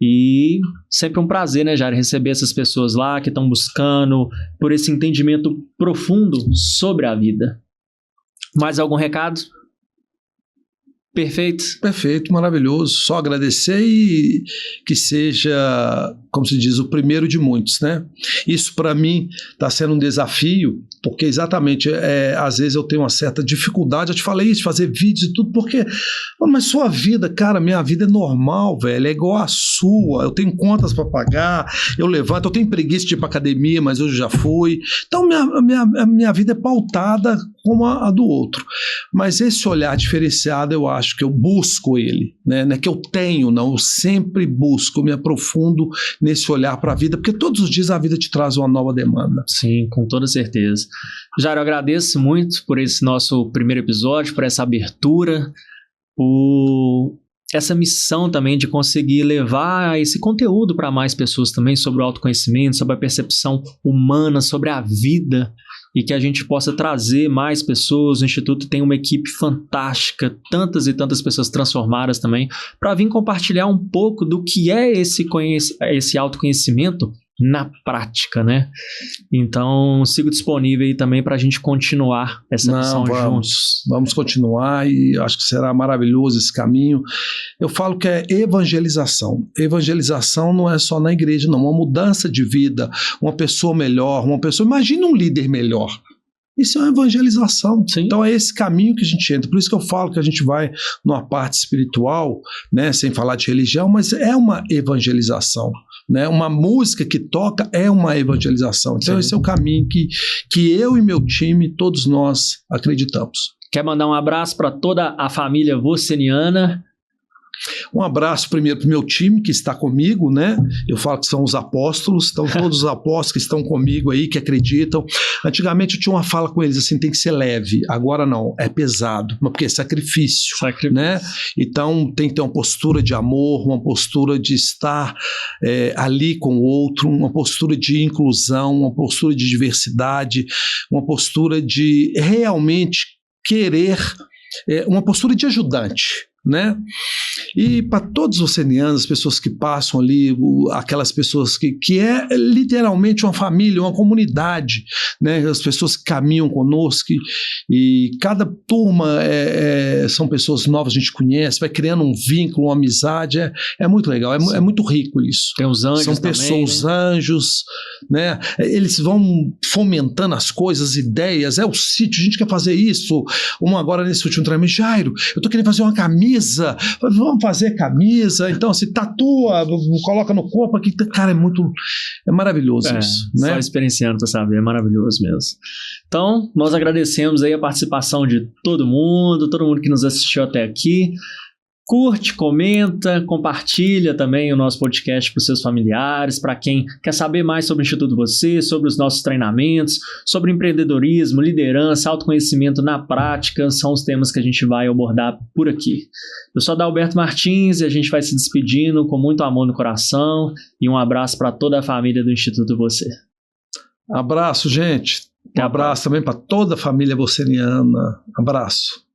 Speaker 1: E sempre um prazer, né, Jairo, receber essas pessoas lá que estão buscando por esse entendimento profundo sobre a vida. Mais algum recado? Perfeito.
Speaker 2: Perfeito, maravilhoso. Só agradecer e que seja, como se diz, o primeiro de muitos, né? Isso para mim está sendo um desafio, porque exatamente, às vezes eu tenho uma certa dificuldade, eu te falei isso, de fazer vídeos e tudo, porque, mas sua vida, cara, minha vida é normal, velho, é igual a sua, eu tenho contas para pagar, eu levanto, eu tenho preguiça de ir para academia, mas hoje já fui, então minha vida é pautada como a do outro, mas esse olhar diferenciado eu acho que eu busco ele, né? Não é que eu tenho, não, eu sempre busco, me aprofundo nesse olhar para a vida, porque todos os dias a vida te traz uma nova demanda.
Speaker 1: Sim, com toda certeza. Jairo, eu agradeço muito por esse nosso primeiro episódio, por essa abertura, por essa missão também de conseguir levar esse conteúdo para mais pessoas também sobre o autoconhecimento, sobre a percepção humana, sobre a vida, e que a gente possa trazer mais pessoas. O Instituto tem uma equipe fantástica, tantas e tantas pessoas transformadas também, para vir compartilhar um pouco do que é esse autoconhecimento na prática, né? Então, sigo disponível aí também para a gente continuar essa missão juntos.
Speaker 2: Vamos continuar e acho que será maravilhoso esse caminho. Eu falo que é evangelização. Evangelização não é só na igreja, não. Uma mudança de vida, uma pessoa melhor, imagina um líder melhor. Isso é uma evangelização. Sim. Então é esse caminho que a gente entra. Por isso que eu falo que a gente vai numa parte espiritual, né, sem falar de religião, mas é uma evangelização. Né? Uma música que toca é uma evangelização. Então esse é o caminho que eu e meu time, todos nós acreditamos.
Speaker 1: Quer mandar um abraço para toda a família voceniana?
Speaker 2: Um abraço primeiro para o meu time que está comigo, né? Eu falo que são os apóstolos, então todos os apóstolos que estão comigo aí, que acreditam. Antigamente eu tinha uma fala com eles assim, tem que ser leve, agora não, é pesado, porque é sacrifício. Né? Então tem que ter uma postura de amor, uma postura de estar ali com o outro, uma postura de inclusão, uma postura de diversidade, uma postura de realmente querer, uma postura de ajudante. Né? E para todos os vocenianos, as pessoas que passam ali, aquelas pessoas que é literalmente uma família, uma comunidade, né? As pessoas que caminham conosco e cada turma são pessoas novas, a gente conhece, vai criando um vínculo, uma amizade, é muito legal, é muito rico isso.
Speaker 1: Tem os anjos
Speaker 2: são pessoas, né? Anjos, né? Eles vão fomentando as coisas, ideias, o sítio, a gente quer fazer isso, agora nesse último treinamento, Jairo, eu tô querendo fazer uma camisa, vamos fazer camisa, então se tatua, coloca no corpo aqui, cara, é maravilhoso isso, né?
Speaker 1: Só experienciando para saber, é maravilhoso mesmo. Então, nós agradecemos aí a participação de todo mundo que nos assistiu até aqui. Curte, comenta, compartilha também o nosso podcast para os seus familiares, para quem quer saber mais sobre o Instituto Você, sobre os nossos treinamentos, sobre empreendedorismo, liderança, autoconhecimento na prática, são os temas que a gente vai abordar por aqui. Eu sou Adalberto Martins e a gente vai se despedindo com muito amor no coração e um abraço para toda a família do Instituto Você.
Speaker 2: Abraço, gente. Um abraço também para toda a família voceniana. Abraço.